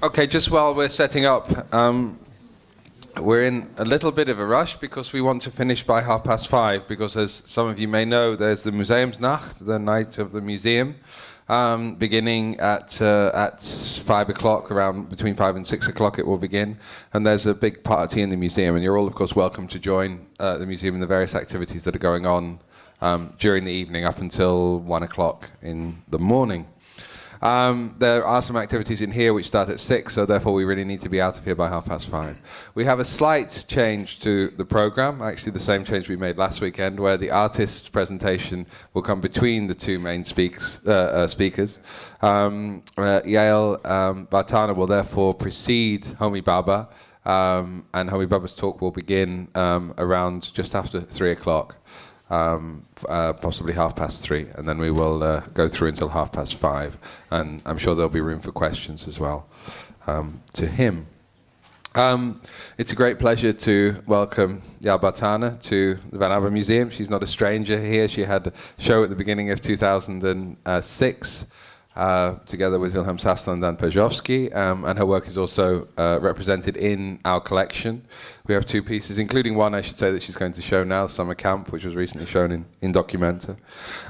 Okay, just while we're setting up, we're in a little bit of a rush because we want to finish by 5:30, because as some of you may know, there's the Museumsnacht, the night of the museum, beginning at 5 o'clock, around between 5 and 6 o'clock it will begin, and there's a big party in the museum, and you're all of course welcome to join the museum in the various activities that are going on during the evening up until 1 o'clock in the morning. There are some activities in here which start at 6, so therefore we really need to be out of here by 5:30. We have a slight change to the program, actually the same change we made last weekend, where the artist's presentation will come between the two main speakers. Yael Bartana will therefore precede Homi Bhabha, and Homi Bhabha's talk will begin around just after 3 o'clock. Possibly 3:30, and then we will go through until 5:30, and I'm sure there'll be room for questions as well to him. It's a great pleasure to welcome Yael Bartana to the Vanabbe Museum. She's not a stranger here. She had a show at the beginning of 2006 together with Wilhelm Sassler and Dan Pejovsky, and her work is also represented in our collection. We have 2 pieces, including one I should say that she's going to show now, Summer Camp, which was recently shown in Documenta.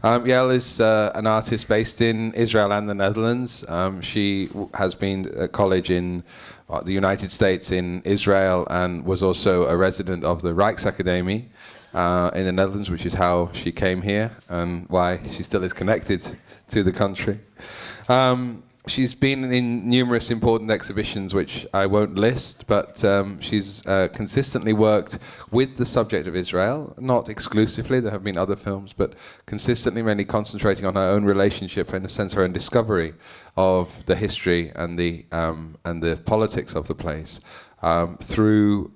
Yael is an artist based in Israel and the Netherlands. She has been at college in the United States, in Israel, and was also a resident of the Rijksakademie in the Netherlands, which is how she came here and why she still is connected to the country. She's been in numerous important exhibitions which I won't list, but she's consistently worked with the subject of Israel, not exclusively, there have been other films, but consistently mainly concentrating on her own relationship, in a sense her own discovery of the history and the politics of the place through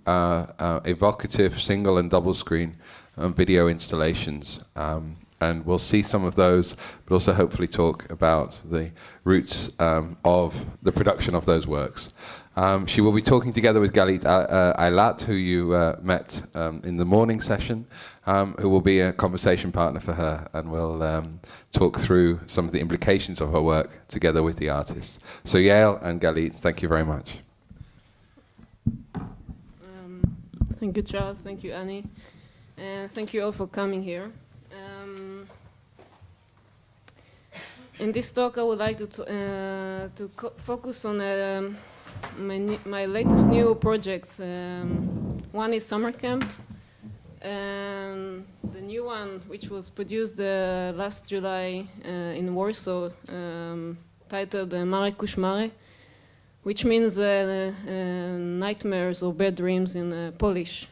evocative single and double screen video installations. And we'll see some of those, but also hopefully talk about the roots of the production of those works. She will be talking together with Galit Eilat, who you met in the morning session, who will be a conversation partner for her, and will talk through some of the implications of her work together with the artists. So Yael and Galit, thank you very much. Thank you, Charles. Thank you, Annie. And thank you all for coming here. In this talk, I would like to focus on my latest new projects. One is Summer Camp, and the new one, which was produced last July in Warsaw, titled Mare Kushmare, which means nightmares or bad dreams in Polish.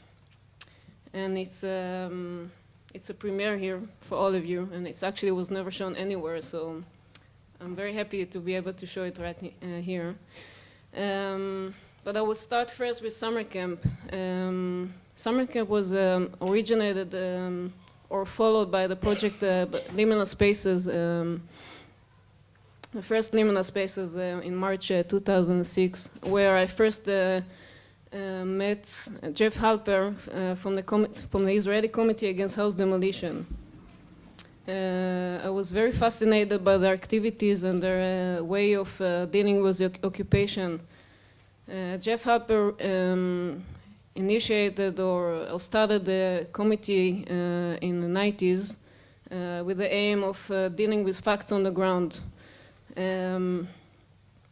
And it's a premiere here for all of you, and it actually was never shown anywhere, so I'm very happy to be able to show it right here. But I will start first with Summer Camp. Summer Camp was originated or followed by the project Liminal Spaces, the first Liminal Spaces in March 2006, where I first met Jeff Halper from the Israeli Committee Against House Demolition. I was very fascinated by their activities and their way of dealing with the occupation. Jeff Halper initiated or started the committee in the 90s with the aim of dealing with facts on the ground.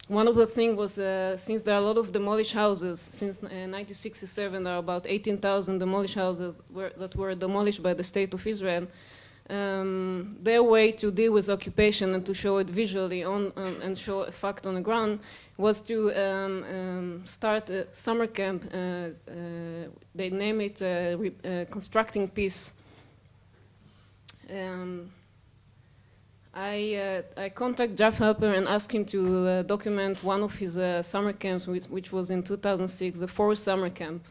One of the things was, since there are a lot of demolished houses, since 1967 there are about 18,000 demolished houses that were demolished by the State of Israel, their way to deal with occupation and to show it visually and show a fact on the ground was to start a summer camp. They name it Constructing Peace. I contacted Jeff Halper and asked him to document one of his summer camps, which was in 2006, the 4th summer camp.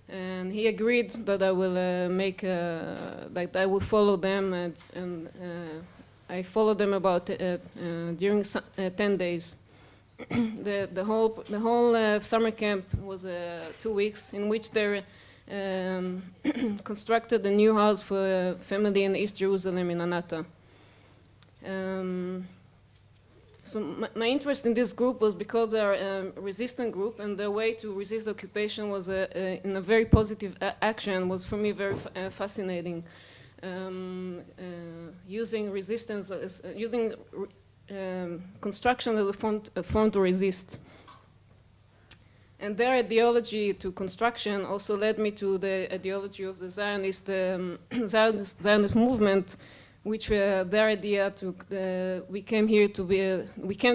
And he agreed that I will that I will follow them, and I followed them about during 10 days. the whole summer camp was 2 weeks, in which they constructed a new house for a family in East Jerusalem in Anata. so my interest in this group was because they are a resistant group, and the way to resist occupation was in a very positive action was for me very fascinating. Using resistance, using construction as a form to resist. And their ideology to construction also led me to the ideology of the Zionist, Zionist movement, which their idea to we came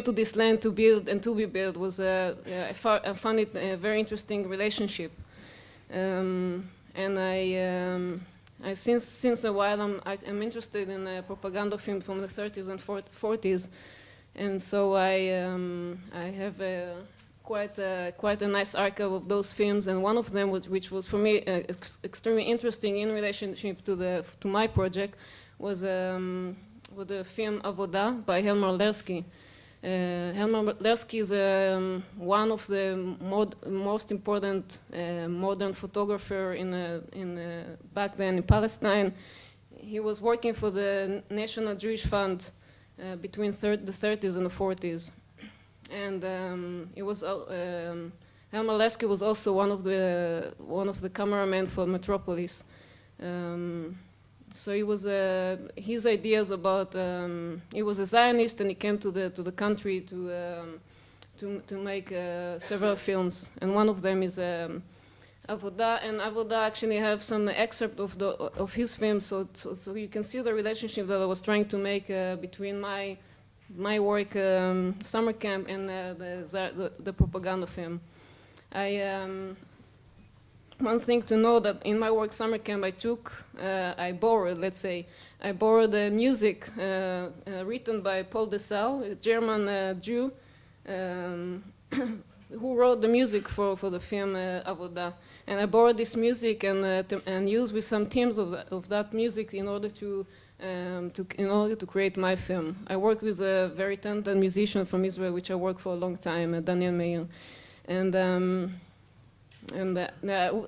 to this land to build and to be built was I found it a very interesting relationship, and since a while I'm interested in a propaganda film from the 30s and 40s, and so I have quite a nice archive of those films, and one of them which was for me extremely interesting in relationship to my project was with the film Avoda by Helmut Lersky. Helmut Lersky is one of the most important modern photographer back then in Palestine. He was working for the National Jewish Fund between the 30s and the 40s. And Helmut Lersky was also one of the cameramen for Metropolis. So he was his ideas about he was a Zionist, and he came to the country to make several films, and one of them is Avoda, and Avoda actually have some excerpt of his films, so you can see the relationship that I was trying to make between my work, summer camp, and the propaganda film. One thing to know that in my work summer camp I borrowed the music written by Paul Dessau, a German Jew, who wrote the music for the film Avoda. And I borrowed this music and used with some themes of that music in order to create my film. I work with a very talented musician from Israel, which I worked for a long time, Daniel Meir. And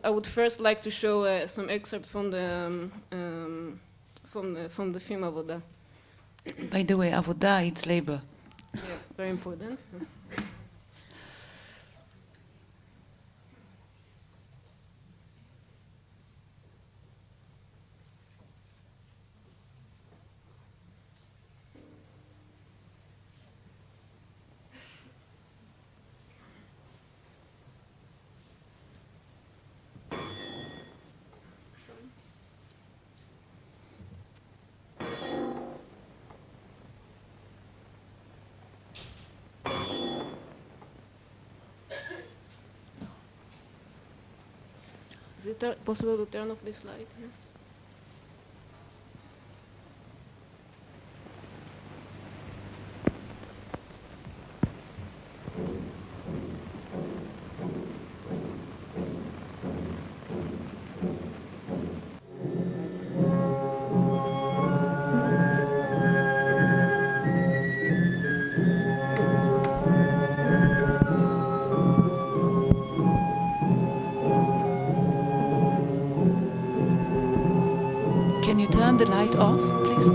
I would first like to show some excerpt from the film Avoda. By the way, Avoda, it's labor. Yeah, very important. Is it possible to turn off this light? Can you turn the light off, please?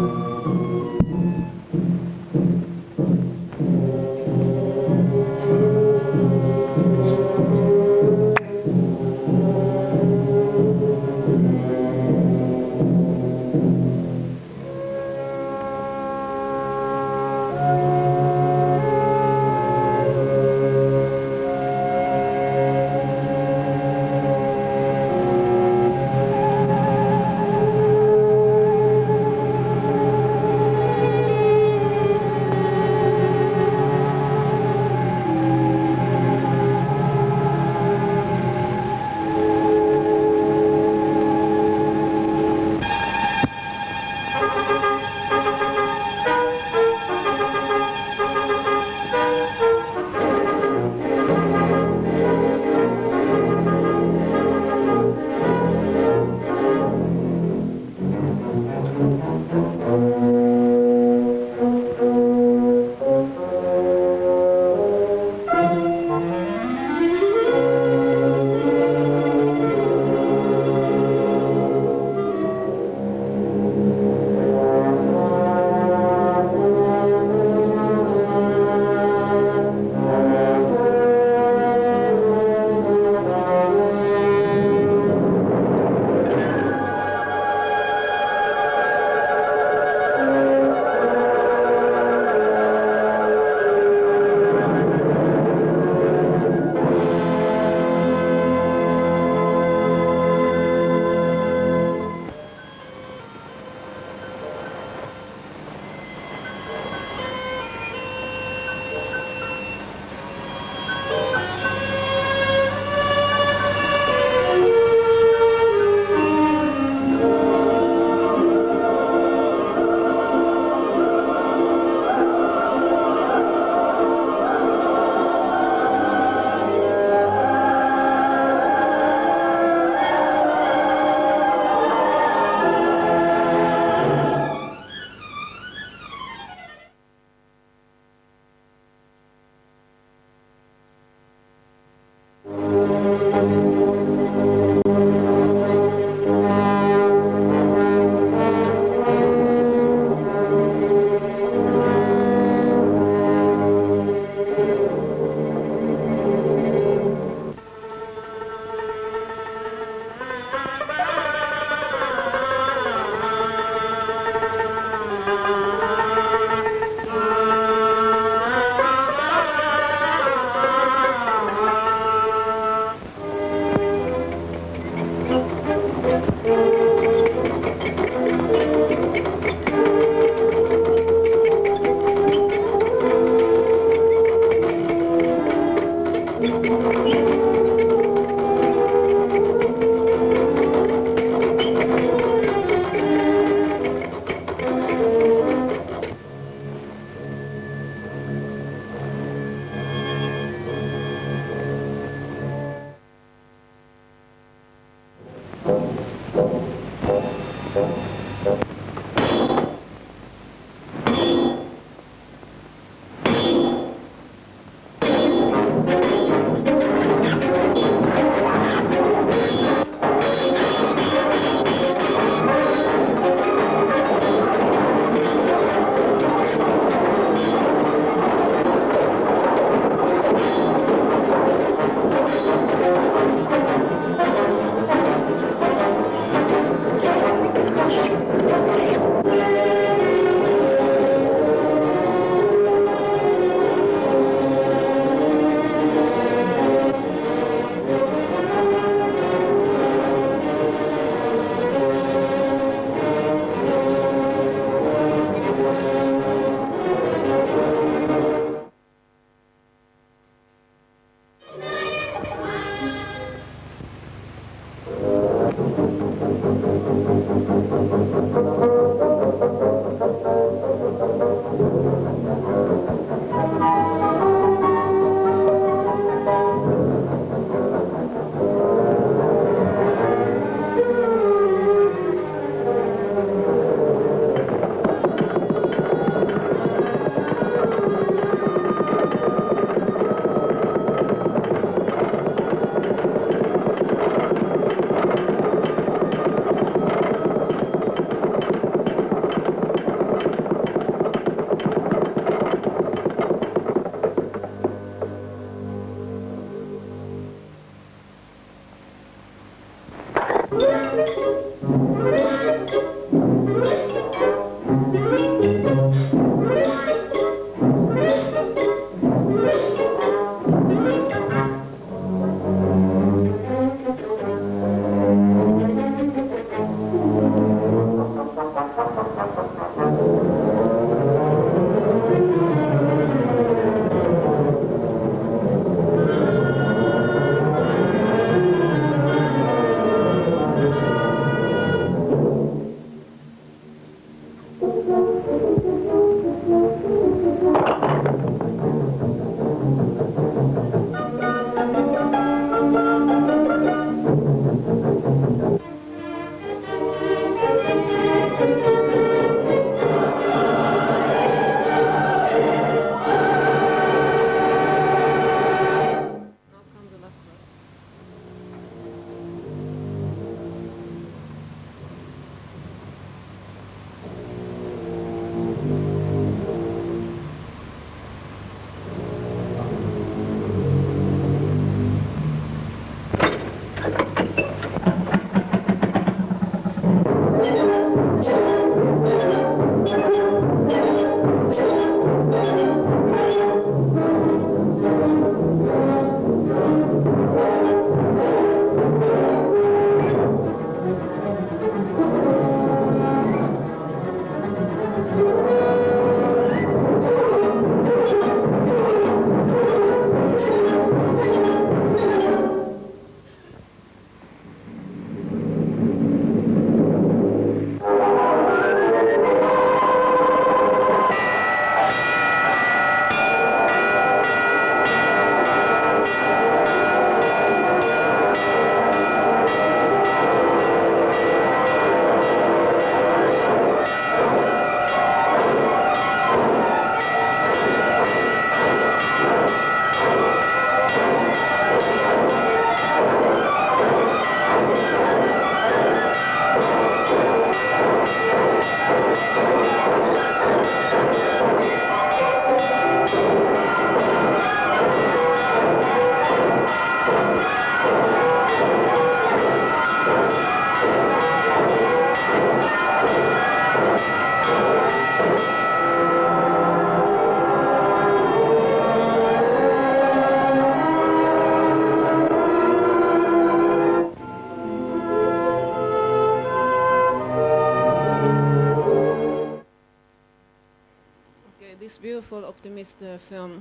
optimist film.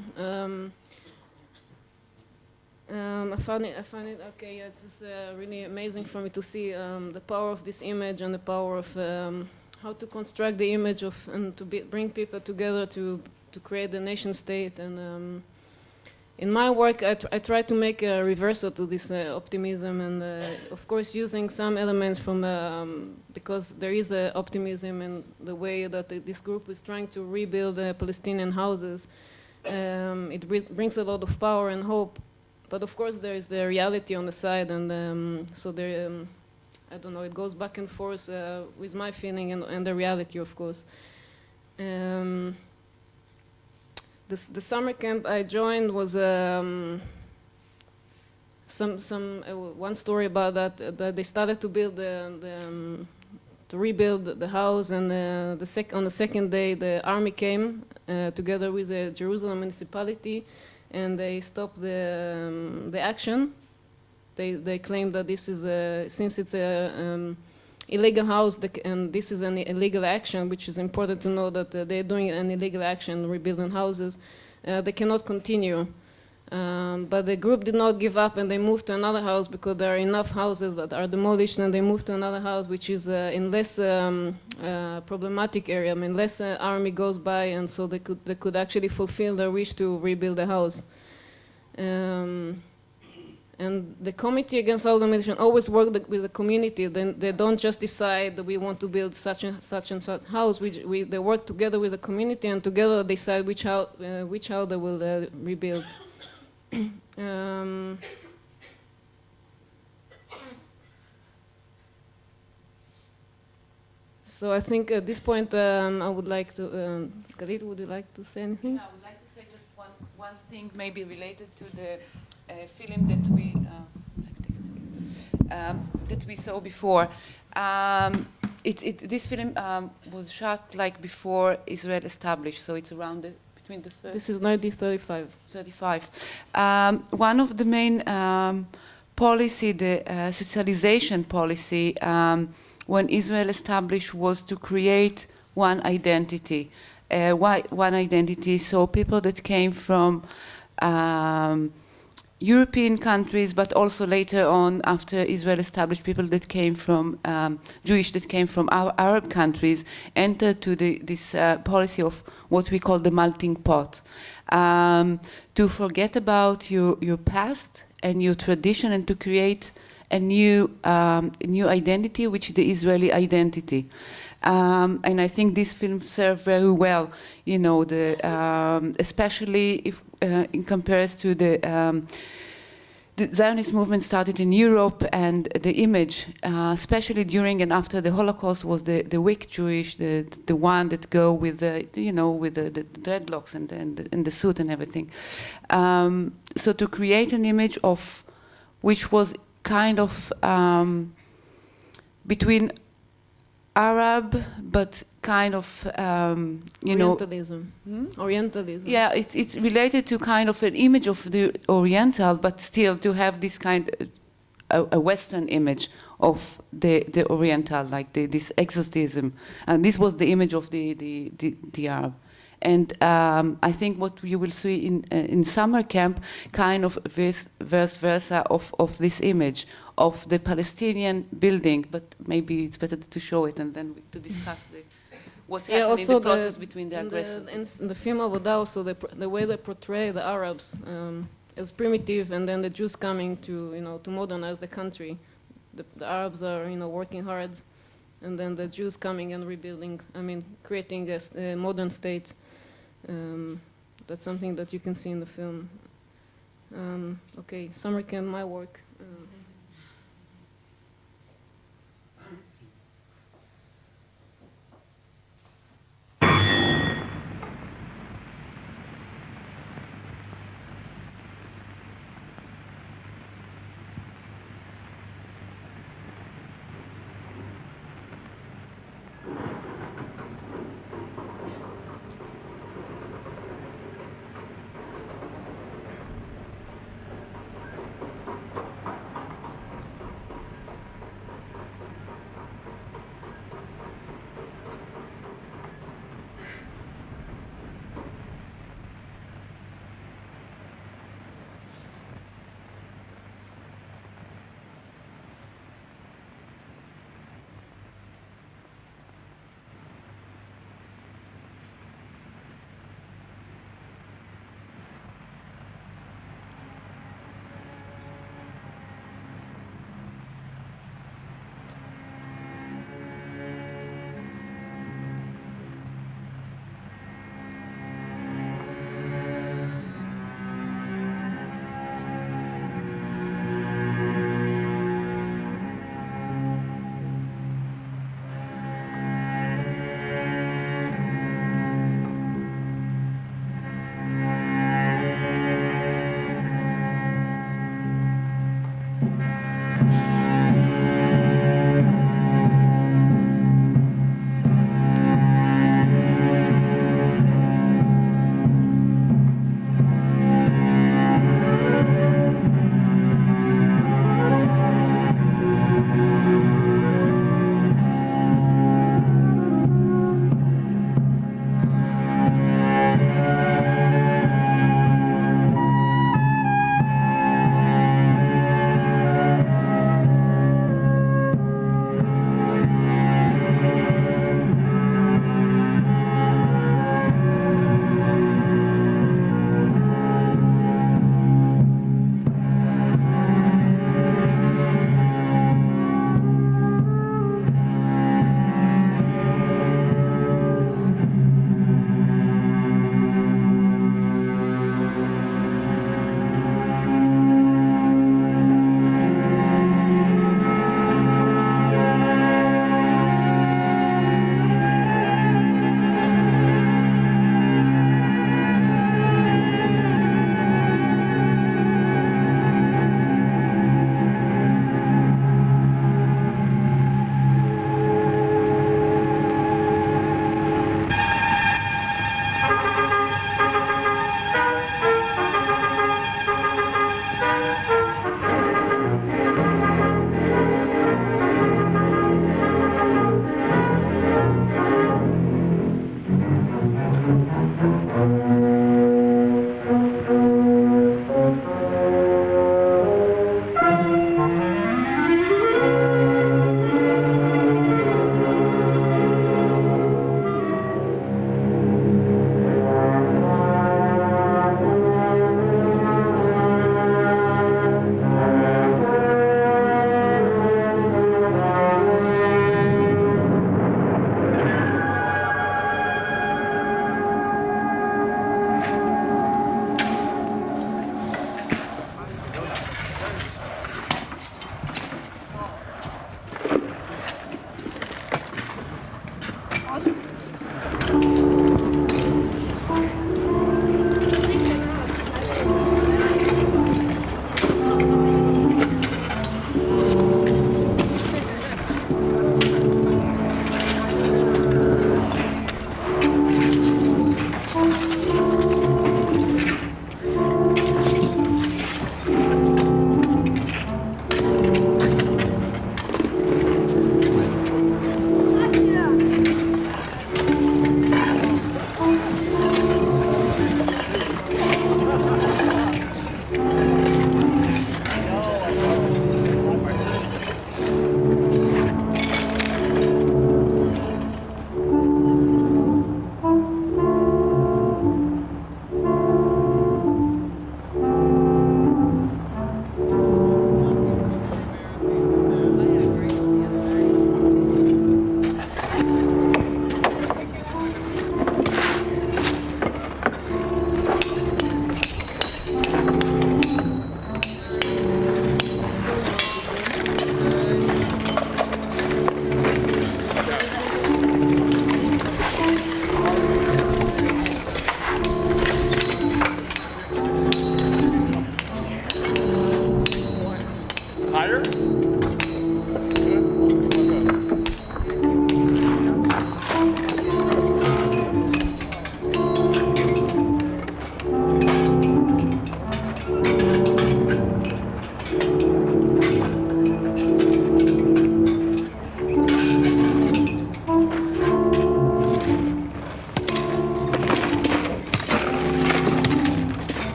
I find it okay. Yeah, it's just, really amazing for me to see the power of this image and the power of how to construct the image of and to bring people together to create the nation state. And in my work, I try to make a reversal to this optimism, and of course using some elements from because there is optimism in the way that this group is trying to rebuild Palestinian houses. It brings a lot of power and hope. But of course, there is the reality on the side, and so there, I don't know, it goes back and forth with my feeling and the reality, of course. The summer camp I joined was one story about that they started to build to rebuild the house, and on the second day the army came together with the Jerusalem municipality. And they stopped the action. They claim that this is since it's a illegal house, and this is an illegal action, which is important to know that they're doing an illegal action, rebuilding houses. They cannot continue. But the group did not give up, and they moved to another house because there are enough houses that are demolished, and they moved to another house which is in less problematic area. I mean, less army goes by, and so they could actually fulfill their wish to rebuild the house. And the Committee Against Child Domination always work with the community. They don't just decide that we want to build such and such house. They work together with the community, and together decide which house they will rebuild. So I think at this point I would like to, Khalid, would you like to say anything? I would like to say just one thing maybe related to the film that we saw before. This film was shot like before Israel established, so it's around between the This is 1935. 35. One of the main policy, the socialization policy, when Israel established, was to create one identity. One identity, so people that came from European countries, but also later on, after Israel established, people that came from, Jewish that came from Arab countries, entered to this policy of what we call the melting pot. To forget about your past and your tradition, and to create a new identity, which is the Israeli identity. And I think this film served very well, you know, especially if in comparison to the Zionist movement started in Europe, and the image, especially during and after the Holocaust, was the weak Jewish, the one that go with the, you know, with the dreadlocks and the suit and everything. So to create an image of, which was kind of between Arab, but kind of, you Orientalism. know... Orientalism. Yeah, it's related to kind of an image of the Oriental, but still to have this kind a Western image of the Oriental, like this exotism. And this was the image of the Arab. And I think what you will see in summer camp, kind of vice versa of this image of the Palestinian building, but maybe it's better to show it and then to discuss what's happening in the process between the aggressors. In the film Avodah, also the way they portray the Arabs as primitive, and then the Jews coming to, you know, to modernize the country. The Arabs are, you know, working hard, and then the Jews coming and rebuilding. I mean, creating a modern state. That's something that you can see in the film. Okay, summer camp, my work.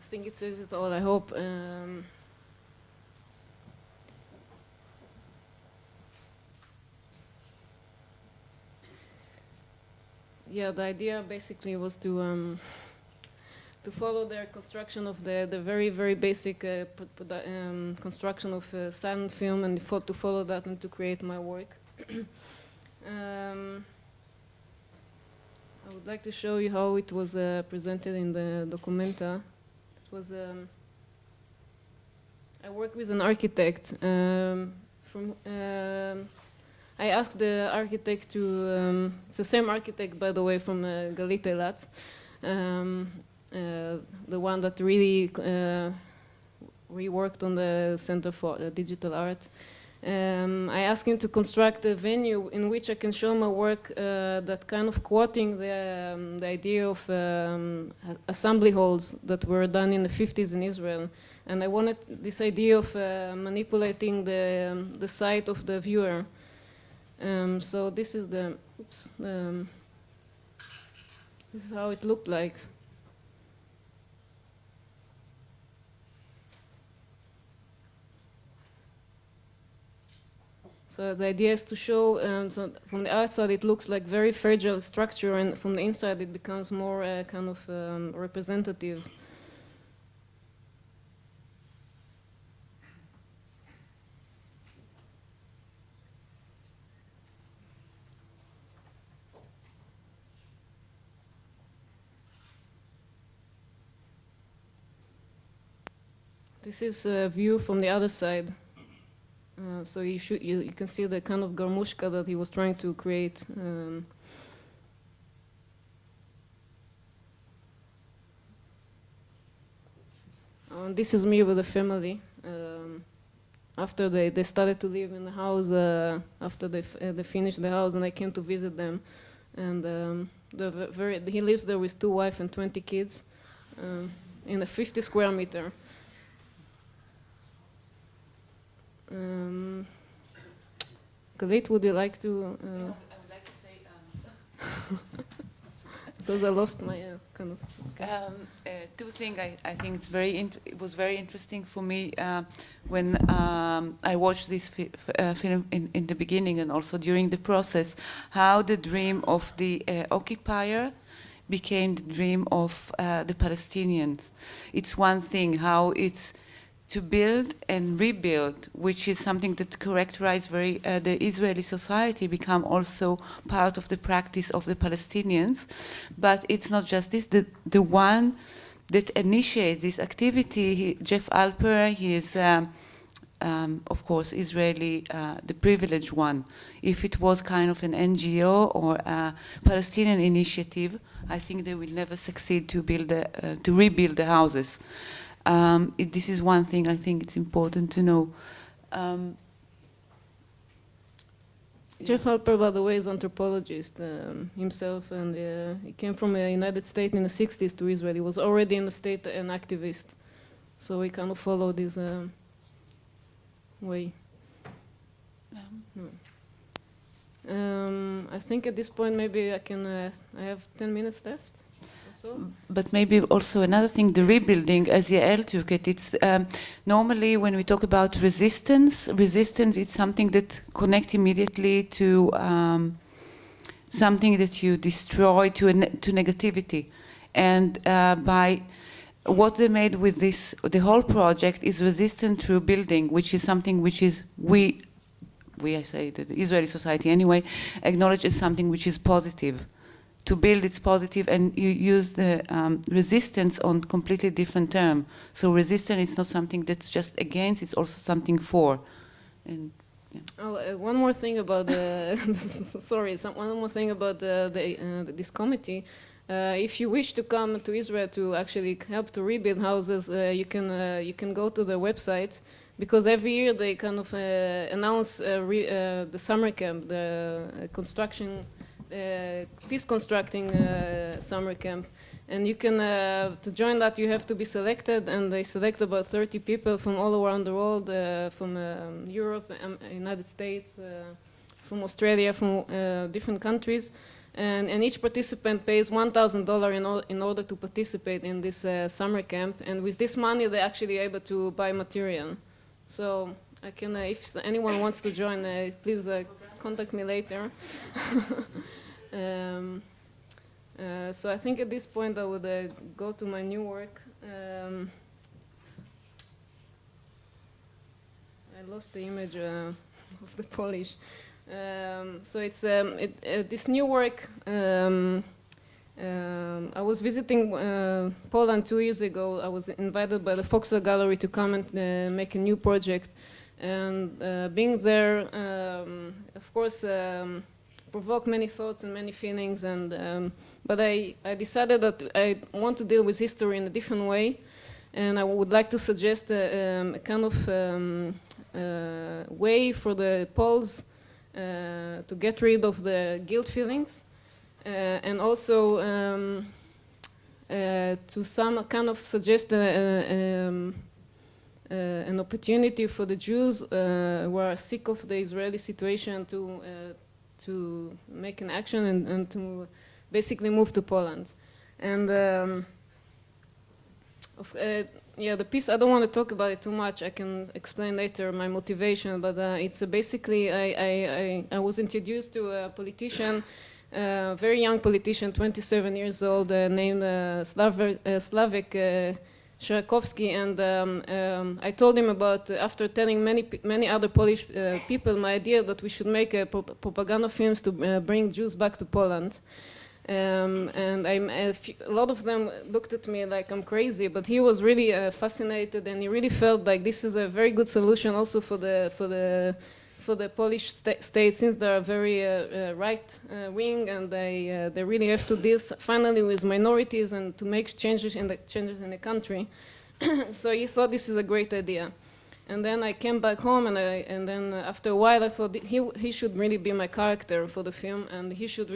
think it says it all, I hope. Yeah, the idea basically was to follow their construction of the very, very basic construction of silent film, and to follow that and to create my work. I would like to show you how it was presented in the documenta. It was I work with an architect. I asked the architect to, it's the same architect, by the way, from Galit Eilat, the one that really reworked on the Center for Digital Art. I asked him to construct a venue in which I can show my work that kind of quoting the idea of assembly halls that were done in the 50s in Israel. And I wanted this idea of manipulating the sight of the viewer. So this is this is how it looked like. So the idea is to show, so from the outside it looks like very fragile structure, and from the inside it becomes more kind of representative. This is a view from the other side. So you can see the kind of garmushka that he was trying to create. This is me with a family. After they started to live in the house, after they finished the house, and I came to visit them. And he lives there with 2 wives and 20 kids in a 50 square meter. Galit, would you like to? I would like to say. Because I lost my kind of. Two things. I think it was very interesting for me when I watched this film in the beginning and also during the process, how the dream of the occupier became the dream of the Palestinians. It's one thing how it's to build and rebuild, which is something that characterizes the Israeli society, become also part of the practice of the Palestinians. But it's not just this. The one that initiates this activity, Jeff Alper, he is, of course, Israeli, the privileged one. If it was kind of an NGO or a Palestinian initiative, I think they will never succeed to rebuild the houses. This is one thing I think it's important to know. Jeff Alper, by the way, is an anthropologist himself, and he came from the United States in the 60s to Israel. He was already in the state an activist, so he kind of followed this way. I think at this point maybe I can. I have 10 minutes left. But maybe also another thing, the rebuilding, as Yael took it, it's normally when we talk about resistance is something that connects immediately to something that you destroy, to negativity. And by what they made with this, the whole project is resistant to building, which is something which is I say the Israeli society anyway, acknowledges something which is positive. To build, it's positive, and you use the resistance on completely different term. So resistance is not something that's just against; it's also something for. And yeah. Oh, one more thing about the one more thing about this committee. If you wish to come to Israel to actually help to rebuild houses, you can go to the website, because every year they kind of announce the summer camp, the construction. Peace constructing summer camp, and you can to join that you have to be selected, and they select about 30 people from all around the world, from Europe, United States, from Australia, from different countries, and each participant pays $1,000 in order to participate in this summer camp. And with this money, they're actually able to buy material. So I can, if anyone wants to join, please contact me later. So I think at this point I would go to my new work. I lost the image of the Polish. So it's this new work. I was visiting Poland 2 years ago. I was invited by the Foxel Gallery to come and make a new project. And being there, of course, provoked many thoughts and many feelings. And but I decided that I want to deal with history in a different way, and I would like to suggest a kind of way for the Poles to get rid of the guilt feelings, and also to some kind of suggest an opportunity for the Jews who are sick of the Israeli situation to make an action and to basically move to Poland. And yeah, the piece, I don't want to talk about it too much. I can explain later my motivation, but it's basically, I was introduced to a politician, a very young politician, 27 years old, named Slavek Szyrakowski, and I told him about, after telling many other Polish people, my idea that we should make propaganda films to bring Jews back to Poland. And a lot of them looked at me like I'm crazy, but he was really fascinated, and he really felt like this is a very good solution also for the Polish state, since they are very right wing, and they really have to deal finally with minorities and to make changes in the country. So he thought this is a great idea. And then I came back home, and then after a while I thought he should really be my character for the film, and he should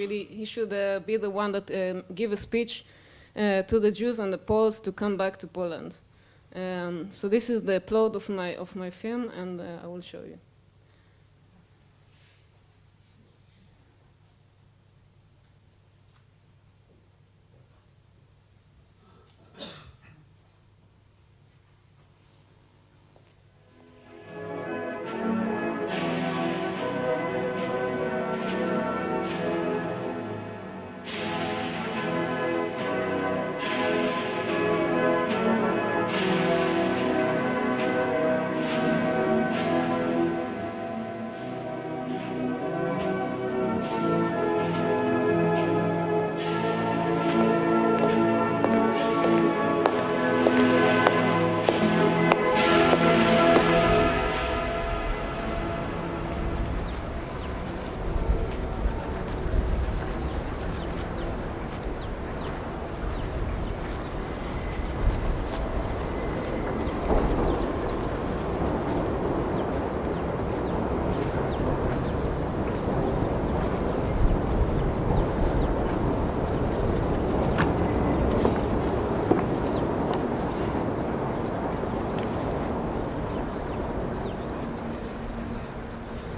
be the one that give a speech to the Jews and the Poles to come back to Poland. So this is the plot of my film, and I will show you.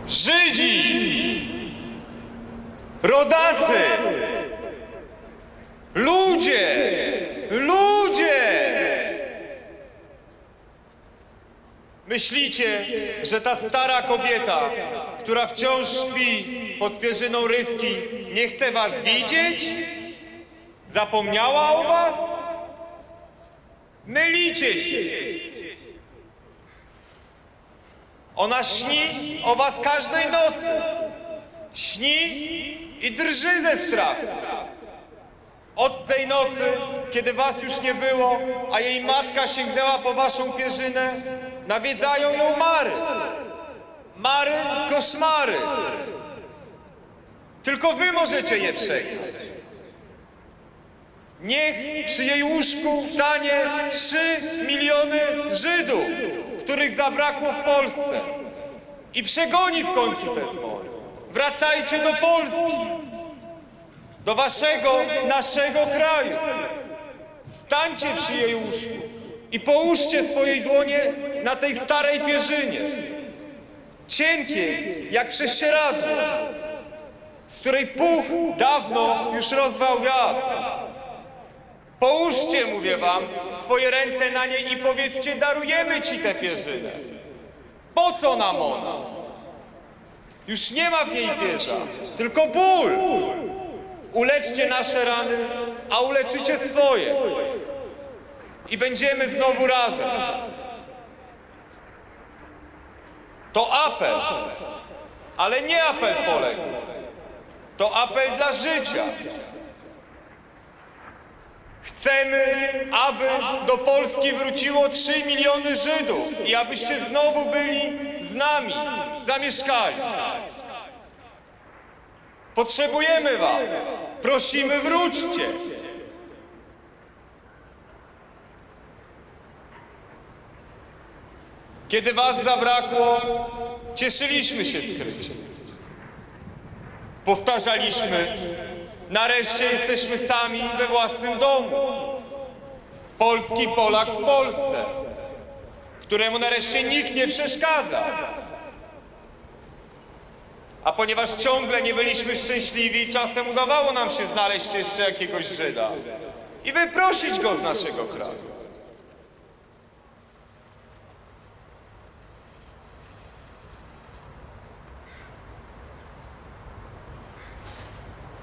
Żydzi, rodacy, ludzie, myślicie, że ta stara kobieta, która wciąż śpi pod pierzyną Rywki, nie chce was widzieć? Zapomniała o was? Mylicie się. Ona śni o was każdej nocy. Śni i drży ze strachu. Od tej nocy, kiedy was już nie było, a jej matka sięgnęła po waszą pierzynę, nawiedzają ją mary. Mary, koszmary. Tylko wy możecie je przegnać. Niech przy jej łóżku stanie 3 miliony Żydów, których zabrakło w Polsce, i przegoni w końcu te zmory. Wracajcie do Polski, do waszego, naszego kraju. Stańcie przy jej łóżku i połóżcie swoje dłonie na tej starej pierzynie, cienkiej jak prześcieradło. z której puch dawno już rozwał wiatr. Połóżcie, mówię wam, swoje ręce na niej i powiedzcie, darujemy ci tę pierzynę. Po co nam ona? Już nie ma w niej pierza, tylko ból. Uleczcie nasze rany, a uleczycie swoje. I będziemy znowu razem. To apel, ale nie apel poległy. To apel dla życia. Chcemy, aby do Polski wróciło 3 miliony Żydów i abyście znowu byli z nami, zamieszkali. Potrzebujemy was. Prosimy, wróćcie. Kiedy was zabrakło, cieszyliśmy się skrycie. Powtarzaliśmy, nareszcie jesteśmy sami we własnym domu. Polski Polak w Polsce, któremu nareszcie nikt nie przeszkadza. A ponieważ ciągle nie byliśmy szczęśliwi, czasem udawało nam się znaleźć jeszcze jakiegoś Żyda i wyprosić go z naszego kraju.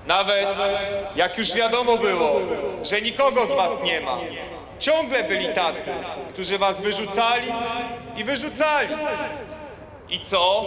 Nawet jak już wiadomo było, że nikogo z was nie ma, ciągle byli tacy, którzy was wyrzucali i wyrzucali. I co?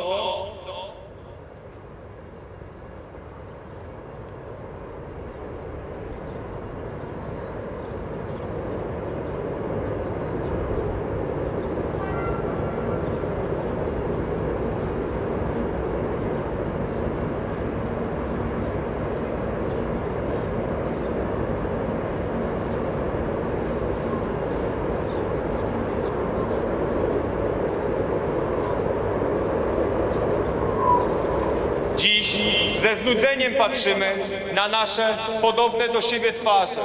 Dziś ze znudzeniem patrzymy na nasze podobne do siebie twarze.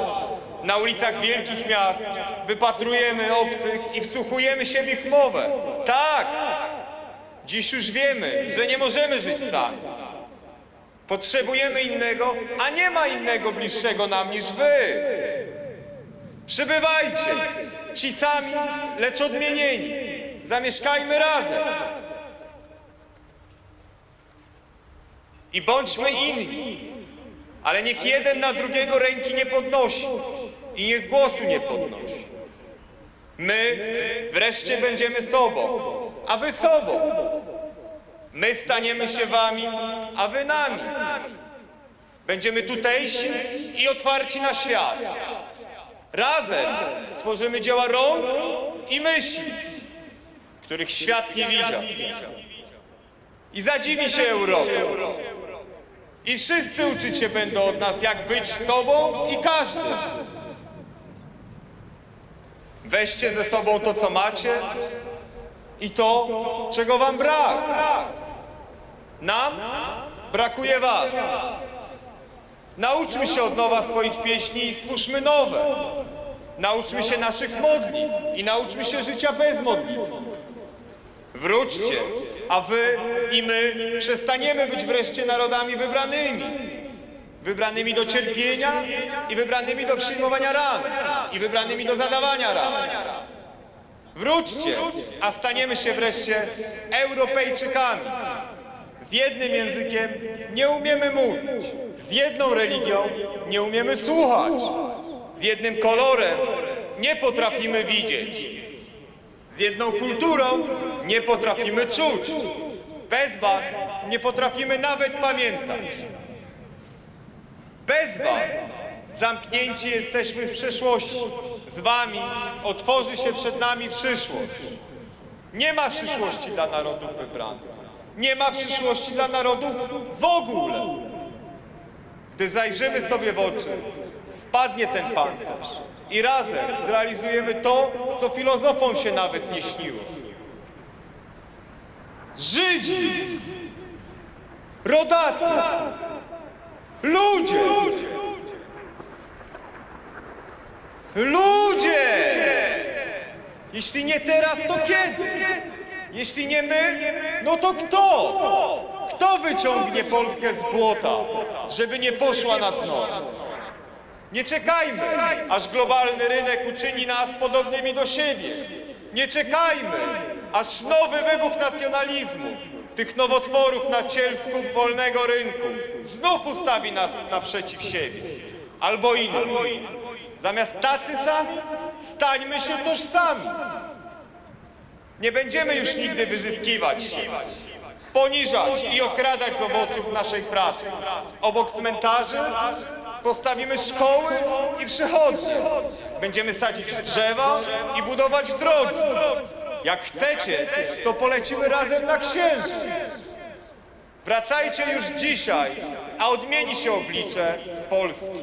Na ulicach wielkich miast wypatrujemy obcych i wsłuchujemy się w ich mowę. Tak, dziś już wiemy, że nie możemy żyć sami. Potrzebujemy innego, a nie ma innego bliższego nam niż wy. Przybywajcie, ci sami, lecz odmienieni. Zamieszkajmy razem. I bądźmy inni, ale niech jeden na drugiego ręki nie podnosi i niech głosu nie podnosi. My wreszcie będziemy sobą, a wy sobą. My staniemy się wami, a wy nami. Będziemy tutejsi i otwarci na świat. Razem stworzymy dzieła rąk i myśli, których świat nie widział. I zadziwi się Europa. I wszyscy uczyć się będą od nas, jak być sobą i każdy. Weźcie ze sobą to, co macie i to, czego wam brak. Nam brakuje was. Nauczmy się od nowa swoich pieśni i stwórzmy nowe. Nauczmy się naszych modlitw i nauczmy się życia bez modlitw. Wróćcie, a wy i my przestaniemy być wreszcie narodami wybranymi. Wybranymi do cierpienia i wybranymi do przyjmowania ran i wybranymi do zadawania ran. Wróćcie, a staniemy się wreszcie Europejczykami. Z jednym językiem nie umiemy mówić, z jedną religią nie umiemy słuchać, z jednym kolorem nie potrafimy widzieć, z jedną kulturą nie potrafimy czuć. Bez was nie potrafimy nawet pamiętać. Bez was zamknięci jesteśmy w przeszłości. Z wami otworzy się przed nami przyszłość. Nie ma przyszłości dla narodów wybranych. Nie ma przyszłości dla narodów w ogóle. Gdy zajrzymy sobie w oczy, spadnie ten pancerz i razem zrealizujemy to, co filozofom się nawet nie śniło. Żydzi, rodacy, ludzie, ludzie! Jeśli nie teraz, to kiedy? Jeśli nie my, no to kto? Kto wyciągnie Polskę z błota, żeby nie poszła na dno? Nie czekajmy, aż globalny rynek uczyni nas podobnymi do siebie. Nie czekajmy, aż nowy wybuch nacjonalizmu, tych nowotworów nacielsków wolnego rynku znów ustawi nas naprzeciw siebie. Albo innym. Zamiast tacy sami, stańmy się tożsami. Nie będziemy już nigdy wyzyskiwać się, poniżać i okradać z owoców naszej pracy. Obok cmentarzy postawimy szkoły i przychodnie. Będziemy sadzić drzewa i budować drogi. Jak chcecie, to polecimy razem na Księżyc. Wracajcie już dzisiaj, a odmieni się oblicze Polski.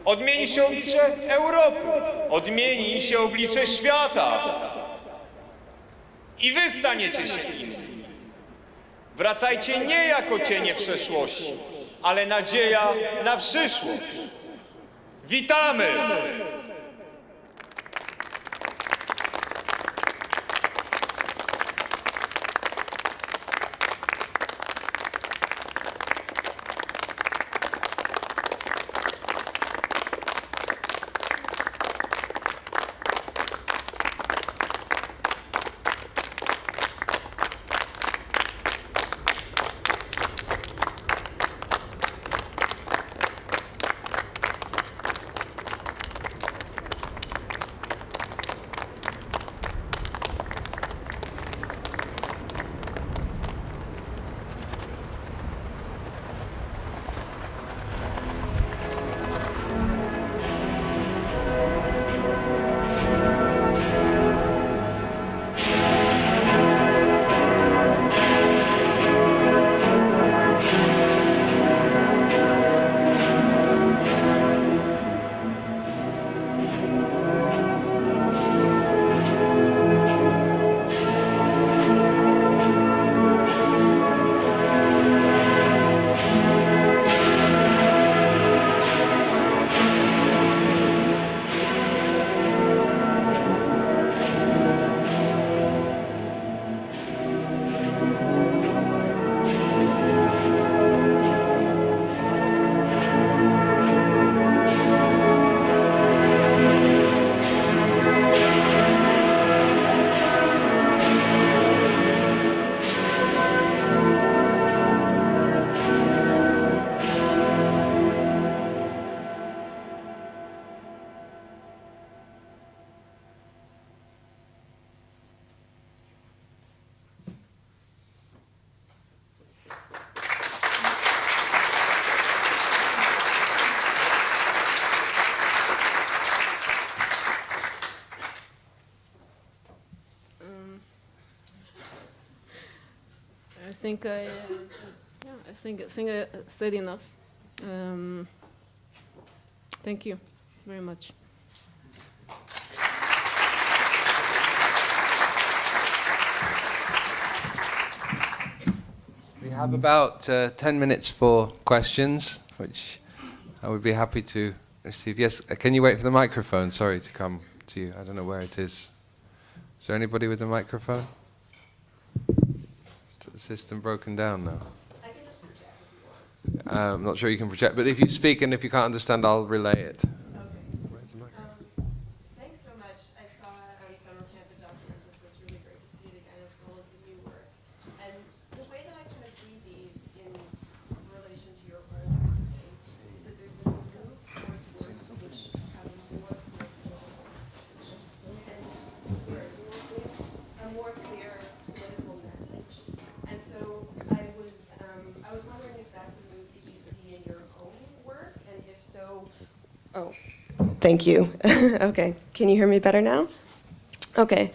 Odmieni się oblicze Europy. Odmieni się oblicze świata. I wy staniecie się inni. Wracajcie nie jako cienie przeszłości, ale nadzieja na przyszłość. Witamy! I think I said enough. Thank you very much. We have about 10 minutes for questions, which I would be happy to receive. Yes, can you wait for the microphone? Sorry to come to you. I don't know where it is. Is there anybody with a microphone? Is the system broken down now? I can just project if you want. I'm not sure you can project, but if you speak and if you can't understand, I'll relay it. Where's the microphone? Thanks so much. I saw summer camp the document, so it's really great to see it again, as well as the new work. And the way that I kind of read these in relation to your work is that there's been this move towards works which have a more political message, and a more clear political message. And so I was wondering if that's a move that you see in your own work, and if so, thank you. Okay, can you hear me better now? Okay.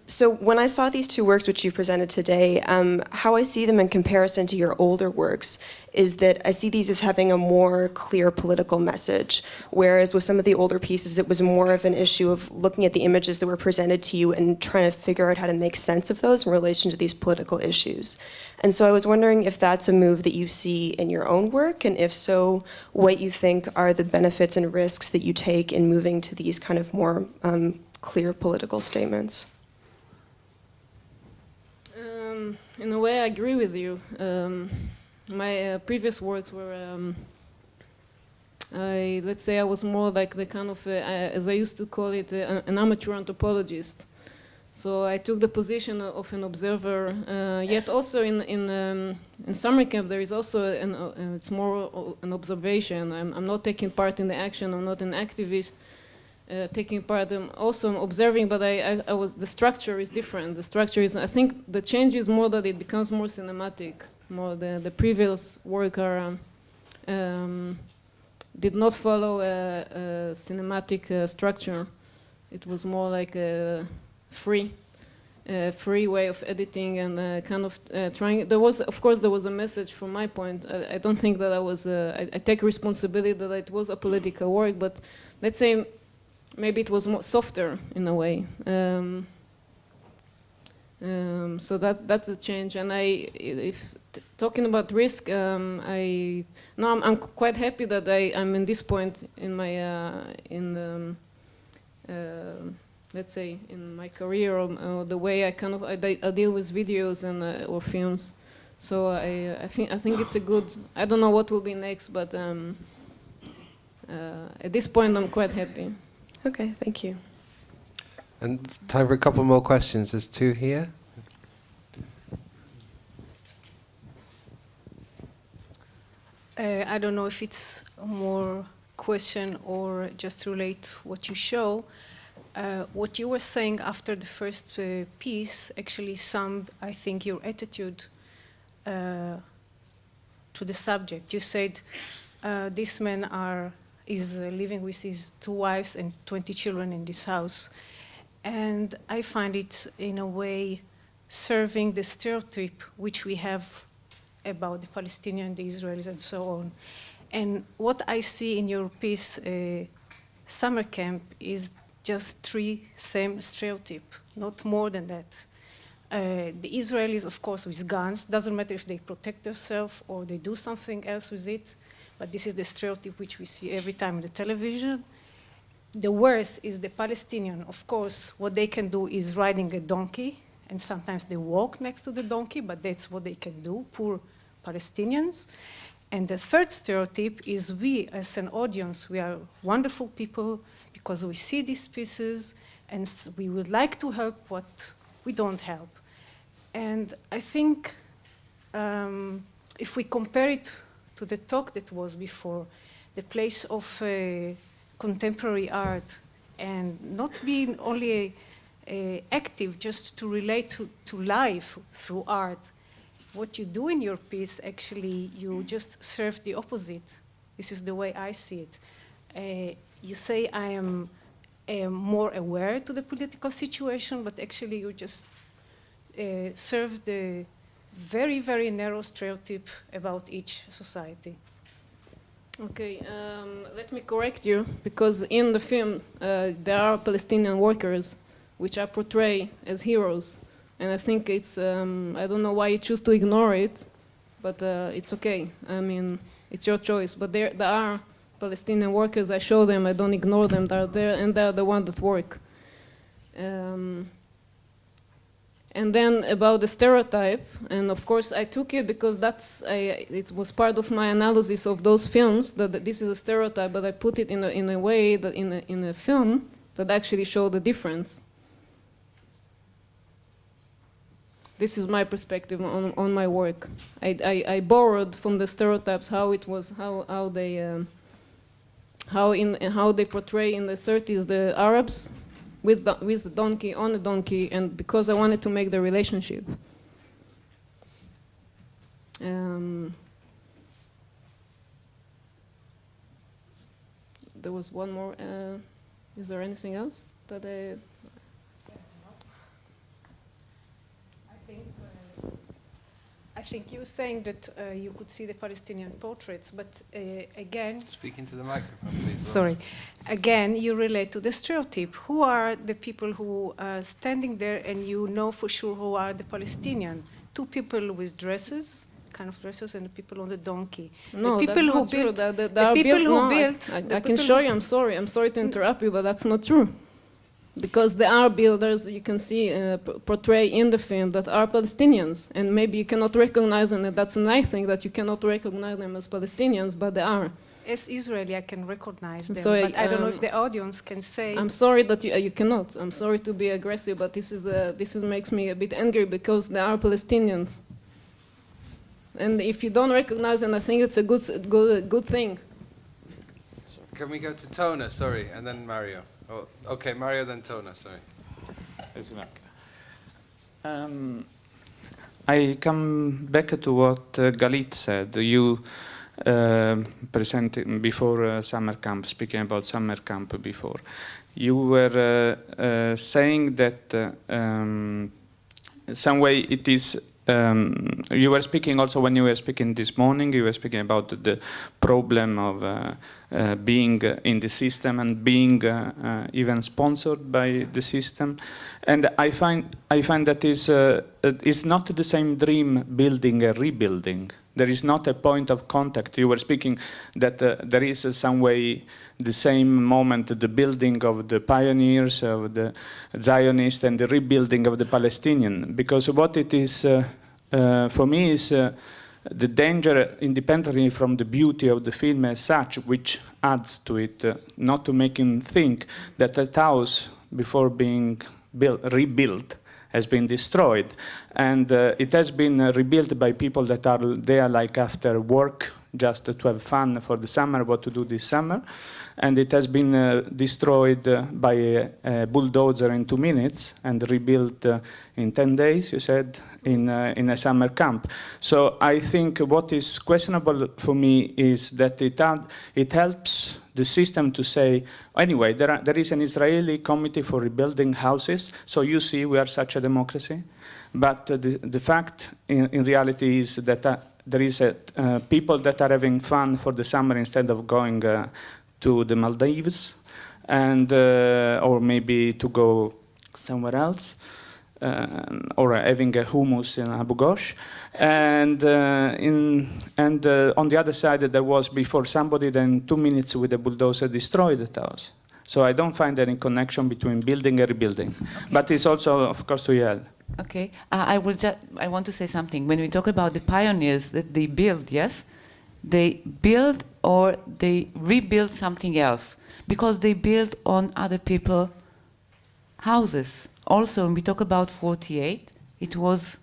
So when I saw these two works which you presented today, how I see them in comparison to your older works is that I see these as having a more clear political message, whereas with some of the older pieces it was more of an issue of looking at the images that were presented to you and trying to figure out how to make sense of those in relation to these political issues. And so I was wondering if that's a move that you see in your own work, and if so, what you think are the benefits and risks that you take in moving to these kind of more clear political statements. in a way, I agree with you. My previous works were, let's say, I was more like the kind of, as I used to call it, an amateur anthropologist. So I took the position of an observer. Yet also in summer camp, there is also it's more an observation. I'm not taking part in the action. I'm not an activist. Taking part, I'm also observing, but the structure is different. The structure is, I think the change is more that it becomes more cinematic. More the previous work did not follow a cinematic structure. It was more like a free way of editing and kind of trying. There was, of course, there was a message from my point. I don't think that I was, I take responsibility that it was a political work, but let's say, maybe it was more softer in a way. So that's a change. And talking about risk, I'm quite happy that I'm in this point in my let's say in my career or the way I deal with videos and or films. So I think it's a good. I don't know what will be next, but at this point I'm quite happy. Okay, thank you. And time for a couple more questions. There's two here. I don't know if it's a more question or just relate what you show. What you were saying after the first piece actually summed, I think, your attitude to the subject. You said this man is living with his 2 wives and 20 children in this house. And I find it, in a way, serving the stereotype which we have about the Palestinians, the Israelis, and so on. And what I see in your piece, Summer Camp, is just 3 same stereotypes, not more than that. The Israelis, of course, with guns, doesn't matter if they protect themselves or they do something else with it, but this is the stereotype which we see every time on the television. The worst is the Palestinian. Of course, what they can do is riding a donkey, and sometimes they walk next to the donkey, but that's what they can do, poor Palestinians. And the third stereotype is we, as an audience, we are wonderful people because we see these pieces, and we would like to help what we don't help. And I think if we compare it to the talk that was before, the place of contemporary art, and not being only active just to relate to life through art. What you do in your piece, actually, you just serve the opposite. This is the way I see it. You say I am more aware to the political situation, but actually you just serve the very, very narrow stereotype about each society. Okay, let me correct you, because in the film there are Palestinian workers which are portrayed as heroes, and I think it's, I don't know why you choose to ignore it, but it's okay. I mean, it's your choice, but there are Palestinian workers. I show them, I don't ignore them, they're there, and they're the ones that work. And then about the stereotype, and of course I took it because it was part of my analysis of those films, that this is a stereotype, but I put it in a way that in a film that actually showed the difference. This is my perspective on my work. I borrowed from the stereotypes how it was, how they portray in the 30s the Arabs with the donkey, on the donkey, and because I wanted to make the relationship. There was one more. Is there anything else that I think you were saying that you could see the Palestinian portraits, but again... Speak into the microphone, please. Sorry. Again, you relate to the stereotype. Who are the people who are standing there and you know for sure who are the Palestinian? 2 people with dresses, kind of dresses, and the people on the donkey. No, the people that's who not true. built, the people who built... I can show you, I'm sorry to interrupt you, but that's not true. Because there are builders you can see portray in the film that are Palestinians, and maybe you cannot recognize them, and that's a nice thing that you cannot recognize them as Palestinians, but they are. As Israeli, I can recognize them, So, but I don't know if the audience can say. I'm sorry that you cannot. I'm sorry to be aggressive, but this makes me a bit angry because they are Palestinians. And if you don't recognize them, I think it's a good thing. Can we go to Tona, sorry, and then Mario? Oh, okay, Mario, then Tona, sorry. I come back to what Galit said. You presented before summer camp, speaking about summer camp before. You were saying that some way it is. You were speaking also when you were speaking this morning. You were speaking about the problem of being in the system and being even sponsored by the system. And I find that is not the same dream building and rebuilding. There is not a point of contact. You were speaking that there is some way the same moment, the building of the pioneers, of the Zionists, and the rebuilding of the Palestinian. Because what it is, for me, is the danger, independently from the beauty of the film as such, which adds to it, not to make him think that that house, before being rebuilt, has been destroyed. And it has been rebuilt by people that are there like after work, just to have fun for the summer, what to do this summer. And it has been destroyed by a bulldozer in 2 minutes and rebuilt in 10 days, you said, in a summer camp. So I think what is questionable for me is that it helps the system to say, anyway, there is an Israeli committee for rebuilding houses, so you see we are such a democracy. But the fact in reality is that there is people that are having fun for the summer instead of going to the Maldives, and or maybe to go somewhere else, or having a hummus in Abu Ghosh. And on the other side, there was before somebody, then 2 minutes with a bulldozer destroyed the house. So I don't find any connection between building and rebuilding. Okay. But it's also, of course, to Yael. Okay, I want to say something. When we talk about the pioneers that they build, yes, they build or they rebuild something else because they build on other people's houses. Also, when we talk about 48, it was,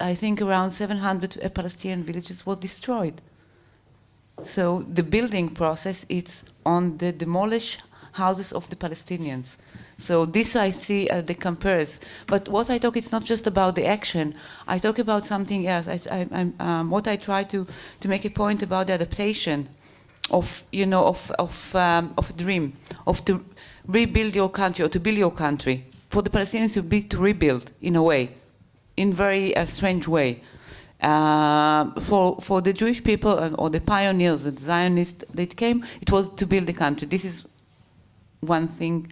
I think, around 700 Palestinian villages were destroyed. So the building process, it's on the demolished houses of the Palestinians. So this I see the comparison. But what I talk, it's not just about the action. I talk about something else. What I try to make a point about the adaptation of, you know, of a dream, of to rebuild your country or to build your country. For the Palestinians to rebuild in a way, in very strange way. For the Jewish people or the pioneers, the Zionists that came, it was to build the country. This is one thing.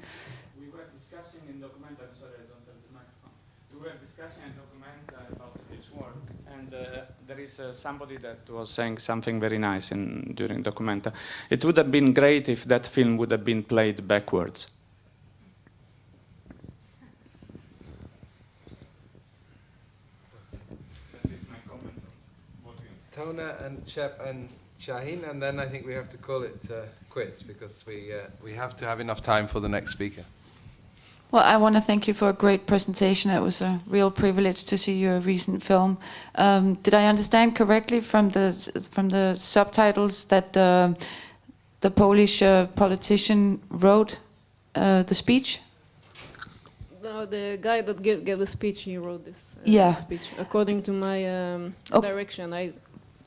We were discussing in document, I'm sorry, I don't have the microphone. We were discussing in document about this work, and there is somebody that was saying something very nice during documenta. It would have been great if that film would have been played backwards. Tona and Shep and Shaheen, and then I think we have to call it quits because we have to have enough time for the next speaker. Well, I want to thank you for a great presentation. It was a real privilege to see your recent film. Did I understand correctly from the subtitles that the Polish politician wrote the speech? No, the guy that gave the speech, he wrote this speech according to my direction.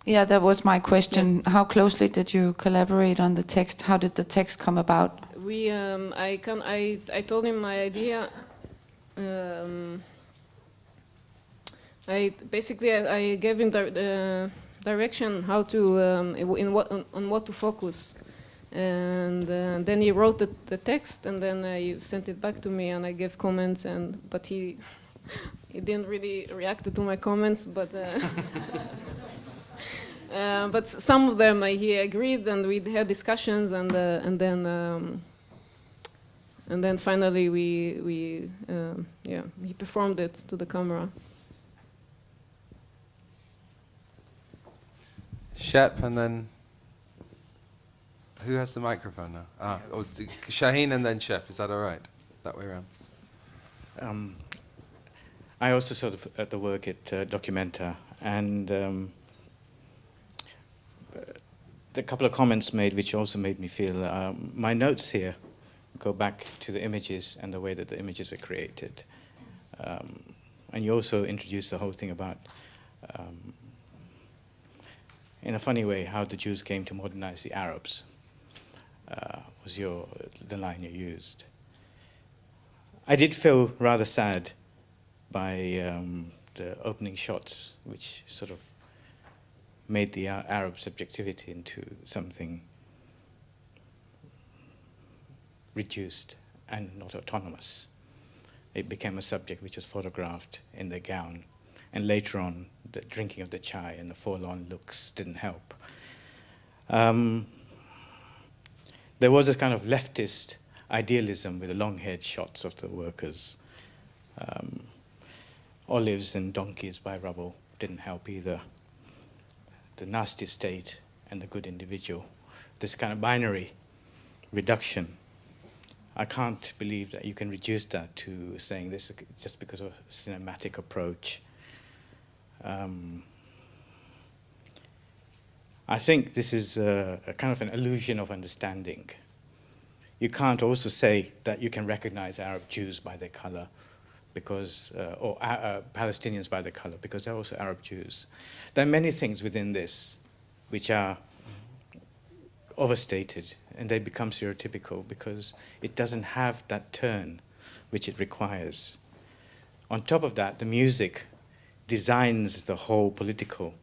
Yeah, that was my question. Yeah. How closely did you collaborate on the text? How did the text come about? I told him my idea. I gave him the direction how to on what to focus, and then he wrote the text, and then he sent it back to me, and I gave comments, but he didn't really react to my comments, but. But some of them he agreed, and we had discussions, and then And then finally he performed it to the camera. Shep, and then who has the microphone now? Shaheen and then Shep. Is that all right? That way around. I also saw the work at Documenta, and the couple of comments made which also made me feel, my notes here go back to the images and the way that the images were created. And you also introduced the whole thing about, in a funny way, how the Jews came to modernize the Arabs, was the line you used. I did feel rather sad by the opening shots, which sort of made the Arab subjectivity into something reduced and not autonomous. It became a subject which was photographed in the gown, and later on the drinking of the chai and the forlorn looks didn't help. There was a kind of leftist idealism with the long-haired shots of the workers. Olives and donkeys by rubble didn't help either. The nasty state and the good individual. This kind of binary reduction. I can't believe that you can reduce that to saying this just because of a cinematic approach. I think this is a kind of an illusion of understanding. You can't also say that you can recognize Arab Jews by their color, because, or Palestinians by their color, because they're also Arab Jews. There are many things within this which are overstated, and they become stereotypical because it doesn't have that turn which it requires. On top of that, the music designs the whole political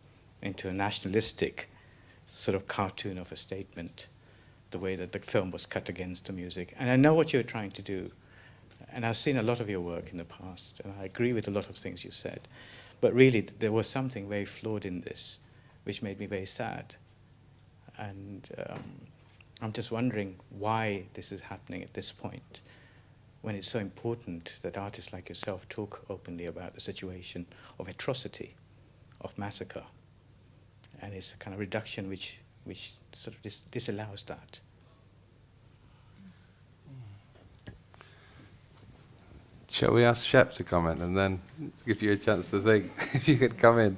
into a nationalistic sort of cartoon of a statement, the way that the film was cut against the music. And I know what you're trying to do, and I've seen a lot of your work in the past, and I agree with a lot of things you said. But really, there was something very flawed in this, which made me very sad. And I'm just wondering why this is happening at this point, when it's so important that artists like yourself talk openly about the situation of atrocity, of massacre. And it's a kind of reduction which sort of disallows that. Shall we ask Shep to comment and then give you a chance to think? If you could come in.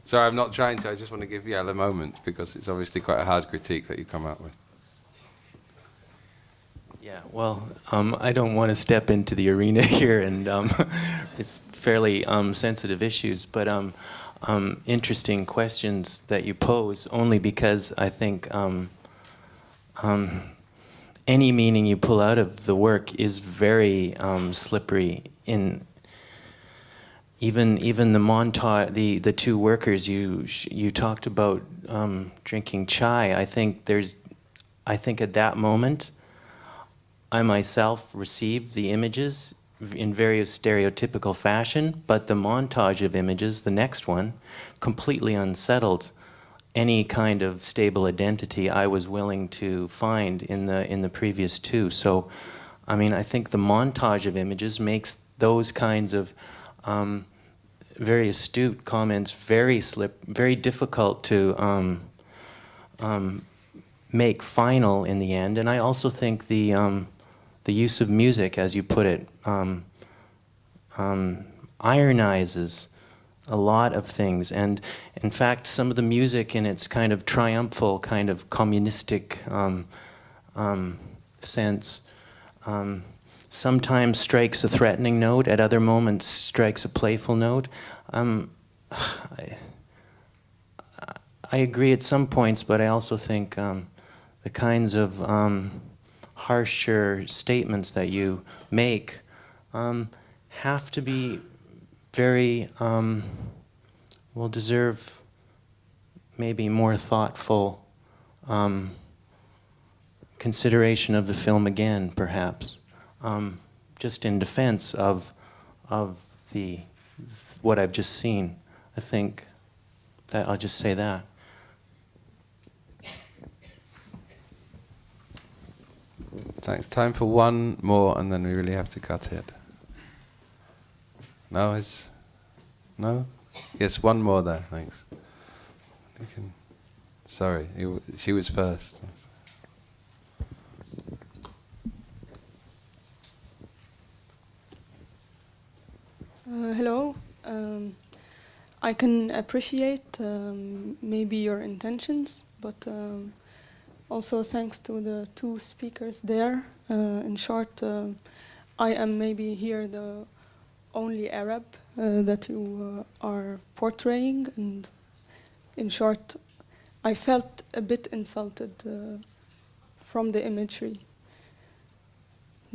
Sorry, I'm not trying to. I just want to give Yael a moment because it's obviously quite a hard critique that you come out with. Yeah, well, I don't want to step into the arena here, and it's fairly sensitive issues, but interesting questions that you pose, only because I think any meaning you pull out of the work is very slippery. In even the montage, the two workers you talked about drinking chai. I think at that moment, I myself received the images in various stereotypical fashion, but the montage of images, the next one, completely unsettled any kind of stable identity I was willing to find in the previous two. So, I mean, I think the montage of images makes those kinds of very astute comments very difficult to make final in the end. And I also think the use of music, as you put it, ironizes a lot of things. And in fact, some of the music in its kind of triumphal, kind of communistic sense sometimes strikes a threatening note, at other moments strikes a playful note. I agree at some points, but I also think the kinds of harsher statements that you make have to be very, will deserve maybe more thoughtful consideration of the film again, perhaps, just in defense of what I've just seen. I think that I'll just say that. Thanks. Time for one more, and then we really have to cut it. No? No? Yes, one more there, thanks. Sorry, she was first. Hello. I can appreciate maybe your intentions, but also thanks to the two speakers there. In short, I am maybe here the only Arab that you are portraying, and in short, I felt a bit insulted from the imagery.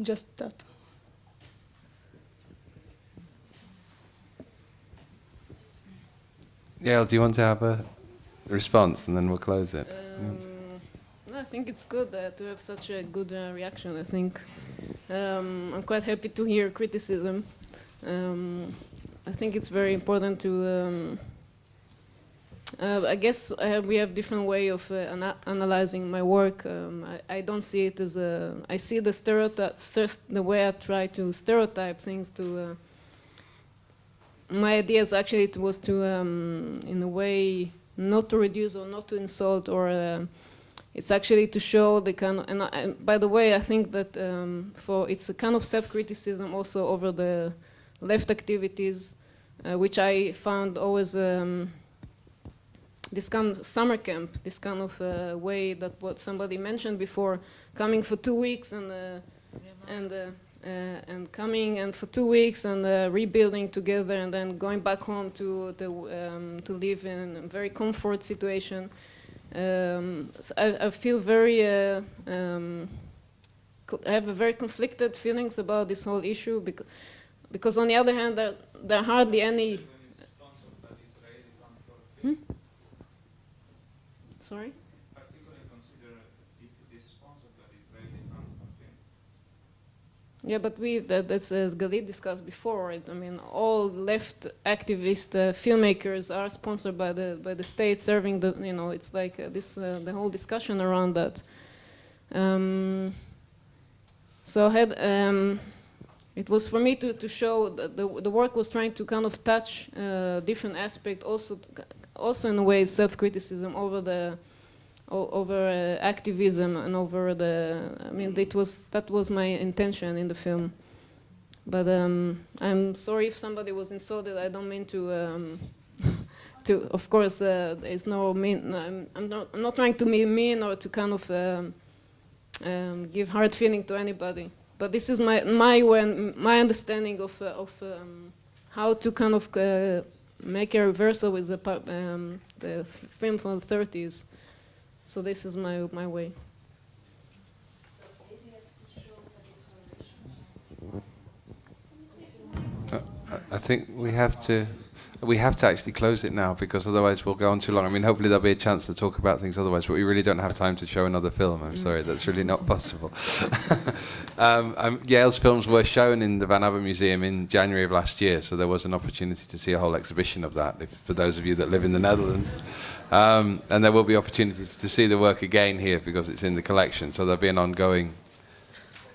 Just that. Yael, do you want to have a response, and then we'll close it? No, I think it's good to have such a good reaction. I think I'm quite happy to hear criticism. I think it's very important to. I guess we have different way of analyzing my work. I don't see it as a. I see the stereotype, the way I try to stereotype things. To my ideas actually it was to, in a way, not to reduce or not to insult, or it's actually to show the kind of. And by the way, I think that it's a kind of self-criticism also over the left activities, which I found always. This kind of summer camp, this kind of way that what somebody mentioned before, coming for 2 weeks and coming and for 2 weeks and rebuilding together and then going back home to live in a very comfort situation. So I feel very. I have a very conflicted feelings about this whole issue because on the other hand there are hardly any. Sorry? Particularly consider if it is sponsored by Israeli film. Yeah, but that's as Galit discussed before. Right? I mean, all left activist filmmakers are sponsored by the state, serving the. It's like the whole discussion around that. So I had. It was for me to show that the work was trying to kind of touch different aspects, also in a way self-criticism over activism and over the. I mean, that was my intention in the film. But I'm sorry if somebody was insulted. I don't mean to. Of course, there's no mean. I'm not trying to be mean or to kind of give hard feeling to anybody. But this is my understanding of how to kind of make a reversal with the film from the 30s. So this is my way. I think we have to actually close it now because otherwise we'll go on too long. I mean, hopefully there'll be a chance to talk about things otherwise, but we really don't have time to show another film. I'm sorry, that's really not possible. Yael's films were shown in the Vanabbe Museum in January of last year, so there was an opportunity to see a whole exhibition of that, for those of you that live in the Netherlands. And there will be opportunities to see the work again here because it's in the collection, so there'll be an ongoing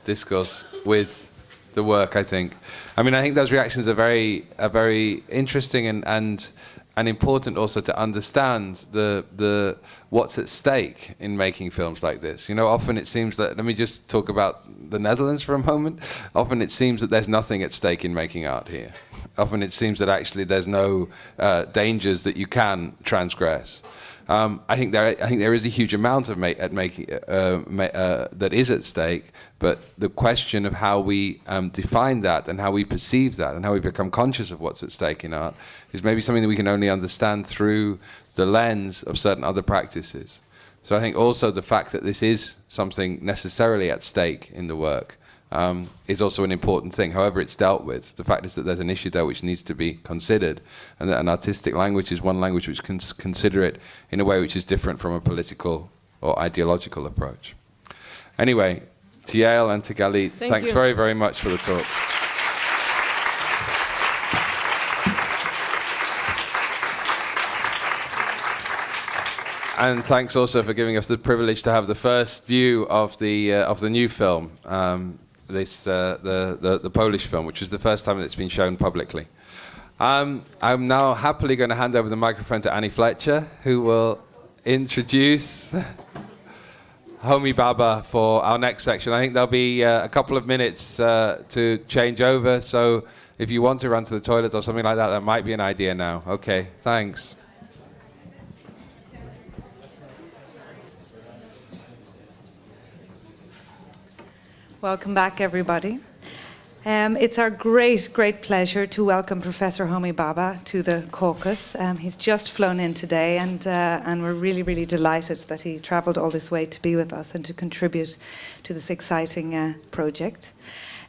discourse with the work, I think. I mean, I think those reactions are very interesting and important also to understand the what's at stake in making films like this. Often it seems that, let me just talk about the Netherlands for a moment. Often it seems that there's nothing at stake in making art here. Often it seems that actually there's no dangers that you can transgress. I think there is a huge amount of that is at stake, but the question of how we define that and how we perceive that and how we become conscious of what's at stake in art is maybe something that we can only understand through the lens of certain other practices. So I think also the fact that this is something necessarily at stake in the work is also an important thing, however it's dealt with. The fact is that there's an issue there which needs to be considered, and that an artistic language is one language which can consider it in a way which is different from a political or ideological approach. Anyway, to Yael and to Galit, thanks very, very much for the talk. And thanks also for giving us the privilege to have the first view of the new film, the Polish film, which is the first time that it's been shown publicly. I'm now happily going to hand over the microphone to Annie Fletcher, who will introduce Homi Bhabha for our next section. I think there'll be a couple of minutes to change over, so if you want to run to the toilet or something like that, that might be an idea now. Okay, thanks. Welcome back, everybody. It's our great pleasure to welcome Professor Homi Bhabha to the caucus. He's just flown in today, and we're really delighted that he travelled all this way to be with us and to contribute to this exciting project.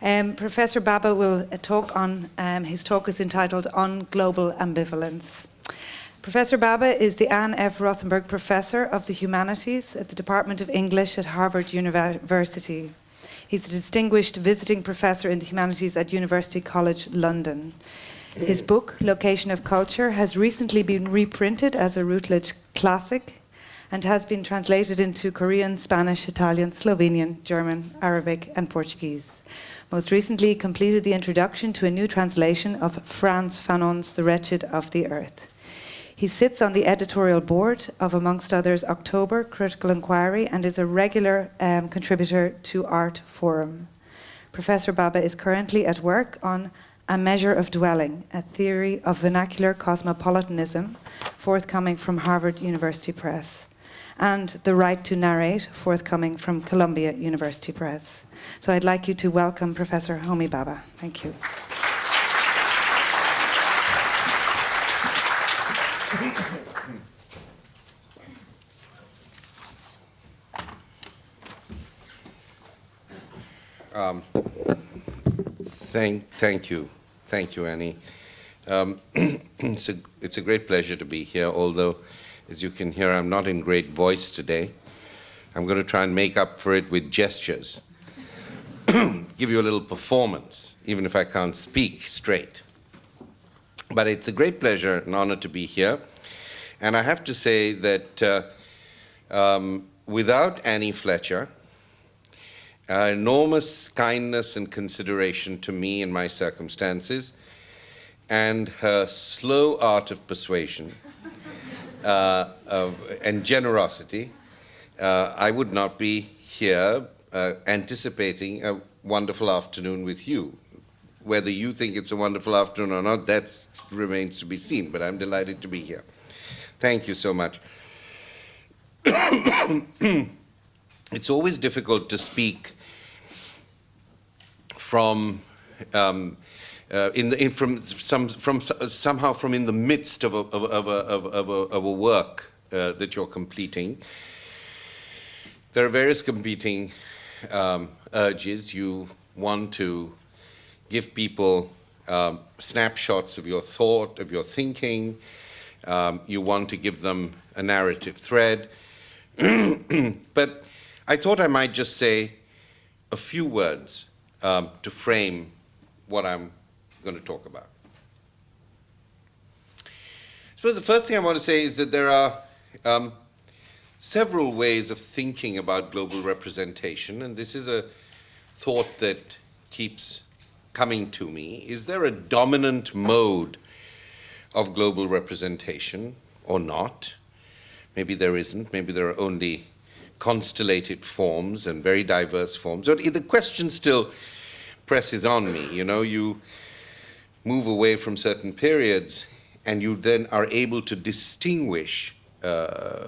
Professor Bhabha will talk on, his talk is entitled On Global Ambivalence. Professor Bhabha is the Anne F. Rothenberg Professor of the Humanities at the Department of English at Harvard University. He's a distinguished visiting professor in the humanities at University College London. His book, Location of Culture, has recently been reprinted as a Routledge classic and has been translated into Korean, Spanish, Italian, Slovenian, German, Arabic, and Portuguese. Most recently, he completed the introduction to a new translation of Frantz Fanon's The Wretched of the Earth. He sits on the editorial board of, amongst others, October, Critical Inquiry, and is a regular contributor to Art Forum. Professor Bhabha is currently at work on A Measure of Dwelling, a theory of vernacular cosmopolitanism, forthcoming from Harvard University Press, and The Right to Narrate, forthcoming from Columbia University Press. So I'd like you to welcome Professor Homi Bhabha. Thank you. Thank you, Annie. It's a great pleasure to be here, although, as you can hear, I'm not in great voice today. I'm going to try and make up for it with gestures. Give you a little performance, even if I can't speak straight. But it's a great pleasure and honor to be here. And I have to say that without Annie Fletcher, enormous kindness and consideration to me and my circumstances, and her slow art of persuasion and generosity, I would not be here anticipating a wonderful afternoon with you. Whether you think it's a wonderful afternoon or not, that remains to be seen, but I'm delighted to be here. Thank you so much. It's always difficult to speak from somehow from in the midst of a work that you're completing. There are various competing urges. You want to give people snapshots of your thought, of your thinking. You want to give them a narrative thread. But I thought I might just say a few words to frame what I'm going to talk about. I suppose the first thing I want to say is that there are several ways of thinking about global representation, and this is a thought that keeps coming to me. Is there a dominant mode of global representation or not? Maybe there isn't. Maybe there are only constellated forms and very diverse forms. But the question still presses on me. You know, you move away from certain periods and you then are able to distinguish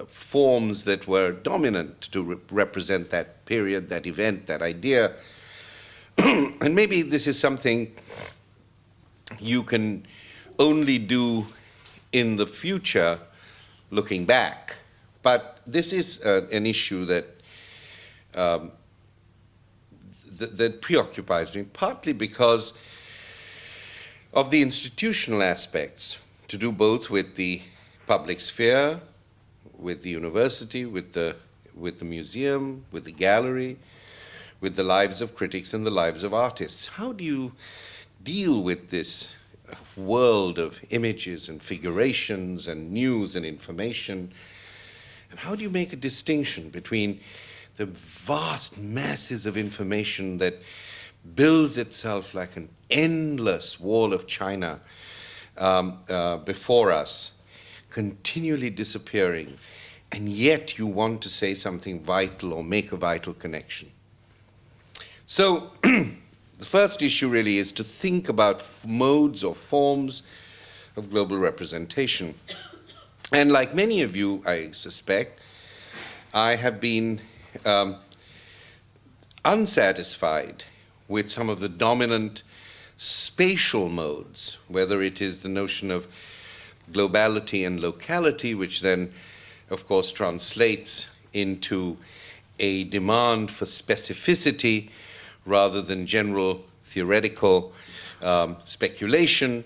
forms that were dominant to represent that period, that event, that idea. And maybe this is something you can only do in the future looking back. But this is an issue that that preoccupies me, partly because of the institutional aspects, to do both with the public sphere, with the university, with the museum, with the gallery, with the lives of critics and the lives of artists. How do you deal with this world of images and figurations and news and information And how do you make a distinction between the vast masses of information that builds itself like an endless wall of China before us, continually disappearing, and yet you want to say something vital or make a vital connection? So the first issue really is to think about modes or forms of global representation. And like many of you, I suspect, I have been unsatisfied with some of the dominant spatial modes, whether it is the notion of globality and locality, which then, of course, translates into a demand for specificity rather than general theoretical speculation,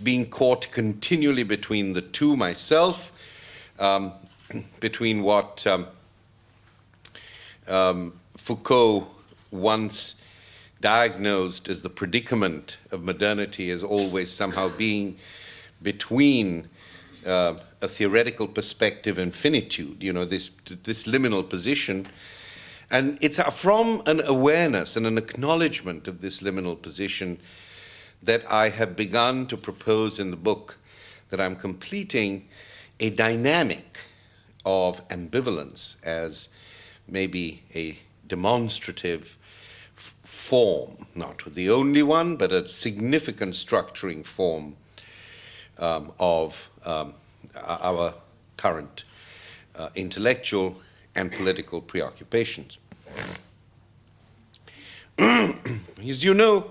being caught continually between the two myself, between what Foucault once diagnosed as the predicament of modernity as always somehow being between a theoretical perspective and finitude, you know, this liminal position. And it's from an awareness and an acknowledgement of this liminal position that I have begun to propose in the book that I'm completing a dynamic of ambivalence as maybe a demonstrative form, not the only one, but a significant structuring form of our current intellectual and political preoccupations. As you know,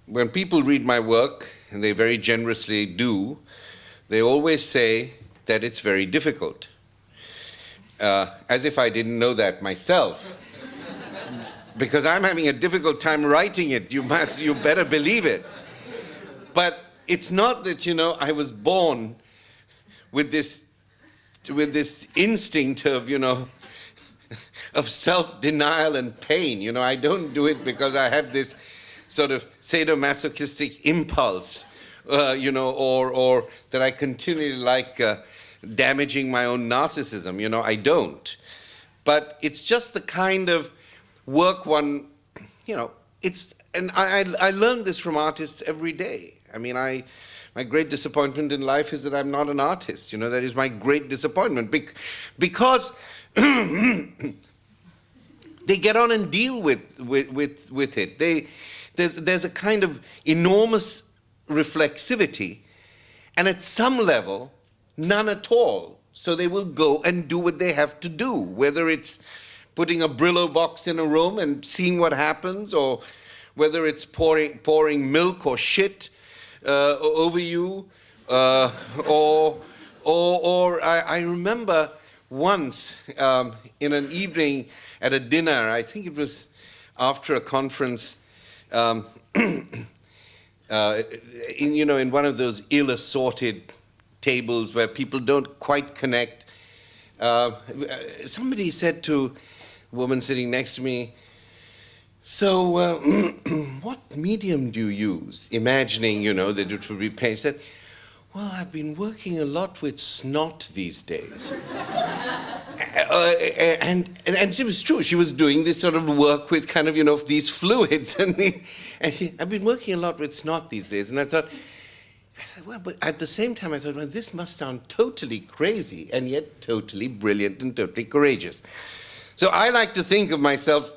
when people read my work, and they very generously do, they always say that it's very difficult. As if I didn't know that myself. Because I'm having a difficult time writing it, you better believe it. But it's not that, you know, I was born with this instinct of, you know, of self-denial and pain. You know, I don't do it because I have this sort of sadomasochistic impulse, you know, or that I continually like damaging my own narcissism. You know, I don't. But it's just the kind of work one, you know, and I learn this from artists every day. I mean, my great disappointment in life is that I'm not an artist. You know, that is my great disappointment because they get on and deal with it. There's a kind of enormous reflexivity, and at some level, none at all. So they will go and do what they have to do, whether it's putting a Brillo box in a room and seeing what happens, or whether it's pouring milk or shit over you, or I remember once in an evening at a dinner, I think it was after a conference, in one of those ill-assorted tables where people don't quite connect, somebody said to a woman sitting next to me, "So, what medium do you use?" Imagining, you know, that it would be pain. Said, "Well, I've been working a lot with snot these days." And it was true. She was doing this sort of work with kind of, you know, these fluids. I've been working a lot with snot these days. And I thought, well, but at the same time, I thought, well, this must sound totally crazy and yet totally brilliant and totally courageous. So I like to think of myself,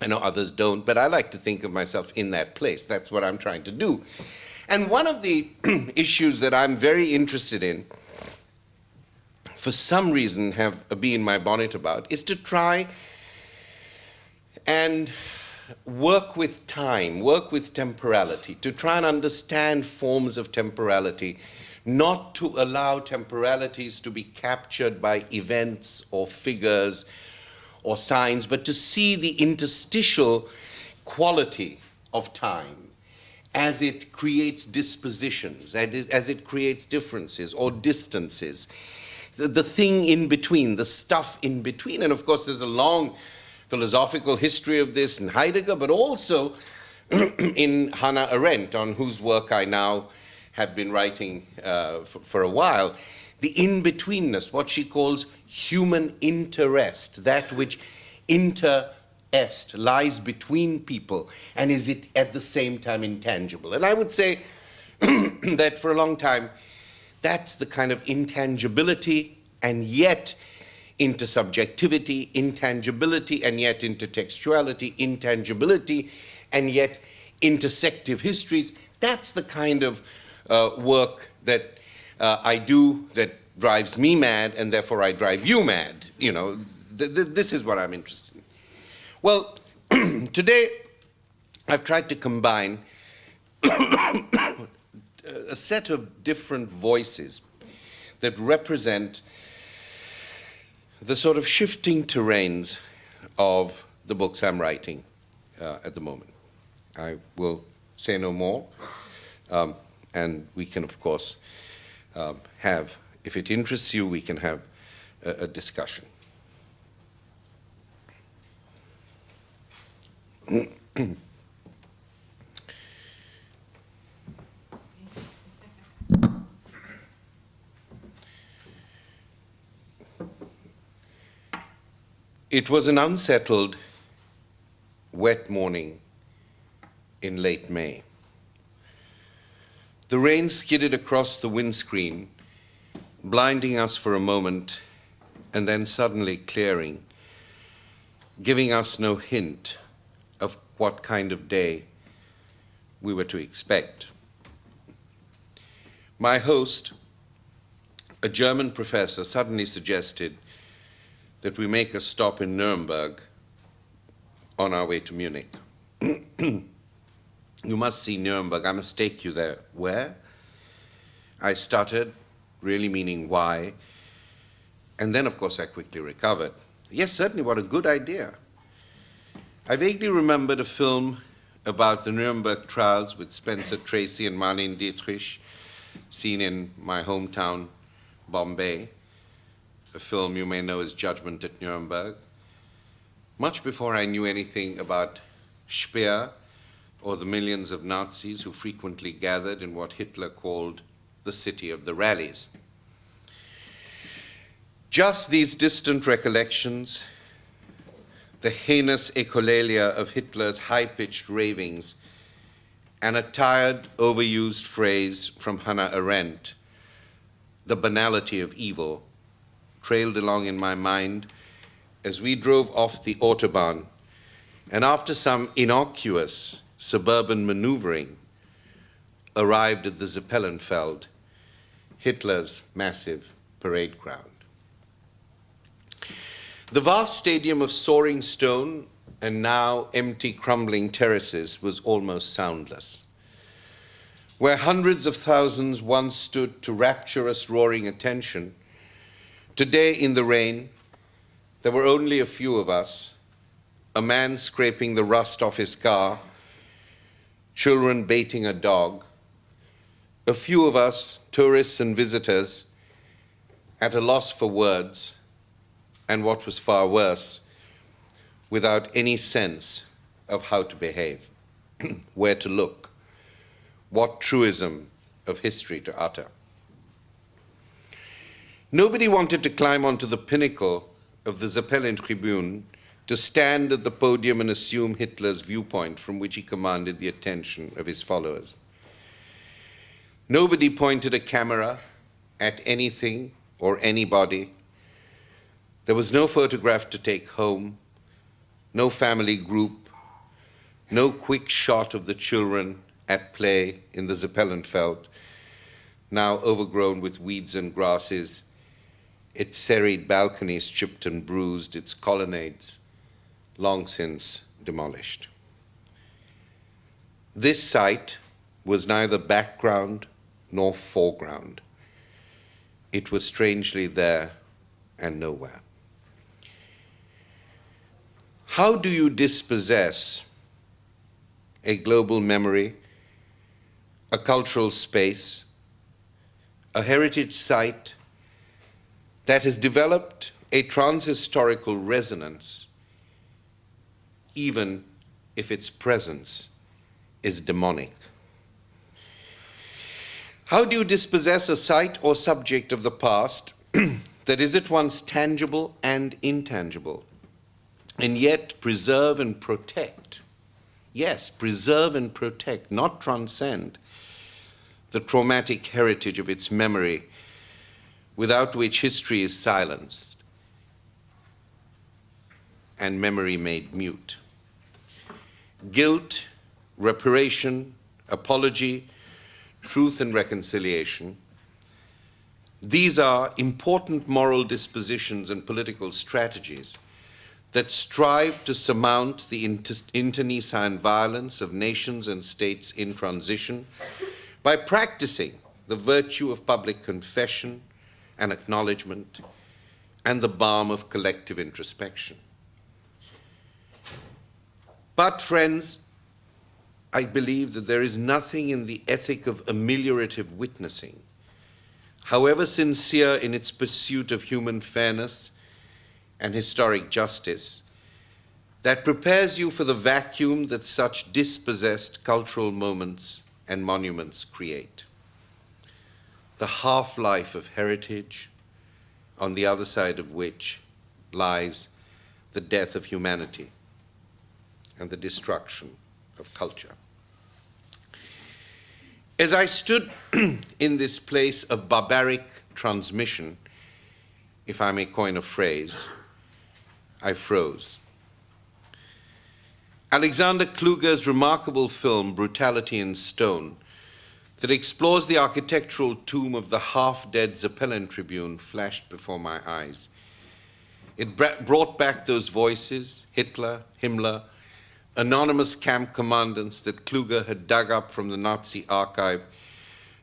I know others don't, but I like to think of myself in that place. That's what I'm trying to do. And one of the issues that I'm very interested in, for some reason have a bee in my bonnet about, is to try and work with time, work with temporality, to try and understand forms of temporality, not to allow temporalities to be captured by events or figures or signs, but to see the interstitial quality of time as it creates dispositions, as it creates differences or distances, the thing in between, the stuff in between. And of course, there's a long philosophical history of this in Heidegger, but also in Hannah Arendt, on whose work I now have been writing for a while, the in-betweenness, what she calls human interest, that which lies between people and is it at the same time intangible. And I would say that for a long time, that's the kind of intangibility and yet intersubjectivity, intangibility and yet intertextuality, intangibility and yet intersective histories. That's the kind of work that I do that drives me mad, and therefore I drive you mad. You know, this is what I'm interested in. Well, today I've tried to combine a set of different voices that represent the sort of shifting terrains of the books I'm writing at the moment. I will say no more, and we can, of course, have, if it interests you, we can have a discussion. It was an unsettled, wet morning in late May. The rain skidded across the windscreen, blinding us for a moment and then suddenly clearing, giving us no hint of what kind of day we were to expect. My host, a German professor, suddenly suggested that we make a stop in Nuremberg on our way to Munich. You must see Nuremberg. I must take you there. Where? I stuttered, really meaning why. And then, of course, I quickly recovered. Yes, certainly, what a good idea. I vaguely remembered a film about the Nuremberg trials with Spencer Tracy and Marlene Dietrich, seen in my hometown, Bombay. A film you may know as Judgment at Nuremberg. Much before I knew anything about Speer or the millions of Nazis who frequently gathered in what Hitler called the city of the rallies. Just these distant recollections, the heinous echolalia of Hitler's high-pitched ravings, and a tired, overused phrase from Hannah Arendt, the banality of evil, trailed along in my mind as we drove off the Autobahn, and after some innocuous suburban maneuvering, arrived at the Zeppelin-Feld, Hitler's massive parade ground. The vast stadium of soaring stone and now empty, crumbling terraces was almost soundless. Where hundreds of thousands once stood to rapturous, roaring attention, today in the rain, there were only a few of us, a man scraping the rust off his car, children baiting a dog, a few of us, tourists and visitors, at a loss for words, and what was far worse, without any sense of how to behave, where to look, what truism of history to utter. Nobody wanted to climb onto the pinnacle of the Zeppelin tribune to stand at the podium and assume Hitler's viewpoint from which he commanded the attention of his followers. Nobody pointed a camera at anything or anybody. There was no photograph to take home, no family group, no quick shot of the children at play in the Zeppelin-Feld, now overgrown with weeds and grasses, its serried balconies chipped and bruised, its colonnades long since demolished. This site was neither background nor foreground. It was strangely there and nowhere. How do you dispossess a global memory, a cultural space, a heritage site that has developed a transhistorical resonance, even if its presence is demonic? How do you dispossess a site or subject of the past that is at once tangible and intangible, and yet preserve and protect? Yes, preserve and protect, not transcend, the traumatic heritage of its memory, without which history is silenced and memory made mute. Guilt, reparation, apology, truth and reconciliation, these are important moral dispositions and political strategies that strive to surmount the internecine violence of nations and states in transition by practicing the virtue of public confession and acknowledgement and the balm of collective introspection. But, friends, I believe that there is nothing in the ethic of ameliorative witnessing, however sincere in its pursuit of human fairness and historic justice, that prepares you for the vacuum that such dispossessed cultural moments and monuments create. The half-life of heritage, on the other side of which lies the death of humanity and the destruction of culture. As I stood in this place of barbaric transmission, if I may coin a phrase, I froze. Alexander Kluger's remarkable film, Brutality in Stone, that explores the architectural tomb of the half-dead Zeppelin Tribune, flashed before my eyes. It brought back those voices, Hitler, Himmler, anonymous camp commandants that Kluger had dug up from the Nazi archive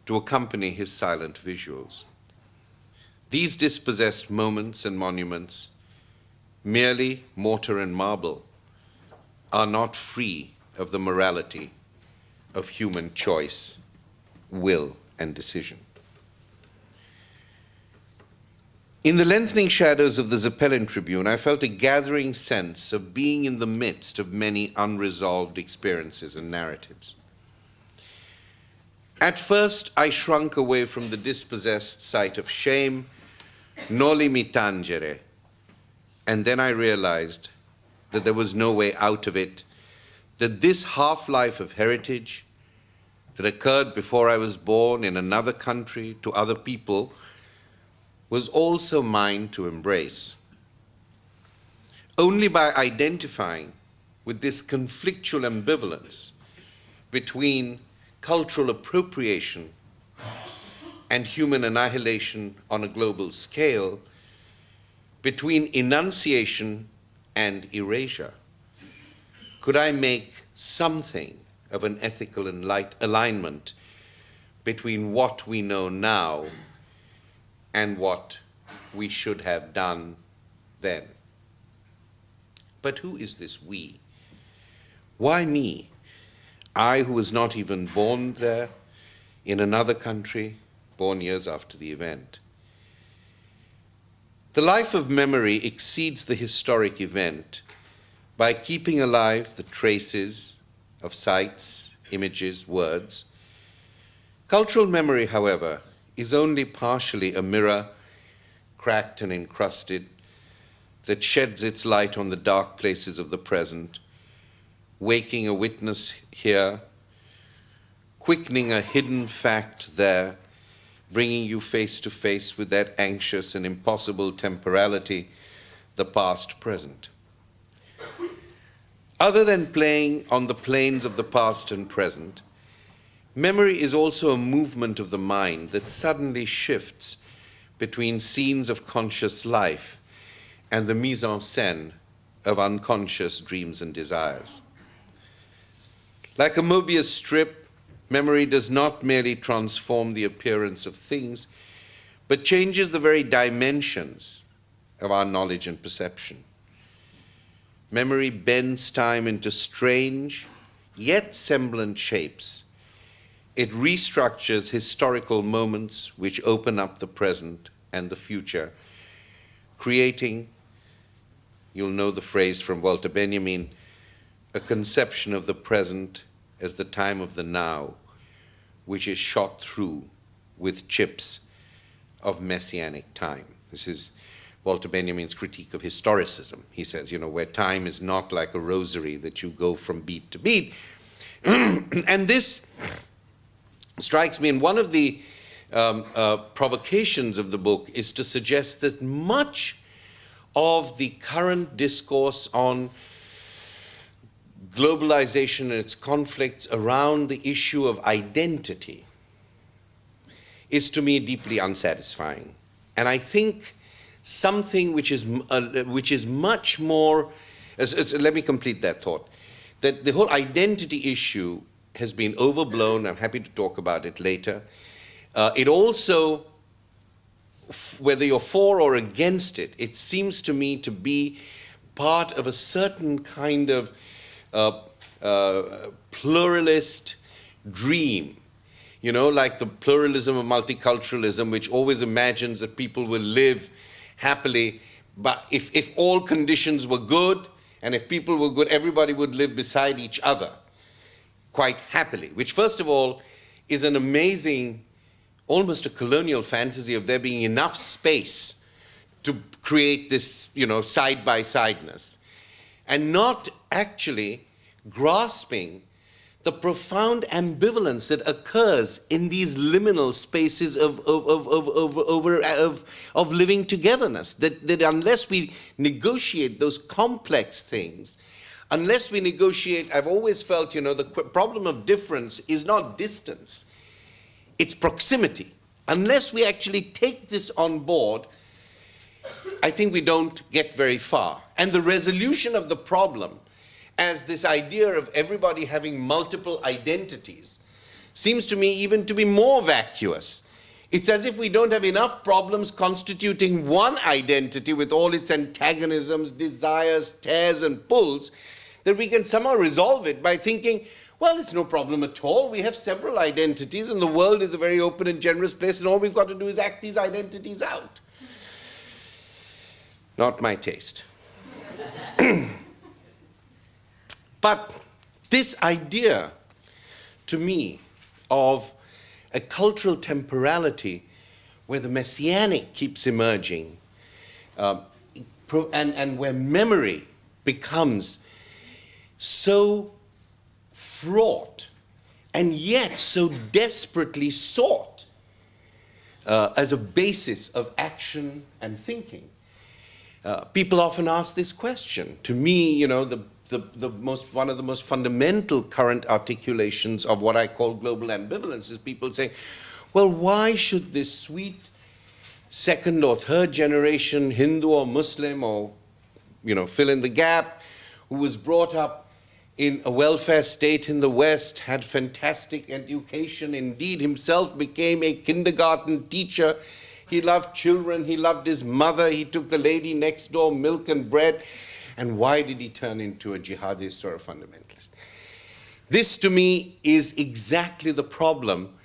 to accompany his silent visuals. These dispossessed moments and monuments, merely mortar and marble, are not free of the morality of human choice, will, and decision. In the lengthening shadows of the Zeppelin Tribune, I felt a gathering sense of being in the midst of many unresolved experiences and narratives. At first, I shrunk away from the dispossessed site of shame, noli mi tangere, and then I realized that there was no way out of it, that this half-life of heritage that occurred before I was born in another country to other people was also mine to embrace. Only by identifying with this conflictual ambivalence between cultural appropriation and human annihilation on a global scale, between enunciation and erasure, could I make something of an ethical alignment between what we know now and what we should have done then. But who is this we? Why me? I, who was not even born there, in another country, born years after the event. The life of memory exceeds the historic event by keeping alive the traces of sights, images, words. Cultural memory, however, is only partially a mirror, cracked and encrusted, that sheds its light on the dark places of the present, waking a witness here, quickening a hidden fact there, bringing you face to face with that anxious and impossible temporality, the past present. Other than playing on the planes of the past and present, memory is also a movement of the mind that suddenly shifts between scenes of conscious life and the mise en scène of unconscious dreams and desires. Like a Mobius strip, memory does not merely transform the appearance of things, but changes the very dimensions of our knowledge and perception. Memory bends time into strange, yet semblant shapes. It restructures historical moments which open up the present and the future, creating, you'll know the phrase from Walter Benjamin, a conception of the present as the time of the now, which is shot through with chips of messianic time. This is Walter Benjamin's critique of historicism. He says, you know, where time is not like a rosary that you go from beat to beat. And this strikes me, and one of the provocations of the book is to suggest that much of the current discourse on globalization and its conflicts around the issue of identity is to me deeply unsatisfying. And I think something which is much more, let me complete that thought, that the whole identity issue has been overblown. I'm happy to talk about it later. It also, whether you're for or against it, it seems to me to be part of a certain kind of pluralist dream. You know, like the pluralism of multiculturalism, which always imagines that people will live happily, but if all conditions were good, and if people were good, everybody would live beside each other quite happily, which first of all is an amazing, almost a colonial fantasy of there being enough space to create this, you know, side-by-sideness, and not actually grasping the profound ambivalence that occurs in these liminal spaces of living togetherness, that unless we negotiate those complex things, unless we negotiate, I've always felt, you know, the problem of difference is not distance, it's proximity. Unless we actually take this on board, I think we don't get very far. And the resolution of the problem as this idea of everybody having multiple identities seems to me even to be more vacuous. It's as if we don't have enough problems constituting one identity with all its antagonisms, desires, tears, and pulls, that we can somehow resolve it by thinking, well, it's no problem at all. We have several identities, and the world is a very open and generous place, and all we've got to do is act these identities out. Not my taste. But this idea, to me, of a cultural temporality where the messianic keeps emerging, and where memory becomes so fraught and yet so desperately sought as a basis of action and thinking. People often ask this question. To me, you know, one of the most fundamental current articulations of what I call global ambivalence is people saying, well, why should this sweet second or third generation Hindu or Muslim or, you know, fill in the gap, who was brought up in a welfare state in the West, had fantastic education, indeed himself became a kindergarten teacher, he loved children, he loved his mother, he took the lady next door milk and bread, and why did he turn into a jihadist or a fundamentalist? This, to me, is exactly the problem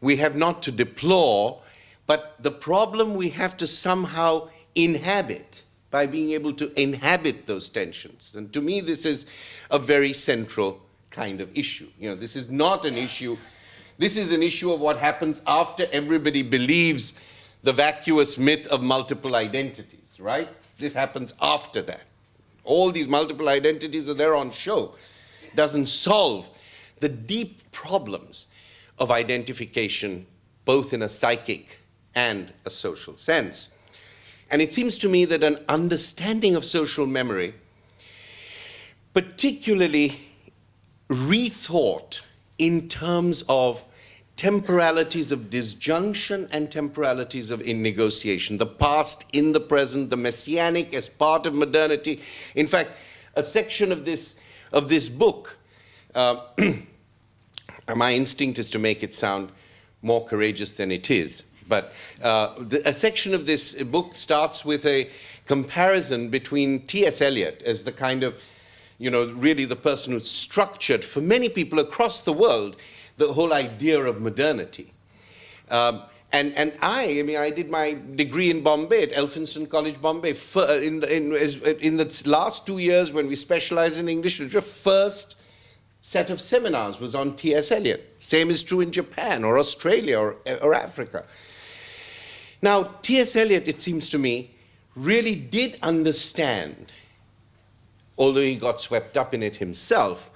we have not to deplore, but the problem we have to somehow inhabit by being able to inhabit those tensions. And to me, this is a very central kind of issue. You know, this is not an issue, this is an issue of what happens after everybody believes the vacuous myth of multiple identities, right? This happens after that. All these multiple identities are there on show. Doesn't solve the deep problems of identification, both in a psychic and a social sense. And it seems to me that an understanding of social memory, particularly rethought in terms of temporalities of disjunction and temporalities of negotiation, the past in the present, the messianic as part of modernity. In fact, a section of this book, my instinct is to make it sound more courageous than it is, but a section of this book starts with a comparison between T.S. Eliot as the kind of, you know, really the person who structured, for many people across the world, the whole idea of modernity. And I did my degree in Bombay, at Elphinstone College, Bombay. In the last 2 years when we specialized in English literature, first set of seminars was on T.S. Eliot. Same is true in Japan or Australia or Africa. Now, T.S. Eliot, it seems to me, really did understand, although he got swept up in it himself,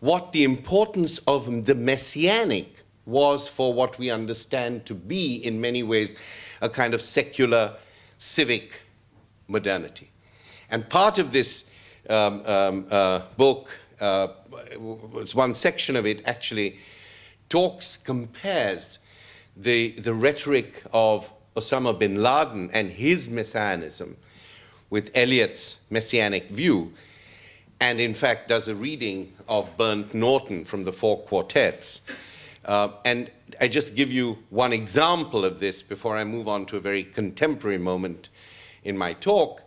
what the importance of the messianic was for what we understand to be, in many ways, a kind of secular civic modernity. And part of this book, one section of it actually compares the rhetoric of Osama bin Laden and his messianism with Eliot's messianic view, and in fact does a reading of Bernd Norton from the Four Quartets. And I just give you one example of this before I move on to a very contemporary moment in my talk.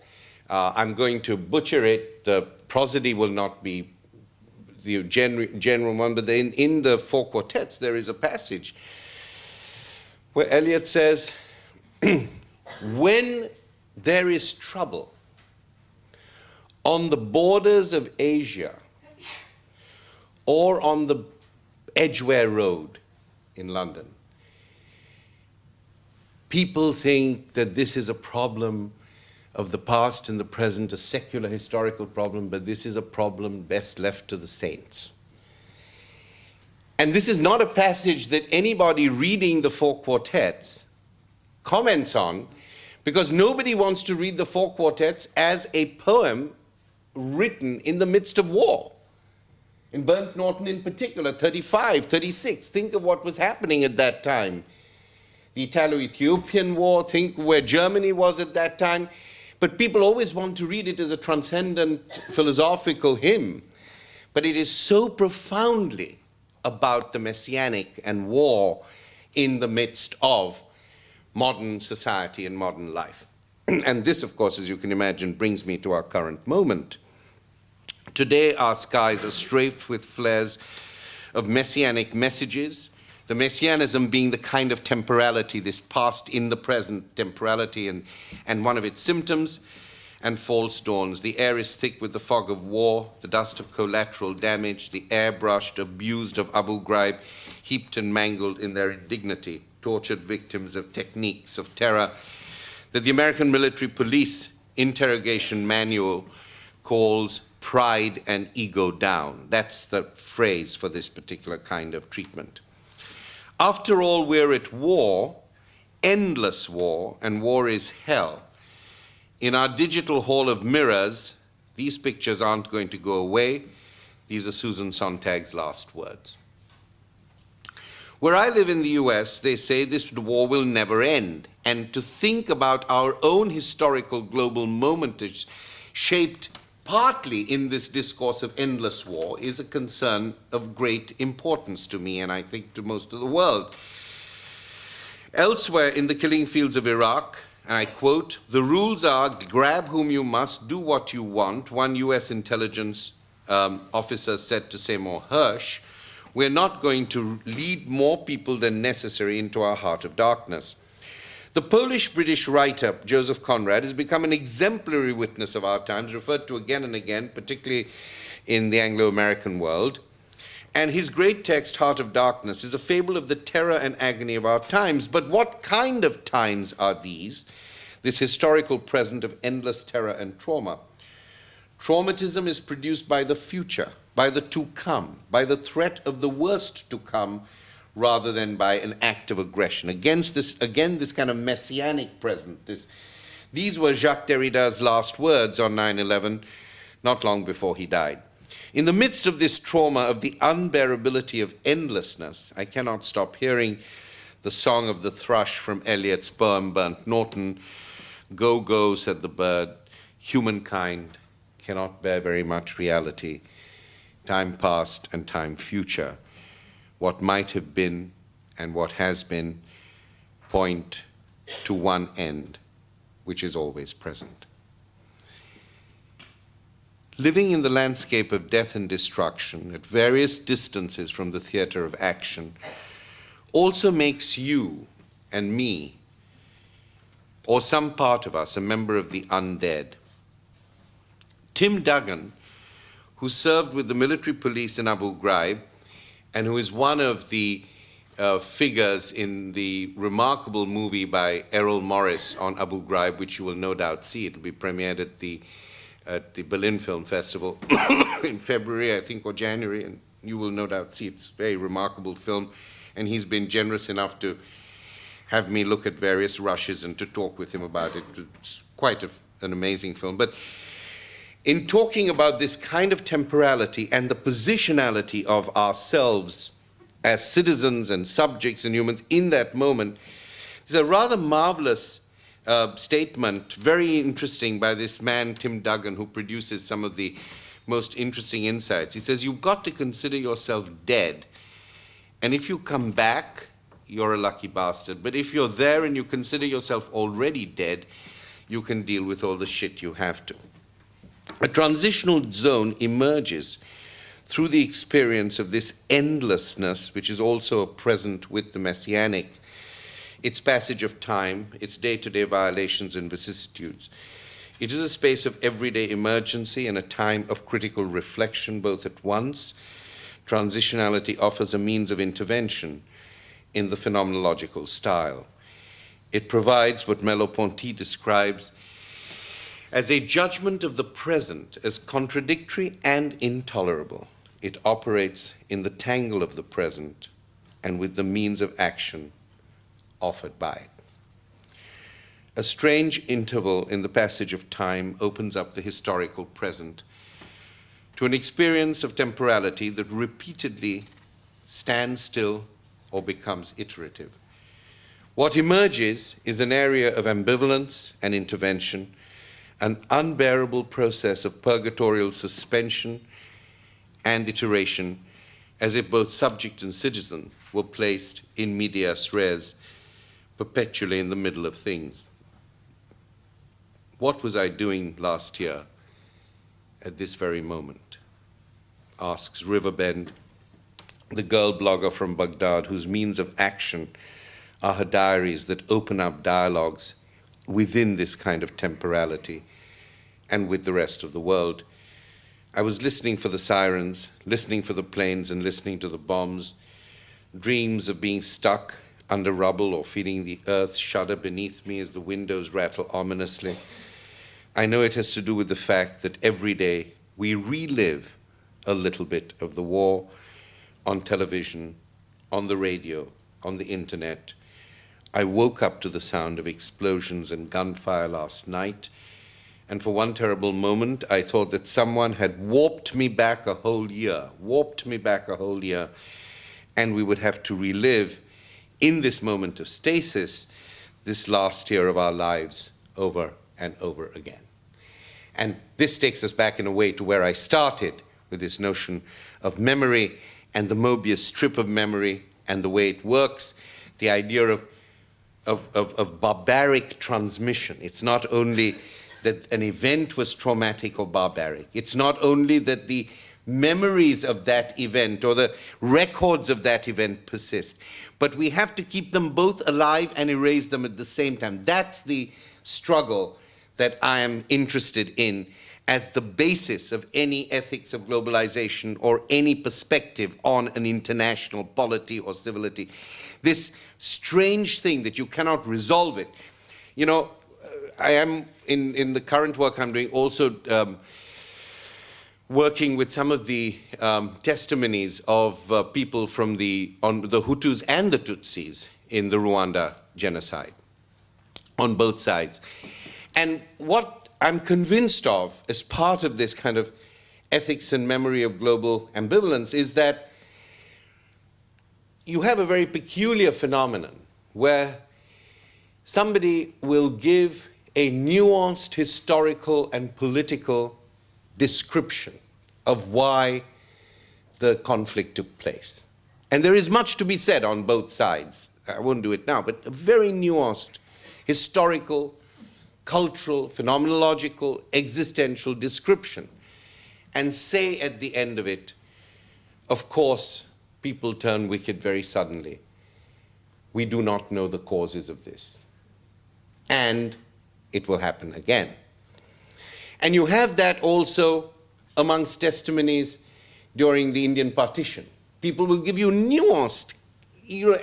I'm going to butcher it. The prosody will not be the general one, but in the Four Quartets there is a passage where Eliot says, when there is trouble on the borders of Asia or on the Edgware Road in London, people think that this is a problem of the past and the present, a secular historical problem, but this is a problem best left to the saints. And this is not a passage that anybody reading the Four Quartets comments on, because nobody wants to read the Four Quartets as a poem written in the midst of war. In Bernd Norton in particular, 35, 36, think of what was happening at that time. The Italo-Ethiopian War, think where Germany was at that time. But people always want to read it as a transcendent philosophical hymn. But it is so profoundly about the messianic and war in the midst of modern society and modern life. And this, of course, as you can imagine, brings me to our current moment. Today, our skies are strafed with flares of messianic messages, the messianism being the kind of temporality, this past in the present temporality, and one of its symptoms, and false dawns. The air is thick with the fog of war, the dust of collateral damage, the airbrushed, abused of Abu Ghraib, heaped and mangled in their indignity, tortured victims of techniques of terror that the American military police interrogation manual calls pride and ego down. That's the phrase for this particular kind of treatment. After all, we're at war, endless war, and war is hell. In our digital hall of mirrors, these pictures aren't going to go away. These are Susan Sontag's last words. Where I live in the US, they say this war will never end. And to think about our own historical global moment is shaped partly in this discourse of endless war is a concern of great importance to me, and I think to most of the world. Elsewhere in the killing fields of Iraq, and I quote, "The rules are grab whom you must, do what you want," one US intelligence officer said to Seymour Hersh. "We're not going to lead more people than necessary into our heart of darkness." The Polish-British writer Joseph Conrad has become an exemplary witness of our times, referred to again and again, particularly in the Anglo-American world. And his great text, Heart of Darkness, is a fable of the terror and agony of our times. But what kind of times are these, this historical present of endless terror and trauma? Traumatism is produced by the future, by the to come, by the threat of the worst to come, rather than by an act of aggression. Against this, again, this kind of messianic present. These were Jacques Derrida's last words on 9/11, not long before he died. In the midst of this trauma, of the unbearability of endlessness, I cannot stop hearing the song of the thrush from Eliot's poem, Bernd Norton. "Go, go," said the bird, "humankind cannot bear very much reality. Time past and time future. What might have been and what has been point to one end, which is always present." Living in the landscape of death and destruction at various distances from the theater of action also makes you and me, or some part of us, a member of the undead. Tim Duggan, who served with the military police in Abu Ghraib and who is one of the figures in the remarkable movie by Errol Morris on Abu Ghraib, which you will no doubt see. It will be premiered at the Berlin Film Festival in February, I think, or January, and you will no doubt see. It's a very remarkable film, and he's been generous enough to have me look at various rushes and to talk with him about it. It's quite an amazing film. But in talking about this kind of temporality and the positionality of ourselves as citizens and subjects and humans in that moment, there's a rather marvelous statement, very interesting, by this man, Tim Duggan, who produces some of the most interesting insights. He says, you've got to consider yourself dead, and if you come back, you're a lucky bastard. But if you're there and you consider yourself already dead, you can deal with all the shit you have to. A transitional zone emerges through the experience of this endlessness, which is also present with the messianic, its passage of time, its day-to-day violations and vicissitudes. It is a space of everyday emergency and a time of critical reflection both at once. Transitionality offers a means of intervention in the phenomenological style. It provides what Merleau-Ponty describes as a judgment of the present as contradictory and intolerable. It operates in the tangle of the present and with the means of action offered by it. A strange interval in the passage of time opens up the historical present to an experience of temporality that repeatedly stands still or becomes iterative. What emerges is an area of ambivalence and intervention, an unbearable process of purgatorial suspension and iteration, as if both subject and citizen were placed in medias res, perpetually in the middle of things. What was I doing last year at this very moment? Asks Riverbend, the girl blogger from Baghdad, whose means of action are her diaries that open up dialogues within this kind of temporality and with the rest of the world. I was listening for the sirens, listening for the planes, and listening to the bombs, dreams of being stuck under rubble or feeling the earth shudder beneath me as the windows rattle ominously. I know it has to do with the fact that every day we relive a little bit of the war on television, on the radio, on the internet. I woke up to the sound of explosions and gunfire last night, and for one terrible moment I thought that someone had warped me back a whole year, and we would have to relive in this moment of stasis this last year of our lives over and over again. And this takes us back in a way to where I started with this notion of memory and the Mobius strip of memory and the way it works, the idea of barbaric transmission. It's not only that an event was traumatic or barbaric. It's not only that the memories of that event or the records of that event persist, but we have to keep them both alive and erase them at the same time. That's the struggle that I am interested in as the basis of any ethics of globalization or any perspective on an international polity or civility. This strange thing that you cannot resolve it. You know, I am, in the current work I'm doing, also working with some of the testimonies of people from the Hutus and the Tutsis in the Rwanda genocide, on both sides. And what I'm convinced of as part of this kind of ethics and memory of global ambivalence is that you have a very peculiar phenomenon where somebody will give a nuanced historical and political description of why the conflict took place. And there is much to be said on both sides. I won't do it now, but a very nuanced historical, cultural, phenomenological, existential description. And say at the end of it, of course, people turn wicked very suddenly. We do not know the causes of this. And it will happen again. And you have that also amongst testimonies during the Indian partition. People will give you nuanced,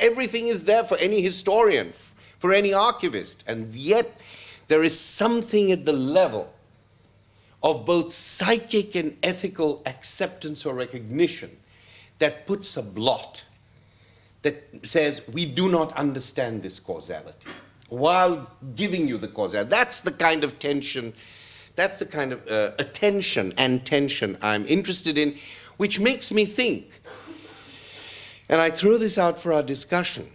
everything is there for any historian, for any archivist, and yet there is something at the level of both psychic and ethical acceptance or recognition that puts a blot, that says we do not understand this causality, while giving you the causality. That's the kind of tension, that's the kind of attention and tension I'm interested in, which makes me think, and I throw this out for our discussion,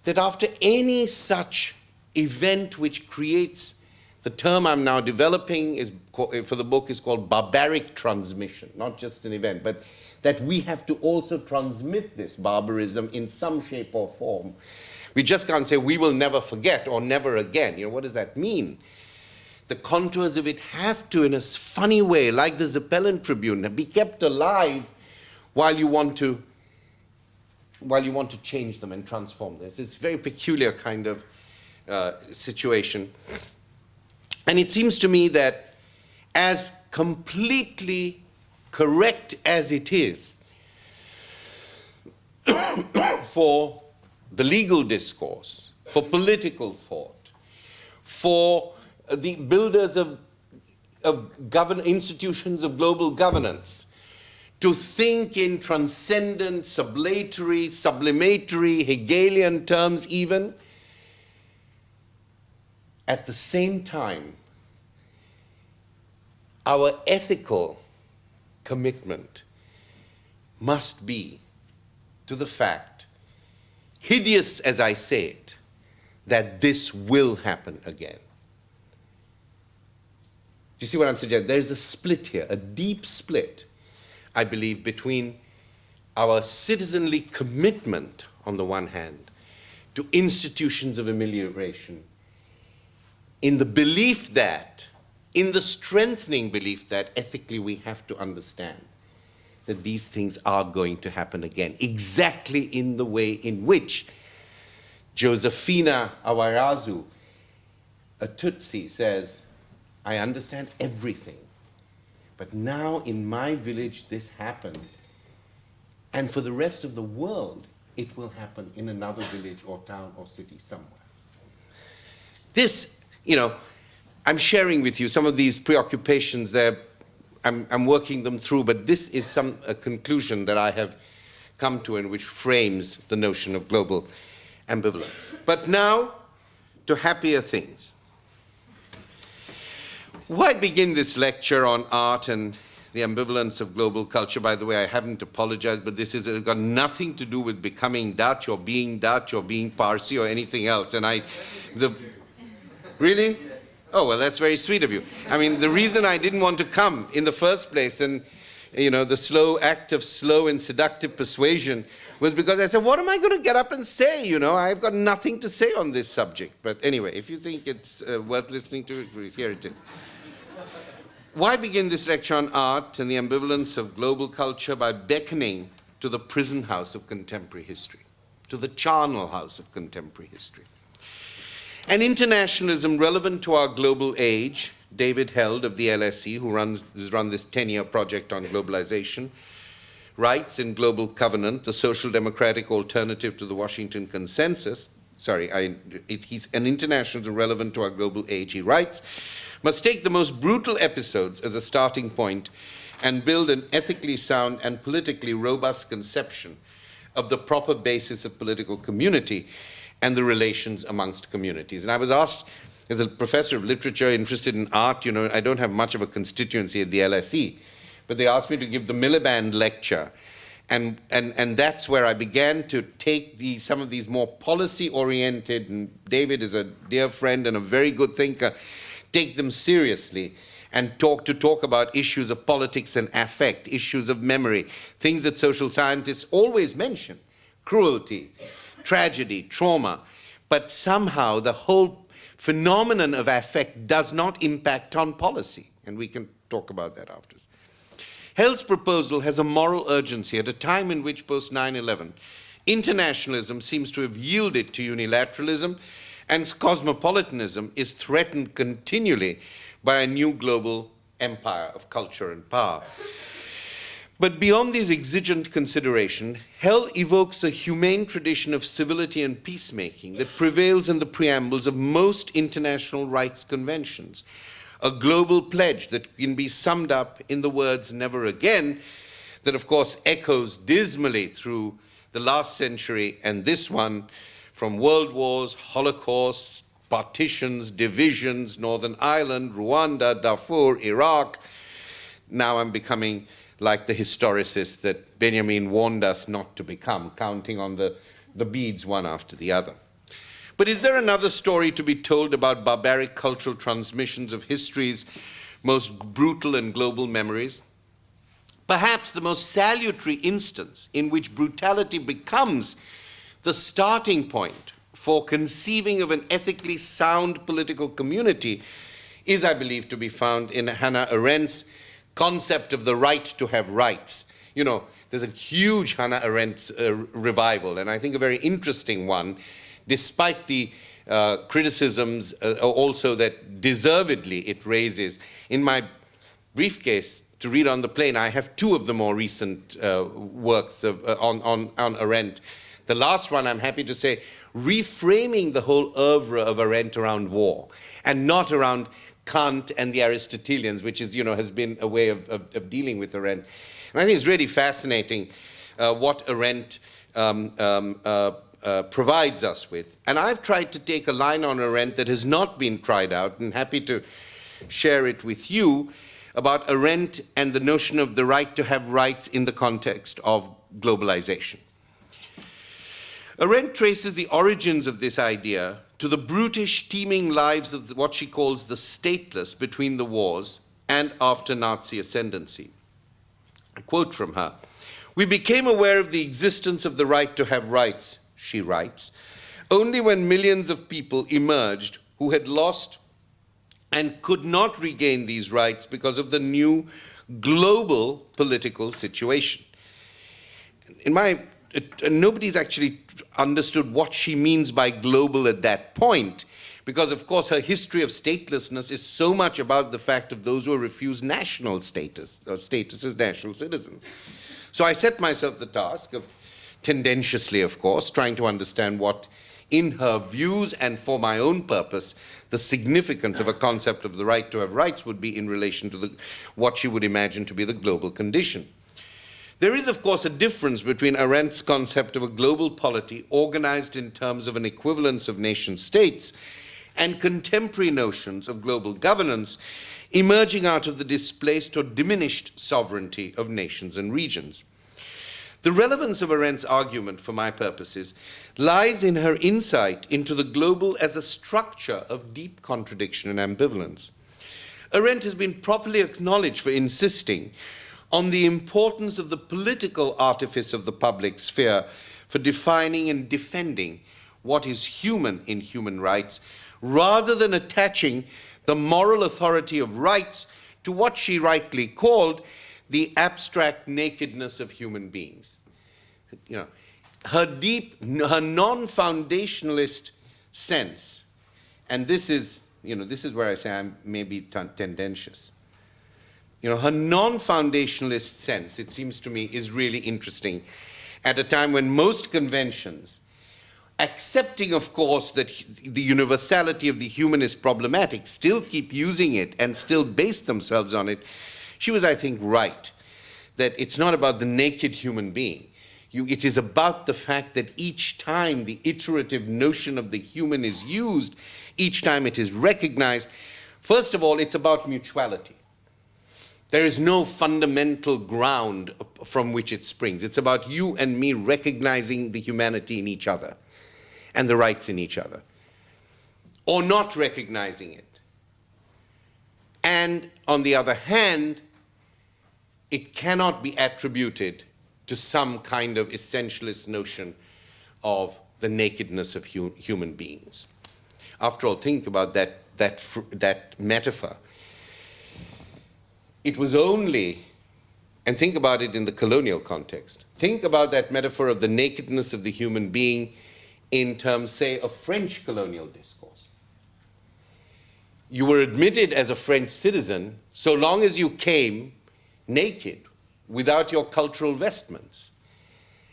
that after any such event which creates, the term I'm now developing is, for the book is called barbaric transmission, not just an event, but that we have to also transmit this barbarism in some shape or form. We just can't say we will never forget or never again. What does that mean? The contours of it have to, in a funny way, like the Zeppelin Tribune, be kept alive while you want to change them and transform this. It's a very peculiar kind of situation. And it seems to me that as completely correct as it is for the legal discourse, for political thought, for the builders of institutions of global governance, to think in transcendent, sublatory, sublimatory, Hegelian terms even, at the same time, our ethical commitment must be to the fact, hideous as I say it, that this will happen again. Do you see what I'm suggesting? There's a split here, a deep split, I believe, between our citizenly commitment, on the one hand, to institutions of amelioration, in the belief that, in the strengthening belief that ethically we have to understand that these things are going to happen again, exactly in the way in which Josefina Awarazu, a Tutsi, says, I understand everything, but now in my village this happened, and for the rest of the world it will happen in another village or town or city somewhere. This, I'm sharing with you some of these preoccupations there. I'm working them through, but this is a conclusion that I have come to and which frames the notion of global ambivalence. But now, to happier things. Why begin this lecture on art and the ambivalence of global culture? By the way, I haven't apologized, but this has got nothing to do with becoming Dutch or being Parsi or anything else. And really? Oh, well, that's very sweet of you. I mean, the reason I didn't want to come in the first place, and the slow act of slow and seductive persuasion, was because I said, what am I going to get up and say? I've got nothing to say on this subject. But anyway, if you think it's worth listening to, here it is. Why begin this lecture on art and the ambivalence of global culture by beckoning to the prison house of contemporary history, to the charnel house of contemporary history? An internationalism relevant to our global age, David Held of the LSE, who has run this 10-year project on globalization, writes in Global Covenant, the social democratic alternative to the Washington Consensus, he's an internationalism relevant to our global age, he writes, must take the most brutal episodes as a starting point and build an ethically sound and politically robust conception of the proper basis of political community and the relations amongst communities. And I was asked, as a professor of literature interested in art, I don't have much of a constituency at the LSE, but they asked me to give the Miliband lecture. And that's where I began to take some of these more policy-oriented, and David is a dear friend and a very good thinker, take them seriously and talk about issues of politics and affect, issues of memory, things that social scientists always mention, cruelty, tragedy, trauma, but somehow the whole phenomenon of affect does not impact on policy, and we can talk about that afterwards. Held's proposal has a moral urgency at a time in which, post 9/11, internationalism seems to have yielded to unilateralism, and cosmopolitanism is threatened continually by a new global empire of culture and power. But beyond these exigent considerations, hell evokes a humane tradition of civility and peacemaking that prevails in the preambles of most international rights conventions, a global pledge that can be summed up in the words "never again," that of course echoes dismally through the last century and this one, from world wars, holocausts, partitions, divisions, Northern Ireland, Rwanda, Darfur, Iraq. Now I'm becoming like the historicist that Benjamin warned us not to become, counting on the beads one after the other. But is there another story to be told about barbaric cultural transmissions of history's most brutal and global memories? Perhaps the most salutary instance in which brutality becomes the starting point for conceiving of an ethically sound political community is, I believe, to be found in Hannah Arendt's concept of the right to have rights. You know, there's a huge Hannah Arendt revival, and I think a very interesting one, despite the criticisms also that deservedly it raises. In my briefcase to read on the plane, I have two of the more recent works on Arendt. The last one, I'm happy to say, reframing the whole oeuvre of Arendt around war, and not around Kant and the Aristotelians, which is, has been a way of dealing with Arendt. And I think it's really fascinating what Arendt provides us with. And I've tried to take a line on Arendt that has not been tried out, and happy to share it with you, about Arendt and the notion of the right to have rights in the context of globalization. Arendt traces the origins of this idea to the brutish, teeming lives of what she calls the stateless between the wars and after Nazi ascendancy. A quote from her: "We became aware of the existence of the right to have rights," she writes, "only when millions of people emerged who had lost and could not regain these rights because of the new global political situation." Nobody's actually understood what she means by global at that point, because of course her history of statelessness is so much about the fact of those who are refused national status, or status as national citizens. So I set myself the task of, tendentiously of course, trying to understand what, in her views and for my own purpose, the significance of a concept of the right to have rights would be in relation to what she would imagine to be the global condition. There is, of course, a difference between Arendt's concept of a global polity organized in terms of an equivalence of nation states and contemporary notions of global governance emerging out of the displaced or diminished sovereignty of nations and regions. The relevance of Arendt's argument, for my purposes, lies in her insight into the global as a structure of deep contradiction and ambivalence. Arendt has been properly acknowledged for insisting on the importance of the political artifice of the public sphere for defining and defending what is human in human rights, rather than attaching the moral authority of rights to what she rightly called the abstract nakedness of human beings. Her non-foundationalist sense, and this is where I say I'm maybe tendentious. Her non-foundationalist sense, it seems to me, is really interesting at a time when most conventions, accepting, of course, that the universality of the human is problematic, still keep using it and still base themselves on it. She was, I think, right, that it's not about the naked human being. It is about the fact that each time the iterative notion of the human is used, each time it is recognized, first of all, it's about mutuality. There is no fundamental ground from which it springs. It's about you and me recognizing the humanity in each other and the rights in each other, or not recognizing it. And on the other hand, it cannot be attributed to some kind of essentialist notion of the nakedness of human beings. After all, think about that metaphor. It was only, and think about it in the colonial context, think about that metaphor of the nakedness of the human being in terms, say, of French colonial discourse. You were admitted as a French citizen so long as you came naked, without your cultural vestments.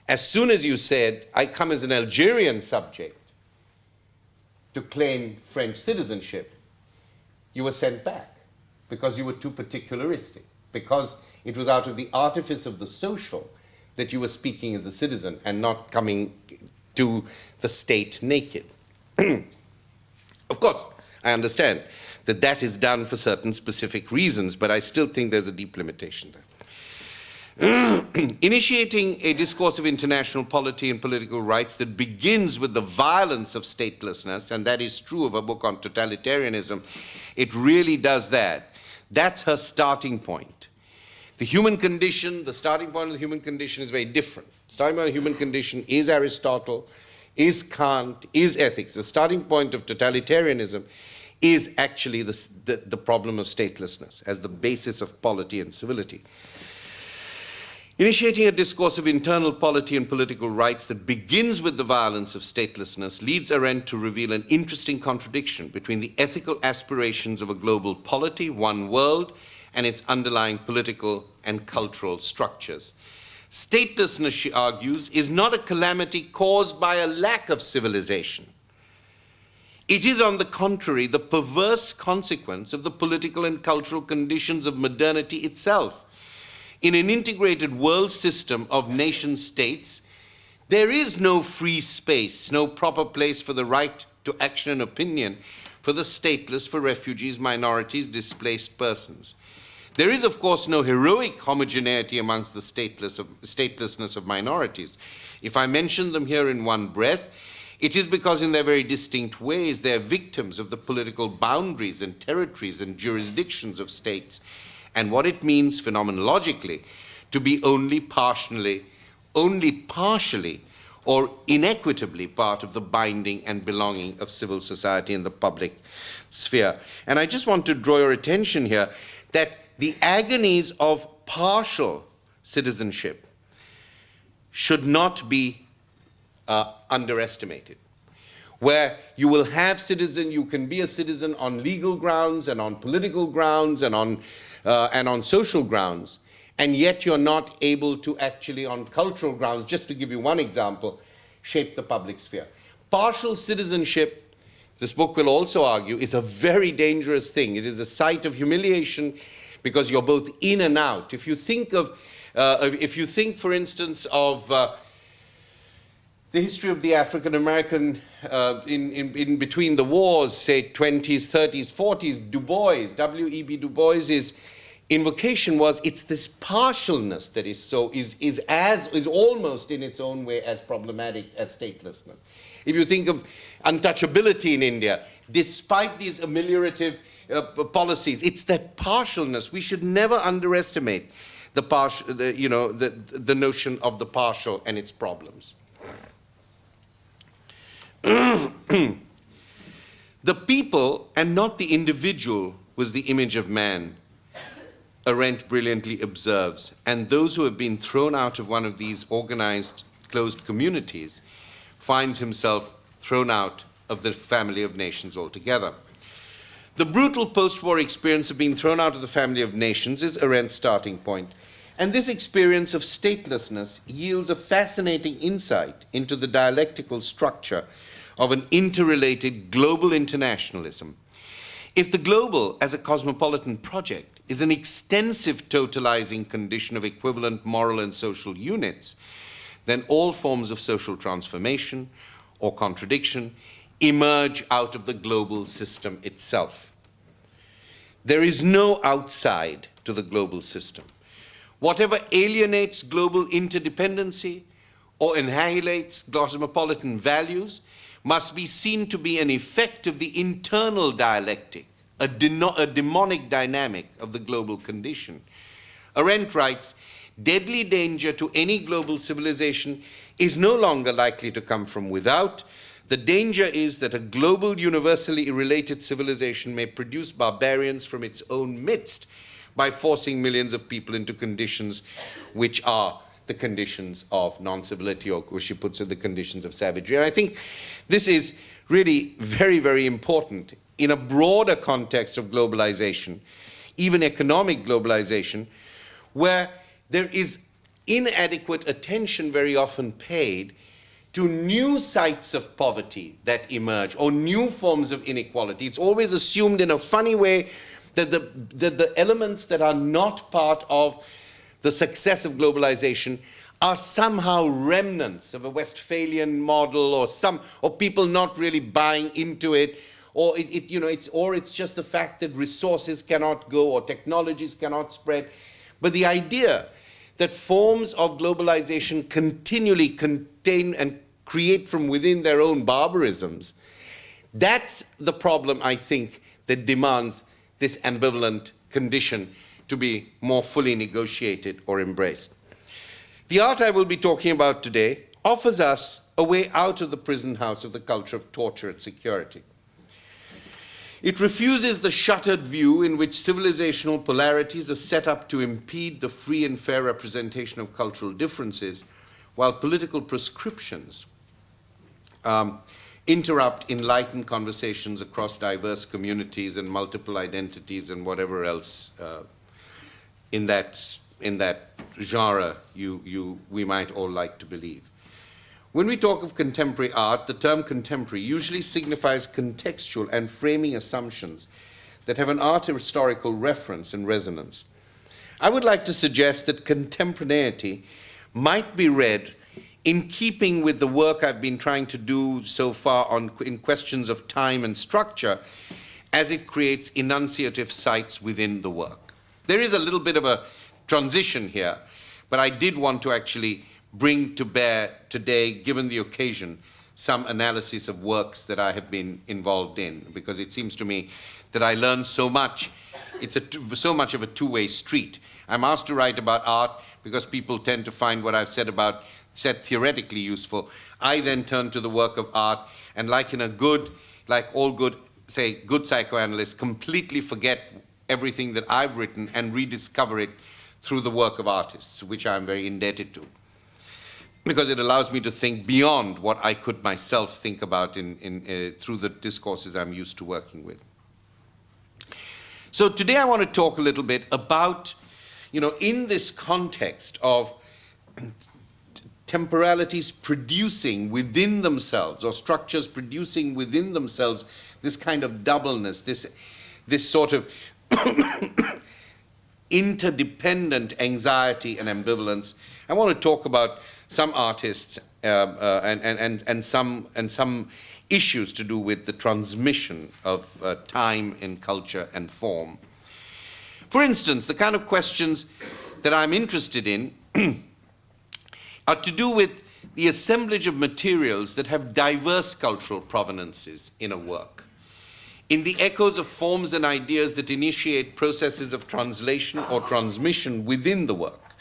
As soon as you said, I come as an Algerian subject to claim French citizenship, you were sent back because you were too particularistic, because it was out of the artifice of the social that you were speaking as a citizen and not coming to the state naked. Of course, I understand that that is done for certain specific reasons, but I still think there's a deep limitation there. Initiating a discourse of international polity and political rights that begins with the violence of statelessness, and that is true of her book on totalitarianism, it really does that. That's her starting point. The human condition, the starting point of the human condition is very different. The starting point of the human condition is Aristotle, is Kant, is ethics. The starting point of totalitarianism is actually the problem of statelessness as the basis of polity and civility. Initiating a discourse of internal polity and political rights that begins with the violence of statelessness leads Arendt to reveal an interesting contradiction between the ethical aspirations of a global polity, one world, and its underlying political and cultural structures. Statelessness, she argues, is not a calamity caused by a lack of civilization. It is, on the contrary, the perverse consequence of the political and cultural conditions of modernity itself. In an integrated world system of nation states, there is no free space, no proper place for the right to action and opinion for the stateless, for refugees, minorities, displaced persons. There is, of course, no heroic homogeneity amongst the statelessness of minorities. If I mention them here in one breath, it is because in their very distinct ways they are victims of the political boundaries and territories and jurisdictions of states, and what it means phenomenologically to be only partially or inequitably part of the binding and belonging of civil society in the public sphere. And I just want to draw your attention here that the agonies of partial citizenship should not be underestimated. Where you will have you can be a citizen on legal grounds and on political grounds and on social grounds, and yet you're not able to actually, on cultural grounds, just to give you one example, shape the public sphere. Partial citizenship, this book will also argue, is a very dangerous thing. It is a site of humiliation because you're both in and out. If you think, for instance, of the history of the African American in between the wars, say 20s, 30s, 40s, Du Bois, W.E.B. Du Bois's invocation was, it's this partialness that is almost in its own way as problematic as statelessness. If you think of untouchability in India, despite these ameliorative policies, it's that partialness. We should never underestimate the notion of the partial and its problems. The people and not the individual was the image of man, Arendt brilliantly observes, and those who have been thrown out of one of these organized, closed communities finds himself thrown out of the family of nations altogether. The brutal post-war experience of being thrown out of the family of nations is Arendt's starting point, and this experience of statelessness yields a fascinating insight into the dialectical structure of an interrelated global internationalism. If the global, as a cosmopolitan project, is an extensive totalizing condition of equivalent moral and social units, then all forms of social transformation or contradiction emerge out of the global system itself. There is no outside to the global system. Whatever alienates global interdependency or annihilates cosmopolitan values must be seen to be an effect of the internal dialectic, a demonic dynamic of the global condition. Arendt writes, deadly danger to any global civilization is no longer likely to come from without. The danger is that a global, universally related civilization may produce barbarians from its own midst by forcing millions of people into conditions which are the conditions of non-civility, or as she puts it, the conditions of savagery. And I think this is really very, very important in a broader context of globalization, even economic globalization, where there is inadequate attention very often paid to new sites of poverty that emerge or new forms of inequality. It's always assumed in a funny way that the elements that are not part of the success of globalization are somehow remnants of a Westphalian model, or people not really buying into it, or it's just the fact that resources cannot go or technologies cannot spread. But the idea that forms of globalization continually contain and create from within their own barbarisms, that's the problem, I think, that demands this ambivalent condition to be more fully negotiated or embraced. The art I will be talking about today offers us a way out of the prison house of the culture of torture and security. It refuses the shuttered view in which civilizational polarities are set up to impede the free and fair representation of cultural differences, while political prescriptions interrupt enlightened conversations across diverse communities and multiple identities and whatever else in that genre we might all like to believe. When we talk of contemporary art, the term contemporary usually signifies contextual and framing assumptions that have an art historical reference and resonance. I would like to suggest that contemporaneity might be read in keeping with the work I've been trying to do so far in questions of time and structure, as it creates enunciative sites within the work. There is a little bit of a transition here, but I did want to actually bring to bear today, given the occasion, some analysis of works that I have been involved in, because it seems to me that I learn so much. It's so much of a two-way street. I'm asked to write about art because people tend to find what I've said theoretically useful. I then turn to the work of art, and like all good psychoanalysts, completely forget everything that I've written and rediscover it through the work of artists, which I'm very indebted to, because it allows me to think beyond what I could myself think about through the discourses I'm used to working with. So today I want to talk a little bit about, in this context of temporalities producing within themselves, or structures producing within themselves, this kind of doubleness, this sort of interdependent anxiety and ambivalence. I want to talk about some artists and some issues to do with the transmission of time and culture and form. For instance, the kind of questions that I'm interested in are to do with the assemblage of materials that have diverse cultural provenances in a work, in the echoes of forms and ideas that initiate processes of translation or transmission within the work.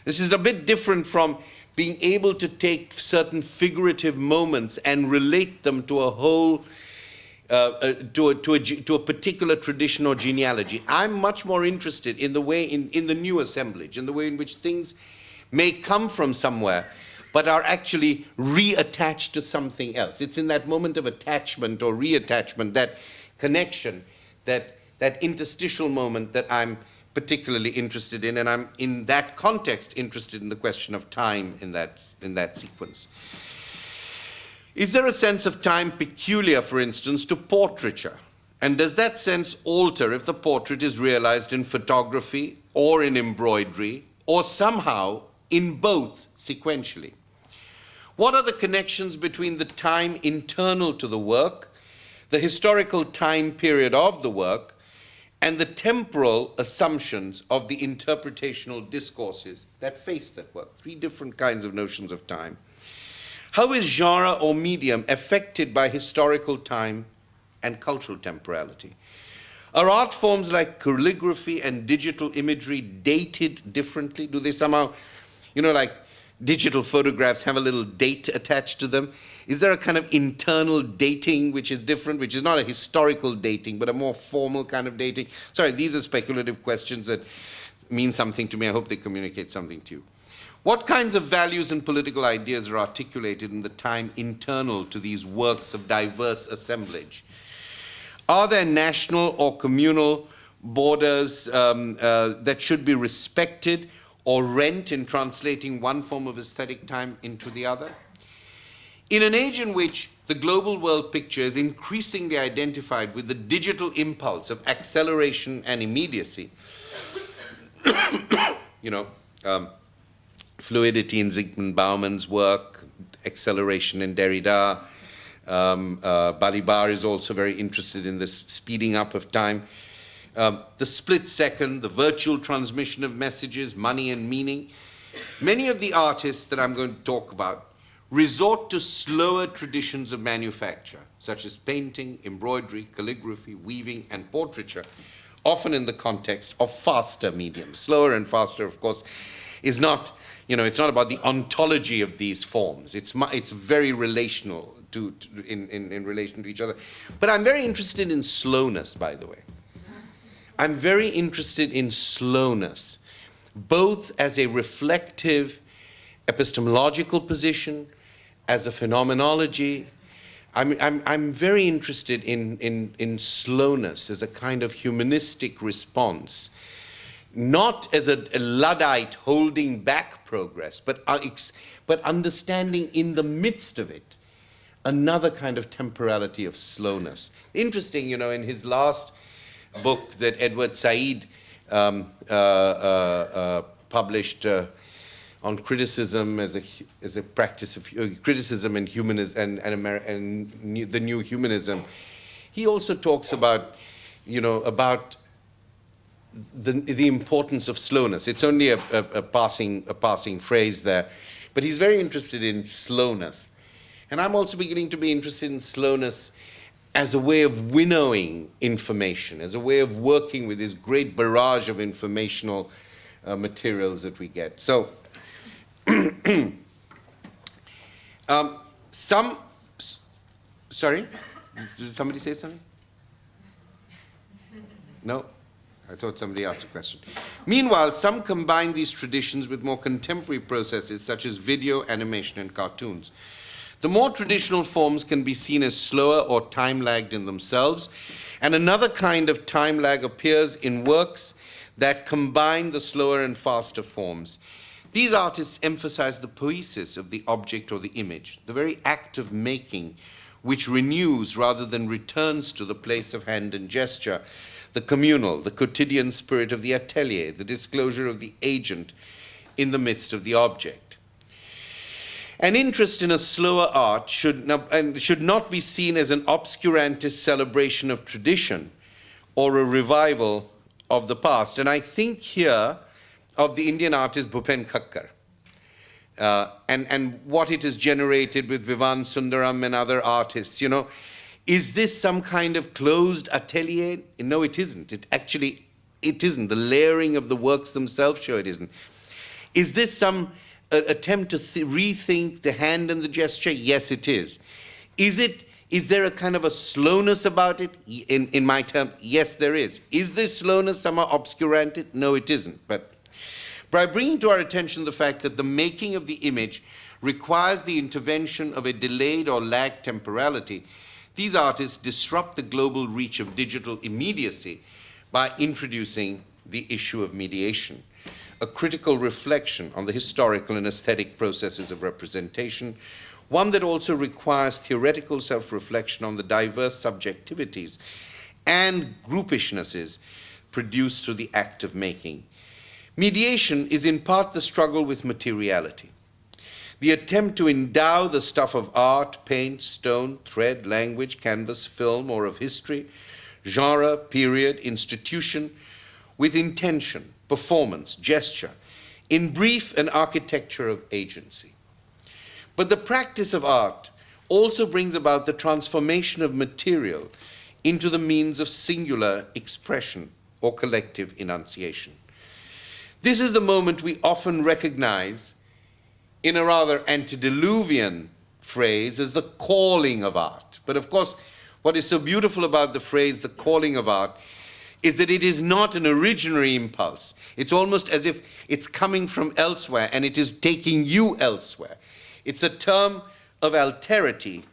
This is a bit different from being able to take certain figurative moments and relate them to a whole, to a particular tradition or genealogy. I'm much more interested in the way, in the new assemblage, in the way in which things may come from somewhere, but are actually reattached to something else. It's in that moment of attachment or reattachment, that connection, that interstitial moment that I'm particularly interested in, and I'm in that context interested in the question of time in that sequence. Is there a sense of time peculiar, for instance, to portraiture? And does that sense alter if the portrait is realized in photography or in embroidery, or somehow in both sequentially? What are the connections between the time internal to the work, the historical time period of the work, and the temporal assumptions of the interpretational discourses that face that work? Three different kinds of notions of time. How is genre or medium affected by historical time and cultural temporality? Are art forms like calligraphy and digital imagery dated differently? Do they somehow, like digital photographs have a little date attached to them? Is there a kind of internal dating which is different, which is not a historical dating, but a more formal kind of dating? Sorry, these are speculative questions that mean something to me. I hope they communicate something to you. What kinds of values and political ideas are articulated in the time internal to these works of diverse assemblage? Are there national or communal borders that should be respected or rent in translating one form of aesthetic time into the other. In an age in which the global world picture is increasingly identified with the digital impulse of acceleration and immediacy, fluidity in Zygmunt Bauman's work, acceleration in Derrida, Balibar is also very interested in this speeding up of time. The split second, the virtual transmission of messages, money and meaning. Many of the artists that I'm going to talk about resort to slower traditions of manufacture, such as painting, embroidery, calligraphy, weaving, and portraiture, often in the context of faster mediums. Slower and faster, of course, is not, it's not about the ontology of these forms. It's very relational in relation to each other. But I'm very interested in slowness, by the way. I'm very interested in slowness, both as a reflective epistemological position, as a phenomenology. I'm very interested in slowness as a kind of humanistic response, not as a Luddite holding back progress, but understanding in the midst of it another kind of temporality of slowness. Interesting, in his last book that Edward Said published on criticism as a practice of criticism and humanism and the new humanism, he also talks about about the importance of slowness. It's only a passing phrase there, but he's very interested in slowness, and I'm also beginning to be interested in slowness as a way of winnowing information, as a way of working with this great barrage of informational materials that we get. So. Sorry? Did somebody say something? No? I thought somebody asked a question. Meanwhile, some combine these traditions with more contemporary processes such as video, animation, and cartoons. The more traditional forms can be seen as slower or time-lagged in themselves, and another kind of time lag appears in works that combine the slower and faster forms. These artists emphasize the poiesis of the object or the image, the very act of making, which renews rather than returns to the place of hand and gesture, the communal, the quotidian spirit of the atelier, the disclosure of the agent in the midst of the object. An interest in a slower art should not be seen as an obscurantist celebration of tradition or a revival of the past. And I think here of the Indian artist Bhupen Khakkar, and what it has generated with Vivan Sundaram and other artists. Is this some kind of closed atelier? No, it isn't. It isn't. The layering of the works themselves show it isn't. Is this some attempt to rethink the hand and the gesture? Yes, it is. Is there a kind of a slowness about it? In my term, yes, there is. Is this slowness somehow obscuranted? No, it isn't. But by bringing to our attention the fact that the making of the image requires the intervention of a delayed or lagged temporality, these artists disrupt the global reach of digital immediacy by introducing the issue of mediation, a critical reflection on the historical and aesthetic processes of representation, one that also requires theoretical self-reflection on the diverse subjectivities and groupishnesses produced through the act of making. Mediation is in part the struggle with materiality, the attempt to endow the stuff of art, paint, stone, thread, language, canvas, film, or of history, genre, period, institution, with intention, performance, gesture, in brief, an architecture of agency. But the practice of art also brings about the transformation of material into the means of singular expression or collective enunciation. This is the moment we often recognize in a rather antediluvian phrase as the calling of art. But of course, what is so beautiful about the phrase, the calling of art, is that it is not an originary impulse. It's almost as if it's coming from elsewhere and it is taking you elsewhere. It's a term of alterity,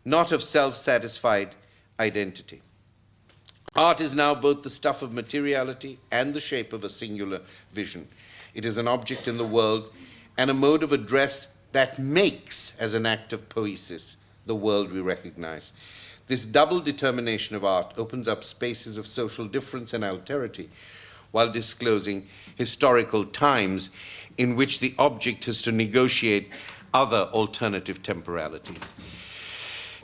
not of self-satisfied identity. Art is now both the stuff of materiality and the shape of a singular vision. It is an object in the world and a mode of address that makes, as an act of poiesis, the world we recognize. This double determination of art opens up spaces of social difference and alterity, while disclosing historical times in which the object has to negotiate other alternative temporalities.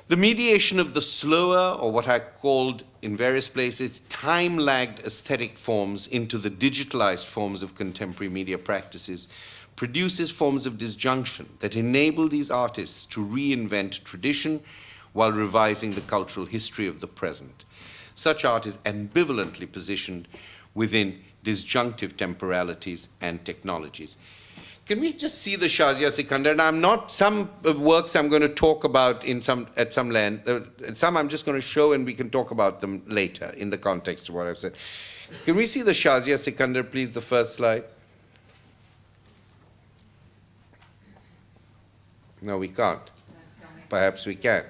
The mediation of the slower, or what I called in various places, time-lagged aesthetic forms into the digitalized forms of contemporary media practices produces forms of disjunction that enable these artists to reinvent tradition while revising the cultural history of the present. Such art is ambivalently positioned within disjunctive temporalities and technologies. Can we just see the Shazia Sikandar? And I'm not, some works I'm going to talk about at some length, some I'm just going to show and we can talk about them later in the context of what I've said. Can we see the Shazia Sikandar, please, the first slide? No, we can't. Perhaps we can.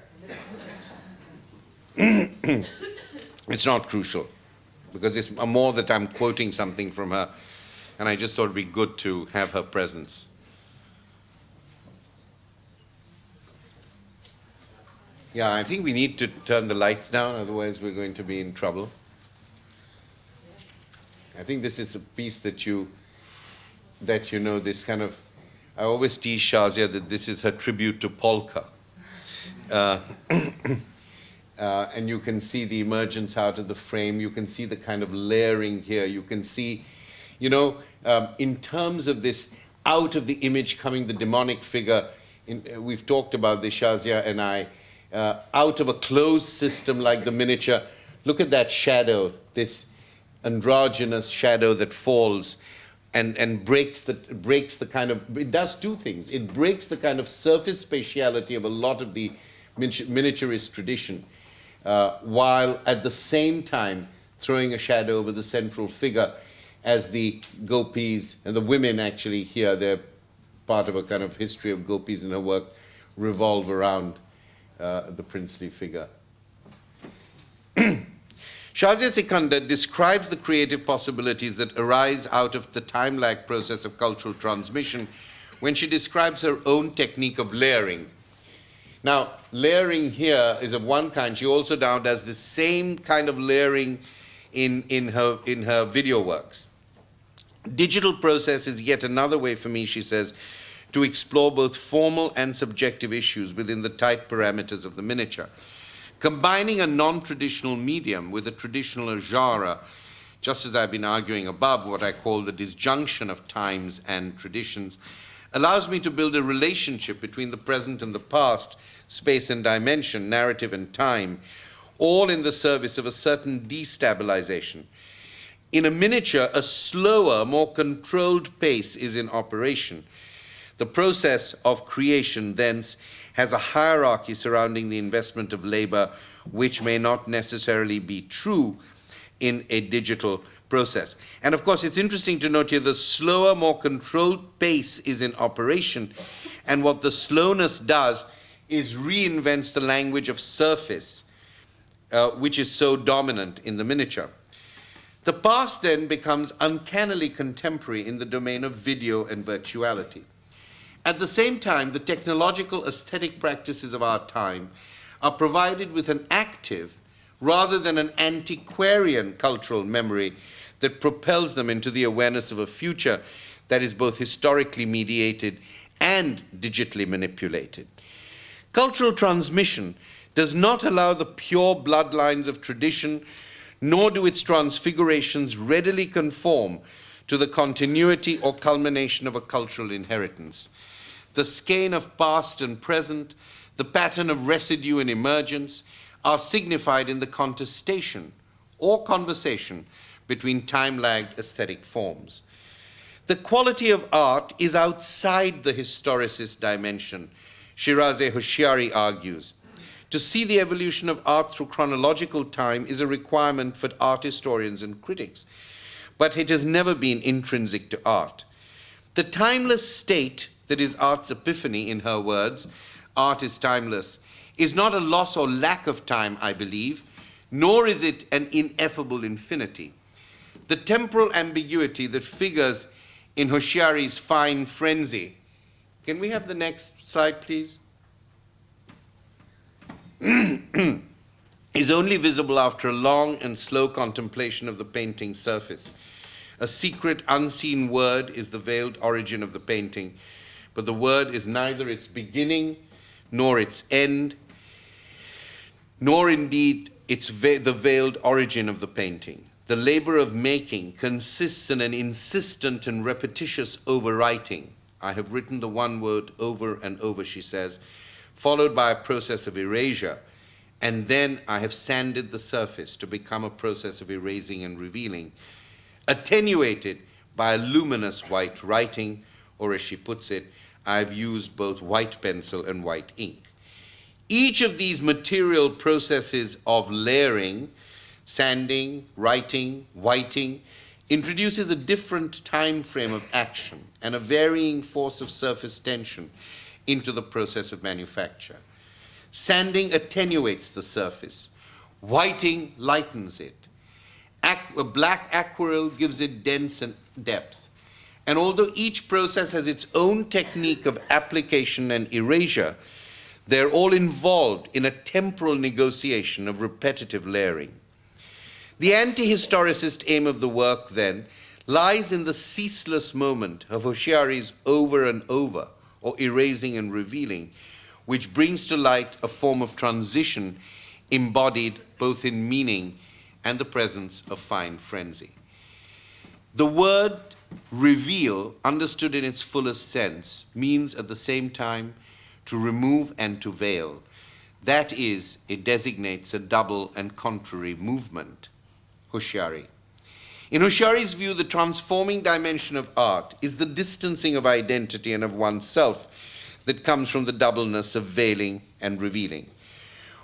It's not crucial, because it's more that I'm quoting something from her, and I just thought it'd be good to have her presence. Yeah, I think we need to turn the lights down, otherwise we're going to be in trouble. I think this is a piece that you know, this kind of, I always tease Shazia that this is her tribute to polka. And you can see the emergence out of the frame. You can see the kind of layering here. You can see, you know, in terms of this out of the image coming the demonic figure. We've talked about this, Shazia and I, out of a closed system like the miniature. Look at that shadow, this androgynous shadow that falls and breaks the kind of, it does two things. It breaks the kind of surface spatiality of a lot of the miniaturist tradition, while at the same time throwing a shadow over the central figure as the gopis, and the women actually here, they're part of a kind of history of gopis in her work, revolve around the princely figure. Shazia Sikandar describes the creative possibilities that arise out of the time-lag process of cultural transmission when she describes her own technique of layering. Now, layering here is of one kind. She also now does the same kind of layering in her video works. Digital process is yet another way for me, she says, to explore both formal and subjective issues within the tight parameters of the miniature. Combining a non-traditional medium with a traditional genre, just as I've been arguing above, what I call the disjunction of times and traditions, allows me to build a relationship between the present and the past, space and dimension, narrative and time, all in the service of a certain destabilization. In a miniature, a slower, more controlled pace is in operation. The process of creation, thence, has a hierarchy surrounding the investment of labor, which may not necessarily be true in a digital process. And of course, it's interesting to note here the slower, more controlled pace is in operation, and what the slowness does is reinvents the language of surface, which is so dominant in the miniature. The past then becomes uncannily contemporary in the domain of video and virtuality. At the same time, the technological aesthetic practices of our time are provided with an active rather than an antiquarian cultural memory that propels them into the awareness of a future that is both historically mediated and digitally manipulated. Cultural transmission does not allow the pure bloodlines of tradition, nor do its transfigurations readily conform to the continuity or culmination of a cultural inheritance. The skein of past and present, the pattern of residue and emergence, are signified in the contestation or conversation between time-lagged aesthetic forms. The quality of art is outside the historicist dimension, Shiraze Hoshiari argues. To see the evolution of art through chronological time is a requirement for art historians and critics, but it has never been intrinsic to art. The timeless state that is art's epiphany, in her words, art is timeless, is not a loss or lack of time, I believe, nor is it an ineffable infinity. The temporal ambiguity that figures in Hoshiari's fine frenzy. Can we have the next slide, please? Is only visible after a long and slow contemplation of the painting's surface. A secret, unseen word is the veiled origin of the painting, but the word is neither its beginning nor its end, nor indeed the veiled origin of the painting. The labor of making consists in an insistent and repetitious overwriting. I have written the one word over and over, she says, followed by a process of erasure, and then I have sanded the surface to become a process of erasing and revealing, attenuated by a luminous white writing, or as she puts it, I have used both white pencil and white ink. Each of these material processes of layering, sanding, writing, whiting, introduces a different time frame of action and a varying force of surface tension into the process of manufacture. Sanding attenuates the surface. Whiting lightens it. A black aquarelle gives it dense and depth. And although each process has its own technique of application and erasure, they're all involved in a temporal negotiation of repetitive layering. The anti-historicist aim of the work, then, lies in the ceaseless moment of Hoshiari's over and over, or erasing and revealing, which brings to light a form of transition embodied both in meaning and the presence of fine frenzy. The word reveal, understood in its fullest sense, means at the same time to remove and to veil. That is, it designates a double and contrary movement. Hoshiari. In Hoshiari's view, the transforming dimension of art is the distancing of identity and of oneself that comes from the doubleness of veiling and revealing.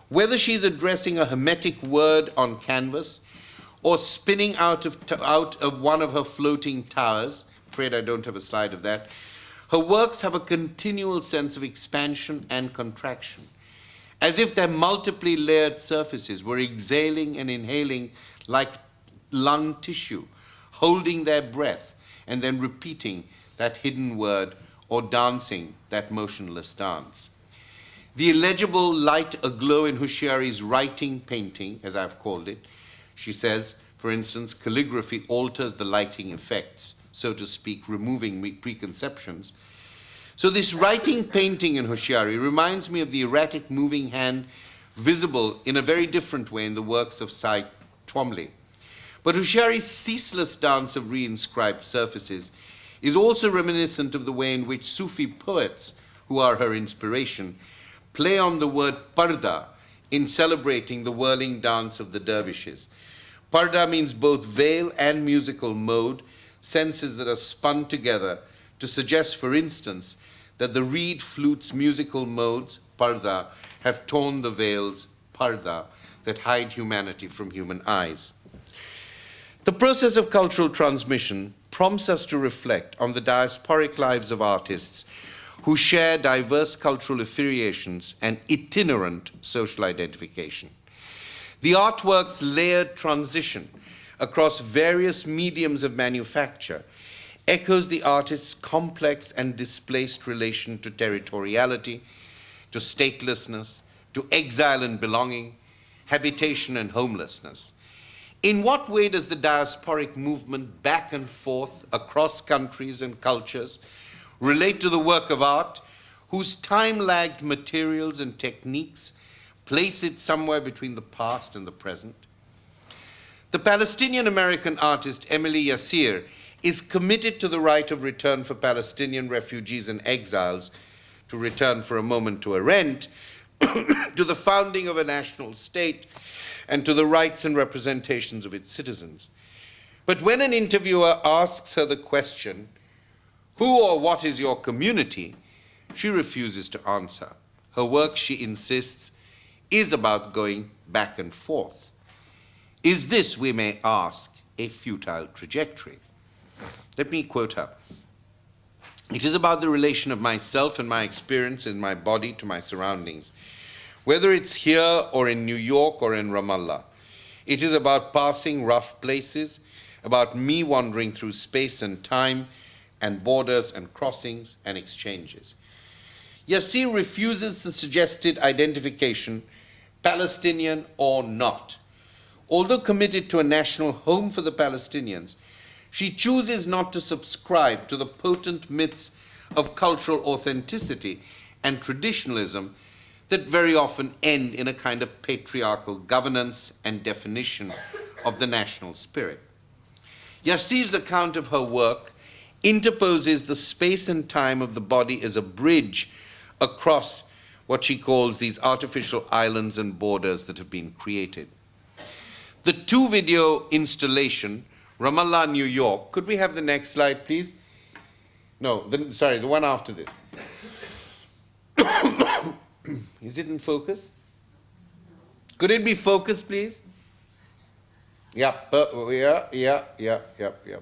Whether she's addressing a hermetic word on canvas or spinning out of one of her floating towers, afraid I don't have a slide of that, her works have a continual sense of expansion and contraction, as if their multiply layered surfaces were exhaling and inhaling like lung tissue, holding their breath and then repeating that hidden word or dancing that motionless dance. The illegible light aglow in Hoshiari's writing painting, as I've called it, she says, for instance, calligraphy alters the lighting effects, so to speak, removing preconceptions. So this writing painting in Hoshiari reminds me of the erratic moving hand visible in a very different way in the works of Cy Twombly. But Hoshiari's ceaseless dance of reinscribed surfaces is also reminiscent of the way in which Sufi poets, who are her inspiration, play on the word parda in celebrating the whirling dance of the dervishes. Parda means both veil and musical mode, senses that are spun together to suggest, for instance, that the reed flute's musical modes, parda, have torn the veils, parda, that hide humanity from human eyes. The process of cultural transmission prompts us to reflect on the diasporic lives of artists who share diverse cultural affiliations and itinerant social identification. The artwork's layered transition across various mediums of manufacture echoes the artist's complex and displaced relation to territoriality, to statelessness, to exile and belonging, habitation and homelessness. In what way does the diasporic movement back and forth across countries and cultures relate to the work of art whose time-lagged materials and techniques place it somewhere between the past and the present? The Palestinian-American artist Emily Yassir is committed to the right of return for Palestinian refugees and exiles to return for a moment to a rent, to the founding of a national state, and to the rights and representations of its citizens. But when an interviewer asks her the question, who or what is your community, she refuses to answer. Her work, she insists, is about going back and forth. Is this, we may ask, a futile trajectory? Let me quote her. It is about the relation of myself and my experience in my body to my surroundings. Whether it's here or in New York or in Ramallah, It is about passing rough places, about me wandering through space and time and borders and crossings and exchanges. Yassir refuses the suggested identification, Palestinian or not. Although committed to a national home for the Palestinians, she chooses not to subscribe to the potent myths of cultural authenticity and traditionalism that very often end in a kind of patriarchal governance and definition of the national spirit. Yassir's account of her work interposes the space and time of the body as a bridge across what she calls these artificial islands and borders that have been created. The two-video installation, Ramallah, New York, could we have the next slide, please? No, sorry, the one after this. Is it in focus? Could it be focused, please? Yep, yep,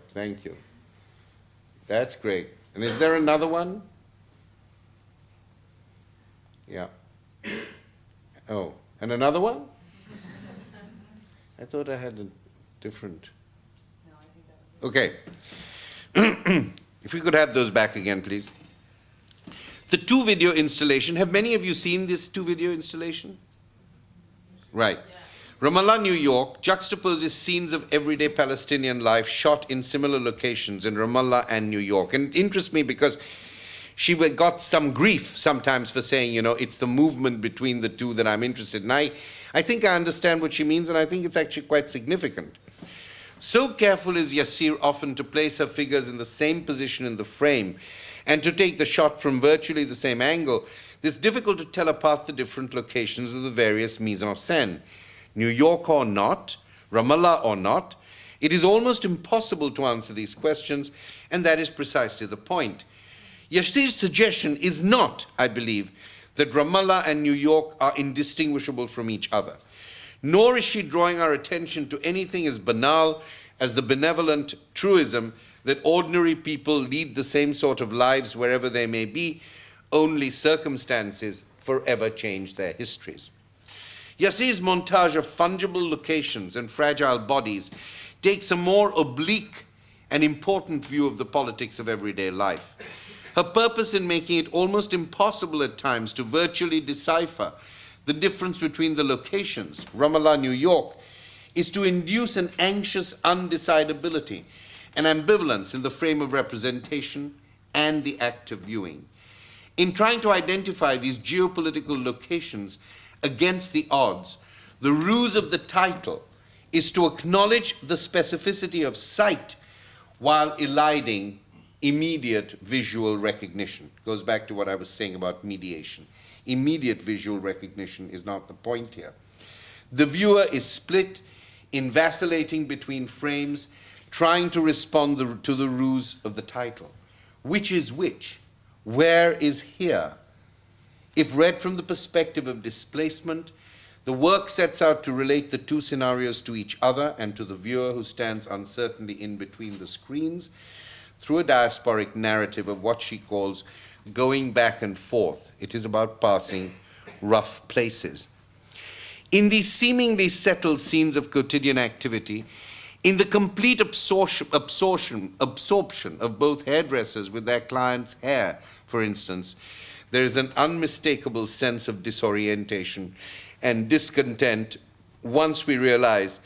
thank you. That's great. And is there another one? Yeah. Oh, and another one? I thought I had a different. No, I think that was. Okay. If we could have those back again, please. The two-video installation. Have many of you seen this two-video installation? Right. Yeah. Ramallah, New York juxtaposes scenes of everyday Palestinian life shot in similar locations in Ramallah and New York. And it interests me because she got some grief sometimes for saying, you know, it's the movement between the two that I'm interested in. I think I understand what she means, and I think it's actually quite significant. So careful is Yassir often to place her figures in the same position in the frame and to take the shot from virtually the same angle, it's difficult to tell apart the different locations of the various mise-en-scène. New York or not, Ramallah or not, it is almost impossible to answer these questions, and that is precisely the point. Yassir's suggestion is not, I believe, that Ramallah and New York are indistinguishable from each other, nor is she drawing our attention to anything as banal as the benevolent truism that ordinary people lead the same sort of lives wherever they may be, only circumstances forever change their histories. Yassir's montage of fungible locations and fragile bodies takes a more oblique and important view of the politics of everyday life. Her purpose in making it almost impossible at times to virtually decipher the difference between the locations, Ramallah, New York, is to induce an anxious undecidability, an ambivalence in the frame of representation and the act of viewing. In trying to identify these geopolitical locations against the odds, the ruse of the title is to acknowledge the specificity of sight while eliding immediate visual recognition. Goes back to what I was saying about mediation. Immediate visual recognition is not the point here. The viewer is split in vacillating between frames, trying to respond to the ruse of the title. Which is which? Where is here? If read from the perspective of displacement, the work sets out to relate the two scenarios to each other and to the viewer who stands uncertainly in between the screens through a diasporic narrative of what she calls going back and forth. It is about passing rough places. In these seemingly settled scenes of quotidian activity, in the complete absorption of both hairdressers with their clients' hair, for instance, there is an unmistakable sense of disorientation and discontent once we realize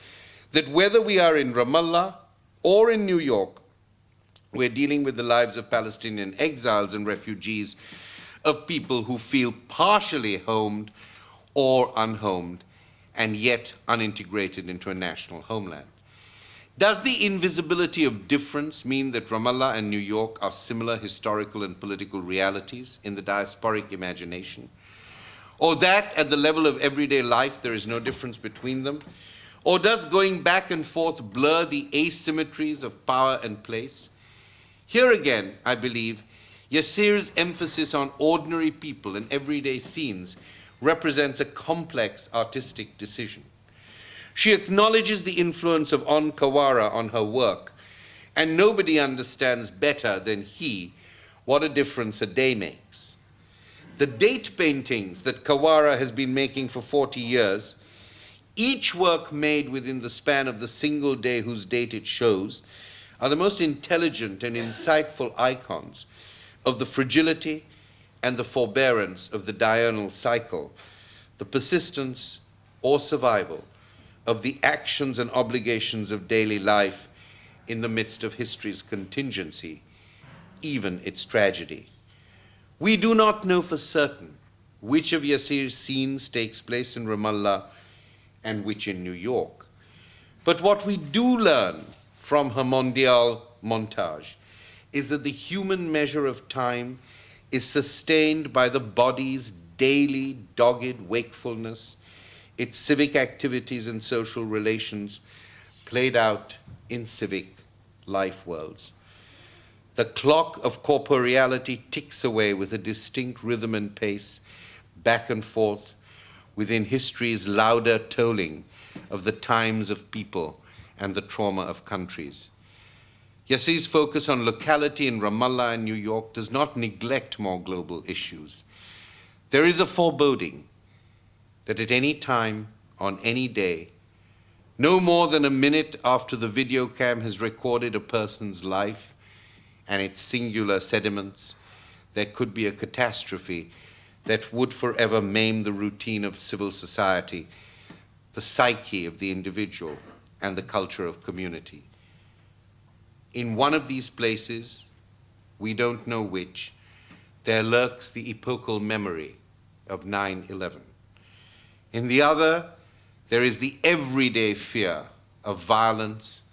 that whether we are in Ramallah or in New York, we're dealing with the lives of Palestinian exiles and refugees, of people who feel partially homed or unhomed, and yet unintegrated into a national homeland. Does the invisibility of difference mean that Ramallah and New York are similar historical and political realities in the diasporic imagination? Or that at the level of everyday life there is no difference between them? Or does going back and forth blur the asymmetries of power and place? Here again, I believe, Yassir's emphasis on ordinary people and everyday scenes represents a complex artistic decision. She acknowledges the influence of On Kawara on her work, and nobody understands better than he what a difference a day makes. The date paintings that Kawara has been making for 40 years, each work made within the span of the single day whose date it shows, are the most intelligent and insightful icons of the fragility and the forbearance of the diurnal cycle, the persistence or survival of the actions and obligations of daily life in the midst of history's contingency, even its tragedy. We do not know for certain which of Yassir's scenes takes place in Ramallah and which in New York. But what we do learn from her mondial montage is that the human measure of time is sustained by the body's daily dogged wakefulness, its civic activities and social relations played out in civic life worlds. The clock of corporeality ticks away with a distinct rhythm and pace, back and forth, within history's louder tolling of the times of people and the trauma of countries. Yassir's focus on locality in Ramallah and New York does not neglect more global issues. There is a foreboding that at any time, on any day, no more than a minute after the video cam has recorded a person's life and its singular sediments, there could be a catastrophe that would forever maim the routine of civil society, the psyche of the individual, and the culture of community. In one of these places, we don't know which, there lurks the epochal memory of 9/11. In the other, there is the everyday fear of violence,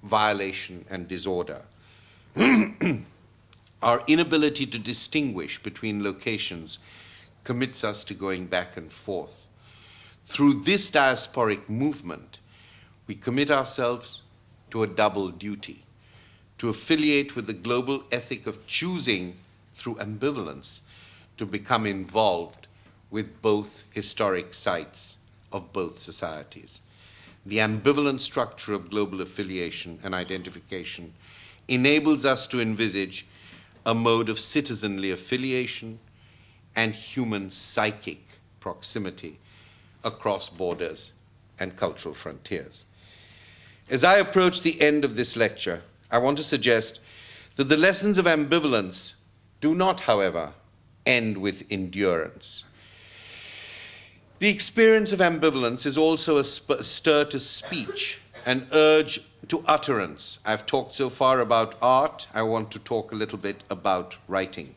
violation, and disorder. Our inability to distinguish between locations commits us to going back and forth. Through this diasporic movement, we commit ourselves to a double duty, to affiliate with the global ethic of choosing through ambivalence to become involved with both historic sites of both societies. The ambivalent structure of global affiliation and identification enables us to envisage a mode of citizenly affiliation and human psychic proximity across borders and cultural frontiers. As I approach the end of this lecture, I want to suggest that the lessons of ambivalence do not, however, end with endurance. The experience of ambivalence is also a stir to speech, an urge to utterance. I've talked so far about art, I want to talk a little bit about writing.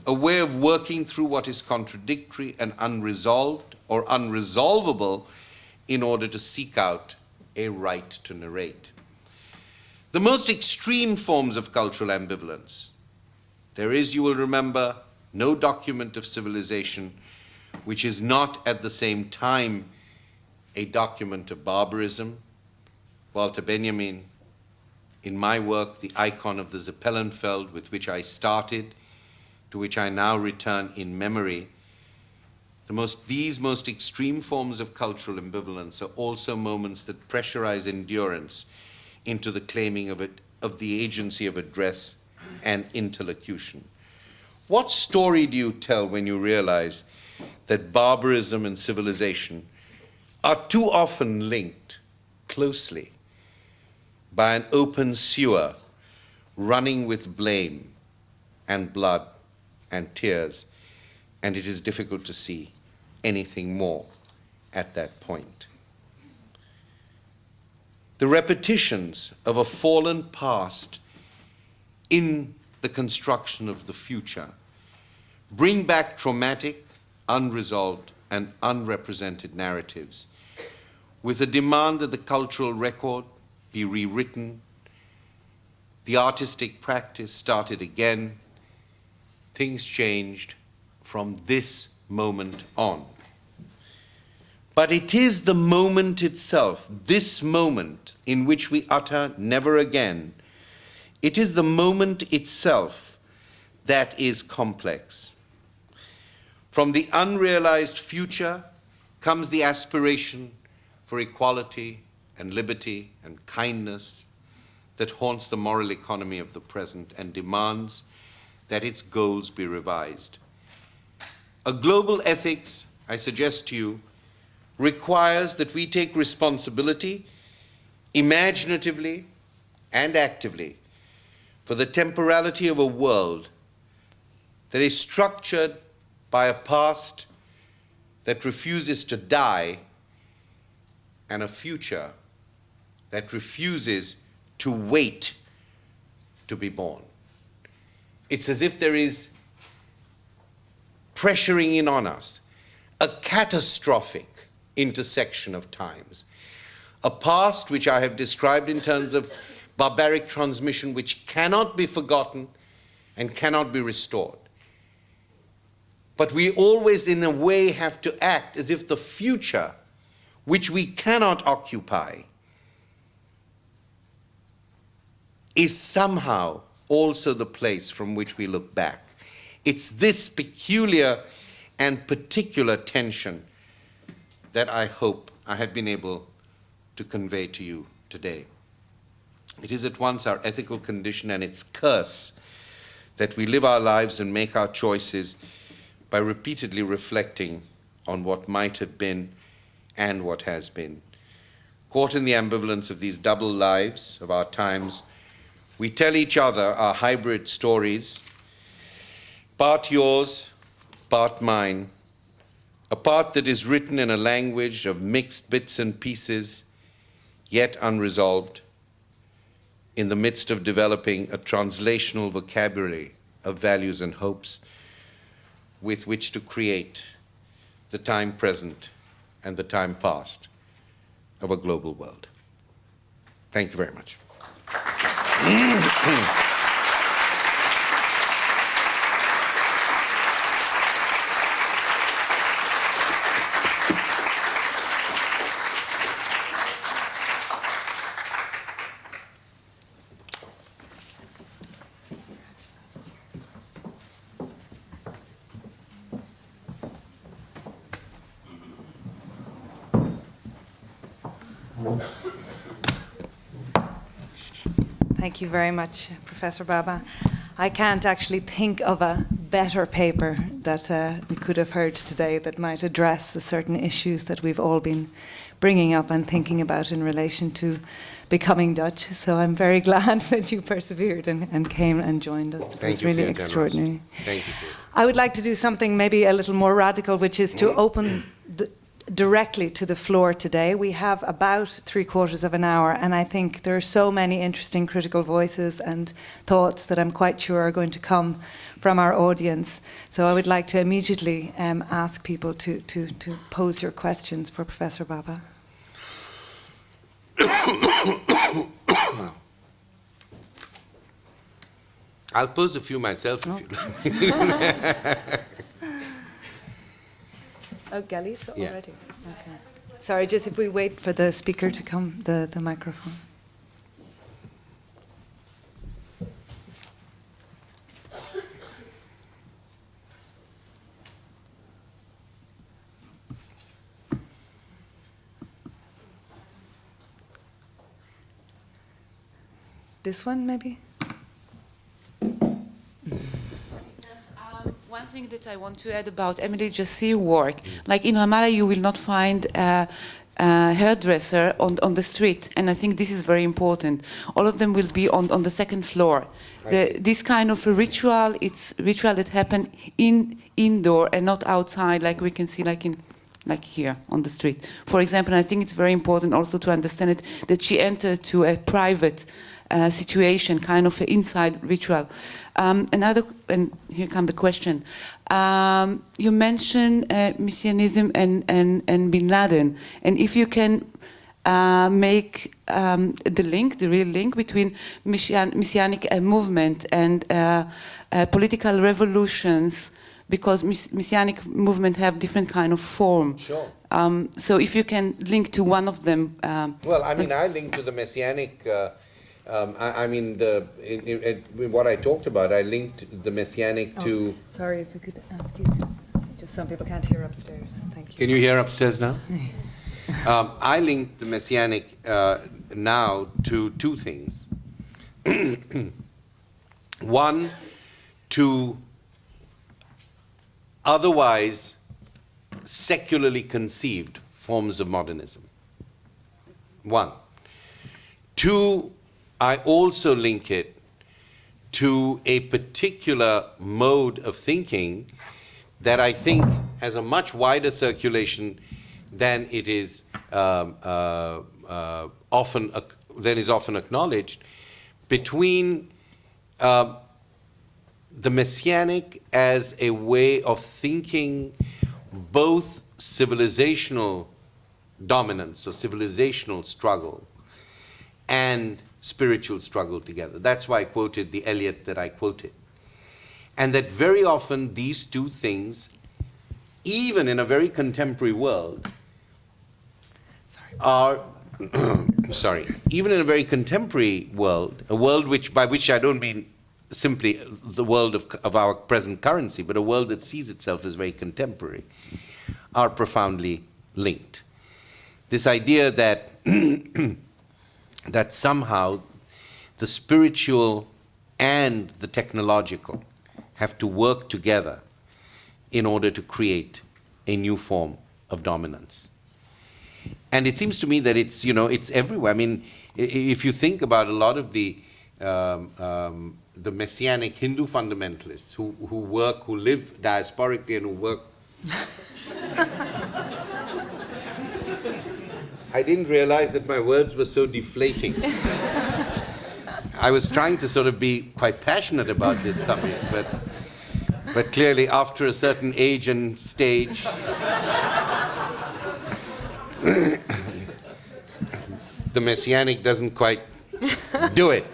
A way of working through what is contradictory and unresolved or unresolvable in order to seek out a right to narrate. The most extreme forms of cultural ambivalence. There is, you will remember, no document of civilization which is not at the same time a document of barbarism. Walter Benjamin, in my work, the icon of the Zeppelin-Feld with which I started, to which I now return in memory, these most extreme forms of cultural ambivalence are also moments that pressurize endurance into the claiming of the agency of address and interlocution. What story do you tell when you realize that barbarism and civilization are too often linked closely by an open sewer running with blame and blood and tears, and it is difficult to see anything more at that point? The repetitions of a fallen past in the construction of the future bring back traumatic, unresolved, and unrepresented narratives, with a demand that the cultural record be rewritten, the artistic practice started again. Things changed from this moment on. But it is the moment itself, this moment in which we utter never again, it is the moment itself that is complex. From the unrealized future comes the aspiration for equality and liberty and kindness that haunts the moral economy of the present and demands that its goals be revised. A global ethics, I suggest to you, requires that we take responsibility, imaginatively and actively, for the temporality of a world that is structured by a past that refuses to die and a future that refuses to wait to be born. It's as if there is pressuring in on us a catastrophic intersection of times. A past which I have described in terms of barbaric transmission which cannot be forgotten and cannot be restored. But we always in a way have to act as if the future which we cannot occupy is somehow also the place from which we look back. It's this peculiar and particular tension that I hope I have been able to convey to you today. It is at once our ethical condition and its curse that we live our lives and make our choices by repeatedly reflecting on what might have been and what has been. Caught in the ambivalence of these double lives of our times, we tell each other our hybrid stories, part yours, part mine, a part that is written in a language of mixed bits and pieces, yet unresolved, in the midst of developing a translational vocabulary of values and hopes with which to create the time present and the time past of a global world. Thank you very much. Thank you very much, Professor Bhabha. I can't actually think of a better paper that we could have heard today that might address the certain issues that we've all been bringing up and thinking about in relation to becoming Dutch. So I'm very glad that you persevered and came and joined us. It was really extraordinary. Thank you. I would like to do something maybe a little more radical, which is to open directly to the floor today. We have about 3/4 of an hour, and I think there are so many interesting critical voices and thoughts that I'm quite sure are going to come from our audience. So I would like to immediately ask people to pose your questions for Professor Bhabha. I'll pose a few myself if you'd like. Oh, Galito Yeah. already? Okay. Sorry, just if we wait for the speaker to come, the microphone. This one, maybe? One thing that I want to add about Emily Jassir's work, like in Ramallah you will not find a hairdresser on the street, and I think this is very important. All of them will be on the second floor. This kind of a ritual, it's ritual that happen indoor and not outside, like we can see like here on the street. For example, I think it's very important also to understand it, that she entered to a private situation, kind of an inside ritual. And here comes the question. You mentioned Messianism and Bin Laden, and if you can make the real link between Messianic movement and political revolutions, because Messianic movement have different kind of form. Sure. So if you can link to one of them. Well, I mean, I link to the Messianic. What I talked about, I linked the Messianic to. Sorry, if we could ask you to. Just some people can't hear upstairs. Thank you. Can you hear upstairs now? I linked the Messianic now to two things. One, to otherwise secularly conceived forms of modernism. One. Two, I also link it to a particular mode of thinking that I think has a much wider circulation than it is often acknowledged, between the messianic as a way of thinking both civilizational dominance or civilizational struggle and spiritual struggle together. That's why I quoted the Eliot that I quoted. And that very often these two things, even in a very contemporary world, are even in a very contemporary world, a world by which I don't mean simply the world of our present currency, but a world that sees itself as very contemporary, are profoundly linked. This idea that that somehow the spiritual and the technological have to work together in order to create a new form of dominance. And it seems to me that it's, you know, it's everywhere. I mean, if you think about a lot of the messianic Hindu fundamentalists who live diasporically and who work. I didn't realize that my words were so deflating. I was trying to sort of be quite passionate about this subject, but clearly after a certain age and stage, the messianic doesn't quite do it.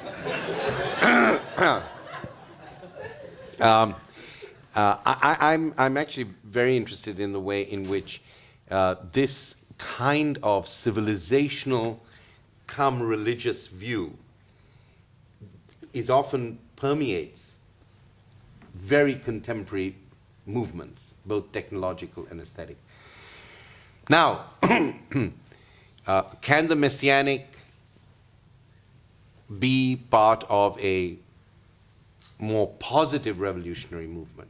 I'm actually very interested in the way in which this kind of civilizational come religious view is often permeates very contemporary movements, both technological and aesthetic. Now, can the messianic be part of a more positive revolutionary movement?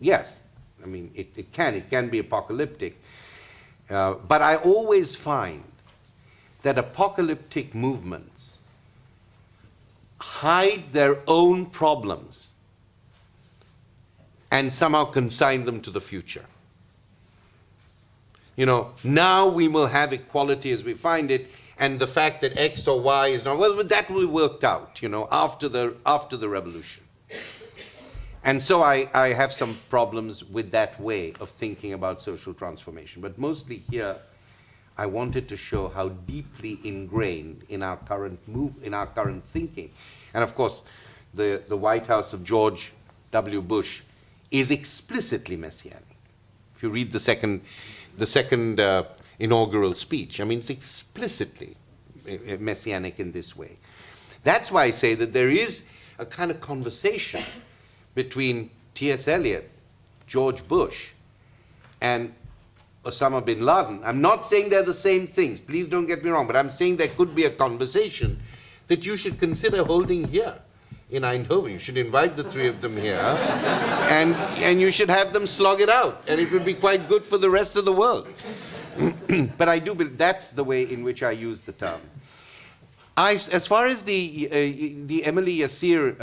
Yes, I mean, it can be apocalyptic. But I always find that apocalyptic movements hide their own problems and somehow consign them to the future. You know, now we will have equality as we find it, and the fact that X or Y is not, well, that will be worked out, you know, after the revolution. And so I have some problems with that way of thinking about social transformation. But mostly here, I wanted to show how deeply ingrained in our current thinking. And of course, the White House of George W. Bush is explicitly messianic. If you read the second inaugural speech, I mean, it's explicitly messianic in this way. That's why I say that there is a kind of conversation between T.S. Eliot, George Bush, and Osama bin Laden. I'm not saying they're the same things, please don't get me wrong, but I'm saying there could be a conversation that you should consider holding here in Eindhoven. You should invite the three of them here, and you should have them slog it out, and it would be quite good for the rest of the world. But I do believe that's the way in which I use the term. As far as the Emily Yassir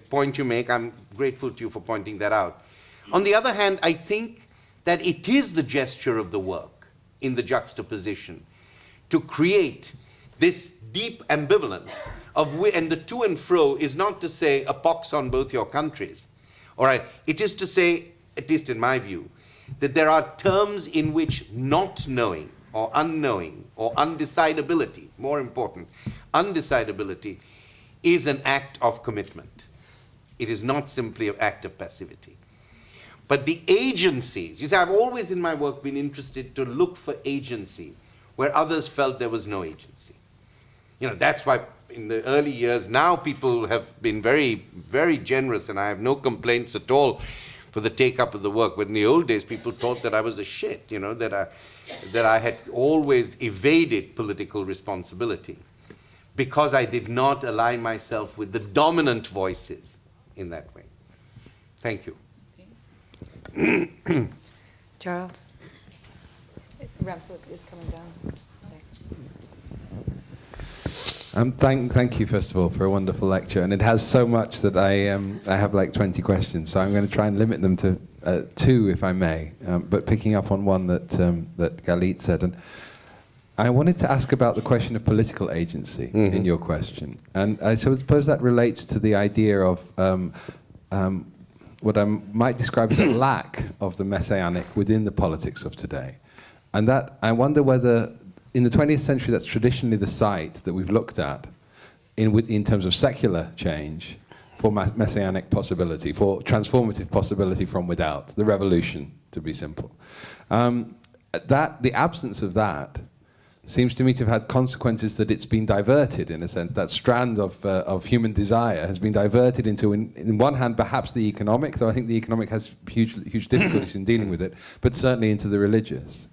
point you make, I'm grateful to you for pointing that out. On the other hand, I think that it is the gesture of the work in the juxtaposition to create this deep ambivalence and the to and fro is not to say a pox on both your countries. All right, it is to say, at least in my view, that there are terms in which not knowing or unknowing or undecidability, more important, undecidability is an act of commitment. It is not simply an act of passivity. But the agencies, you see, I've always in my work been interested to look for agency where others felt there was no agency. You know, that's why in the early years, now people have been very, very generous, and I have no complaints at all for the take-up of the work. But in the old days, people thought that I was a shit, you know, that I had always evaded political responsibility because I did not align myself with the dominant voices in that way. Thank you. Charles? ramp is coming down. Thank you, first of all, for a wonderful lecture. And it has so much that I have like 20 questions, so I'm going to try and limit them to 2, if I may, but picking up on one that Galit said. And I wanted to ask about the question of political agency in your question. And I suppose that relates to the idea of what I might describe as a lack of the messianic within the politics of today. And that I wonder whether in the 20th century that's traditionally the site that we've looked at in terms of secular change for messianic possibility, for transformative possibility from without, the revolution, to be simple. The absence of that seems to me to have had consequences that it's been diverted, in a sense. That strand of human desire has been diverted into, in one hand, perhaps the economic, though I think the economic has huge difficulties in dealing with it, but certainly into the religious.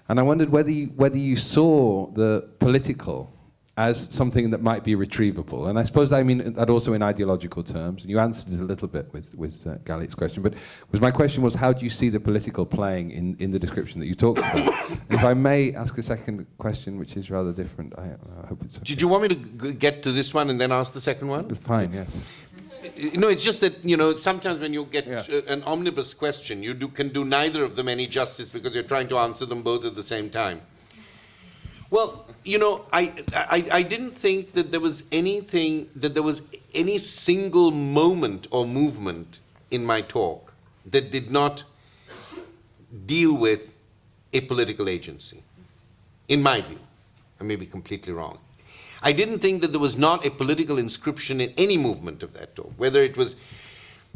And I wondered whether you saw the political as something that might be retrievable. And I suppose I mean that also in ideological terms. And you answered it a little bit with Galit's question. But my question was, how do you see the political playing in the description that you talked about? And if I may ask a second question, which is rather different, I hope it's okay. Did you want me to get to this one and then ask the second one? Fine, yes. No, it's just that, sometimes when you get an omnibus question, you can do neither of them any justice because you're trying to answer them both at the same time. Well, I didn't think that there was any single moment or movement in my talk that did not deal with a political agency, in my view. I may be completely wrong. I didn't think that there was not a political inscription in any movement of that talk, whether it was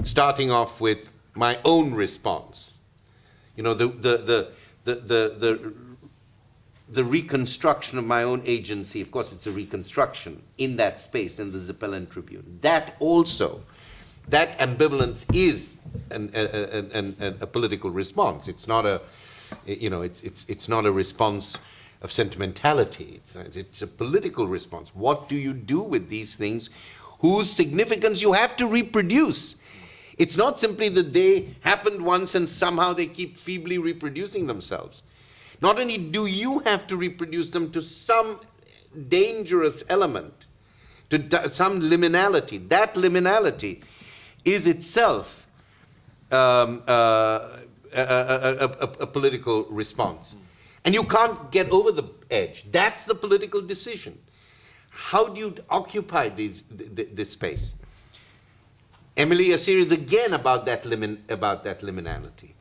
starting off with my own response, the reconstruction of my own agency. Of course, it's a reconstruction in that space in the Zippelen Tribune. That ambivalence is a political response. It's not it's not a response of sentimentality. It's a political response. What do you do with these things whose significance you have to reproduce? It's not simply that they happened once and somehow they keep feebly reproducing themselves. Not only do you have to reproduce them to some dangerous element, to some liminality. That liminality is itself a political response. And you can't get over the edge. That's the political decision. How do you occupy this space? Emily Asir is again about that liminality.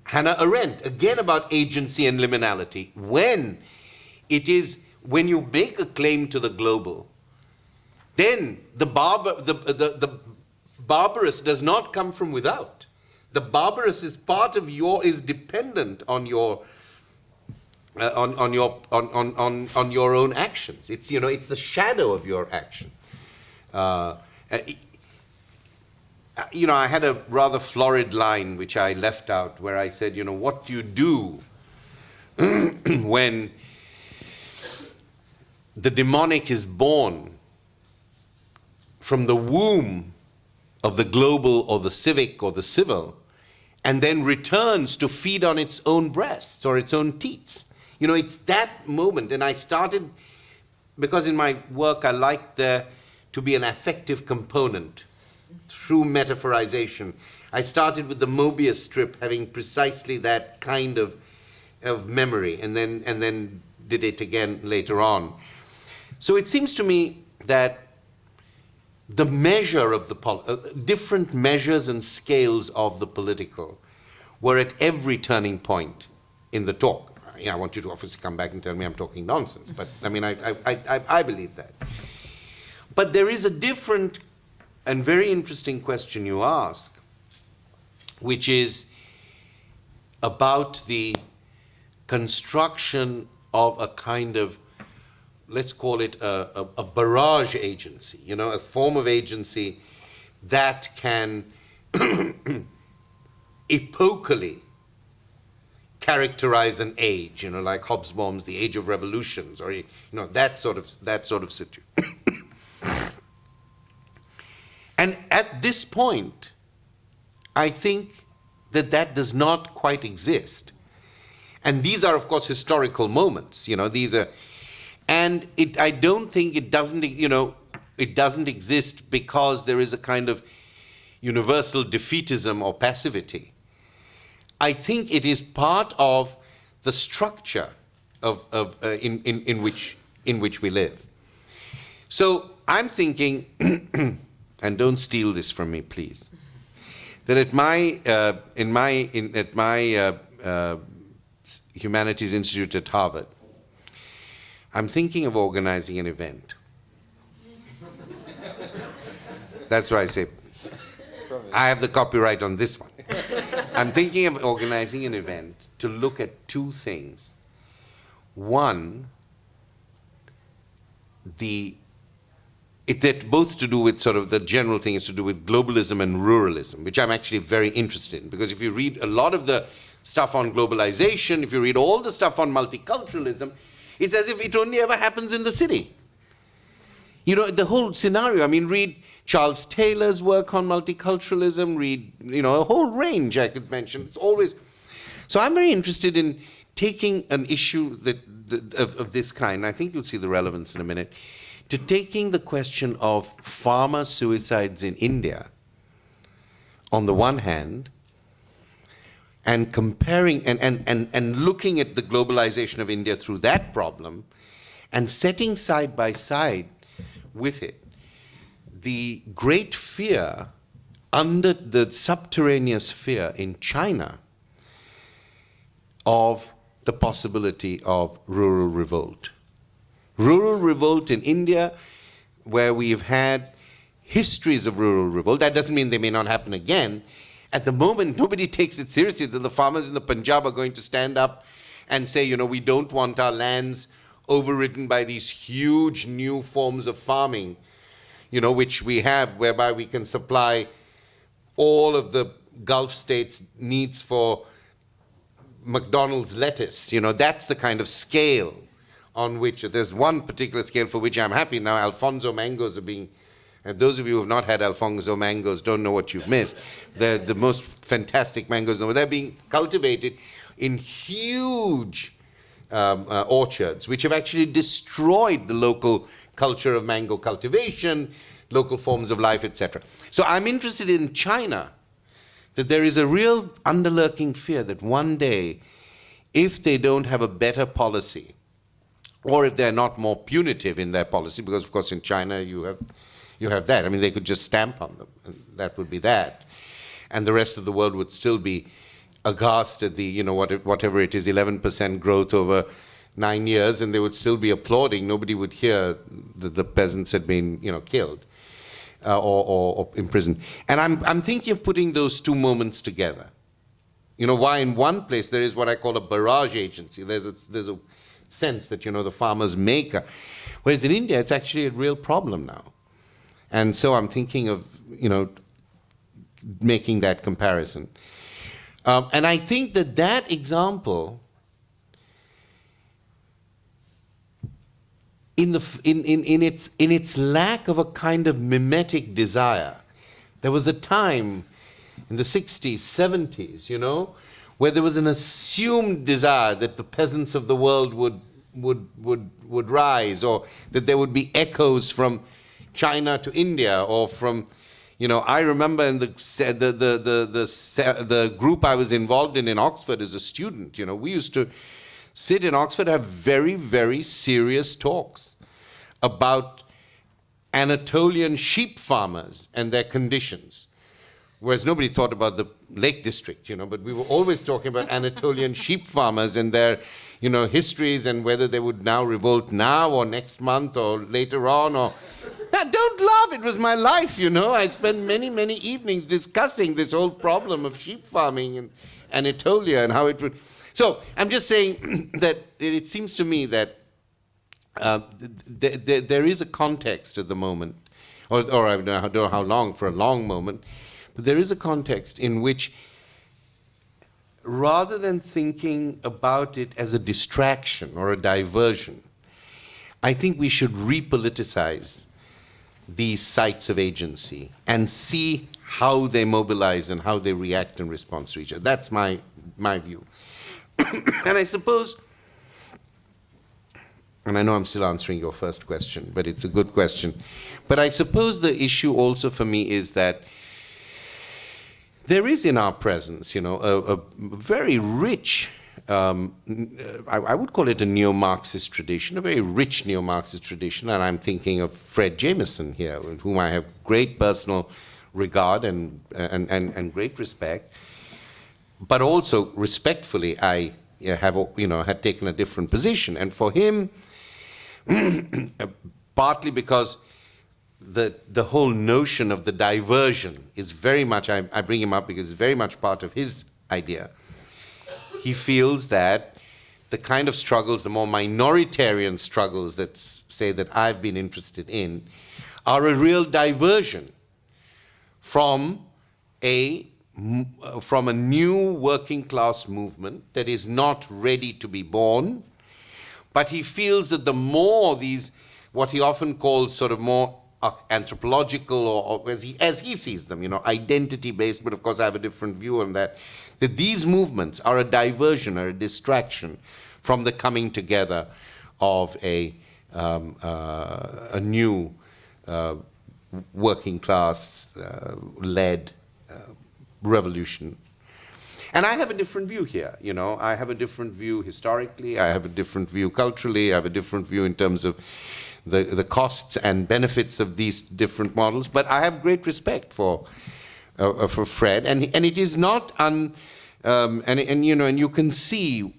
Hannah Arendt, again about agency and liminality. When you make a claim to the global, then the barbarous does not come from without. The barbarous is is dependent on your own actions. It's it's the shadow of your action. I had a rather florid line which I left out where I said, what do you do when the demonic is born from the womb of the global or the civic or the civil and then returns to feed on its own breasts or its own teats? It's that moment. And I started, because in my work I like there to be an affective component through metaphorization. I started with the Mobius strip having precisely that kind of memory, and then did it again later on. So it seems to me that the measure of the different measures and scales of the political were at every turning point in the talk. I want you to obviously come back and tell me I'm talking nonsense, but I mean I believe that. But there is a different and very interesting question you ask, which is about the construction of a kind of, let's call it a barrage agency, a form of agency that can epocally characterize an age, like Hobsbawm's The Age of Revolutions, or that sort of situation. And at this point, I think that does not quite exist. And these are, of course, historical moments. These are, and I don't think it doesn't, it doesn't exist because there is a kind of universal defeatism or passivity. I think it is part of the structure in which we live. So I'm thinking, and don't steal this from me, please, that at my Humanities Institute at Harvard, I'm thinking of organizing an event. That's why I say, I have the copyright on this one. I'm thinking of organizing an event to look at two things. One, they're both to do with sort of the general thing is to do with globalism and ruralism, which I'm actually very interested in. Because if you read a lot of the stuff on globalization, if you read all the stuff on multiculturalism, it's as if it only ever happens in the city. The whole scenario, read Charles Taylor's work on multiculturalism, read, a whole range I could mention. It's always... So I'm very interested in taking an issue of this kind, I think you'll see the relevance in a minute, to taking the question of farmer suicides in India, on the one hand, and comparing and looking at the globalization of India through that problem, and setting side by side with it the great fear under the subterraneous fear in China of the possibility of rural revolt. Rural revolt in India, where we've had histories of rural revolt. That doesn't mean they may not happen again. At the moment, nobody takes it seriously that the farmers in the Punjab are going to stand up and say, we don't want our lands overridden by these huge new forms of farming, which we have, whereby we can supply all of the Gulf states' needs for McDonald's lettuce. That's the kind of scale on which, there's one particular scale for which I'm happy now. Alfonso mangoes are being, and those of you who have not had Alfonso mangoes don't know what you've missed. They're the most fantastic mangoes. They're being cultivated in huge orchards, which have actually destroyed the local culture of mango cultivation, local forms of life, etc. So I'm interested in China, that there is a real underlurking fear that one day, if they don't have a better policy, or if they're not more punitive in their policy, because of course in China you have that. They could just stamp on them, and that would be that. And the rest of the world would still be aghast at the, whatever it is, 11% growth over 9 years, and they would still be applauding. Nobody would hear that the peasants had been, killed or imprisoned. And I'm thinking of putting those two moments together. Why in one place there is what I call a barrage agency. There's a sense that, the farmers make whereas in India it's actually a real problem now. And so I'm thinking of, making that comparison. And I think that example, in its lack of a kind of mimetic desire, there was a time in the 60s, 70s, where there was an assumed desire that the peasants of the world would rise, or that there would be echoes from China to India, or from, I remember in the group I was involved in Oxford as a student, we used to sit in Oxford, have very, very serious talks about Anatolian sheep farmers and their conditions. Whereas nobody thought about the Lake District, but we were always talking about Anatolian sheep farmers and their, histories, and whether they would now revolt now or next month or later on, or... Now, don't laugh, it was my life, I spent many, many evenings discussing this whole problem of sheep farming in Anatolia and how it would... So, I'm just saying that it seems to me that there is a context at the moment, or I don't know how long, for a long moment, but there is a context in which, rather than thinking about it as a distraction or a diversion, I think we should repoliticize these sites of agency and see how they mobilize and how they react in response to each other. That's my view. And I suppose, and I know I'm still answering your first question, but it's a good question. But I suppose the issue also for me is that there is in our presence, a very rich, I would call it a neo-Marxist tradition, a very rich neo-Marxist tradition, and I'm thinking of Fred Jameson here, with whom I have great personal regard and great respect. But also, respectfully, I had taken a different position. And for him, partly because the whole notion of the diversion is very much, I bring him up because it's very much part of his idea. He feels that the kind of struggles, the more minoritarian struggles that I've been interested in, are a real diversion from a new working class movement that is not ready to be born. But he feels that the more these, what he often calls sort of more anthropological, or as he sees them, identity-based, but of course I have a different view on that, that these movements are a diversion or a distraction from the coming together of a new working class led revolution. And I have a different view here, I have a different view historically, I have a different view culturally, I have a different view in terms of the costs and benefits of these different models, but I have great respect for Fred, and it is not and you can see,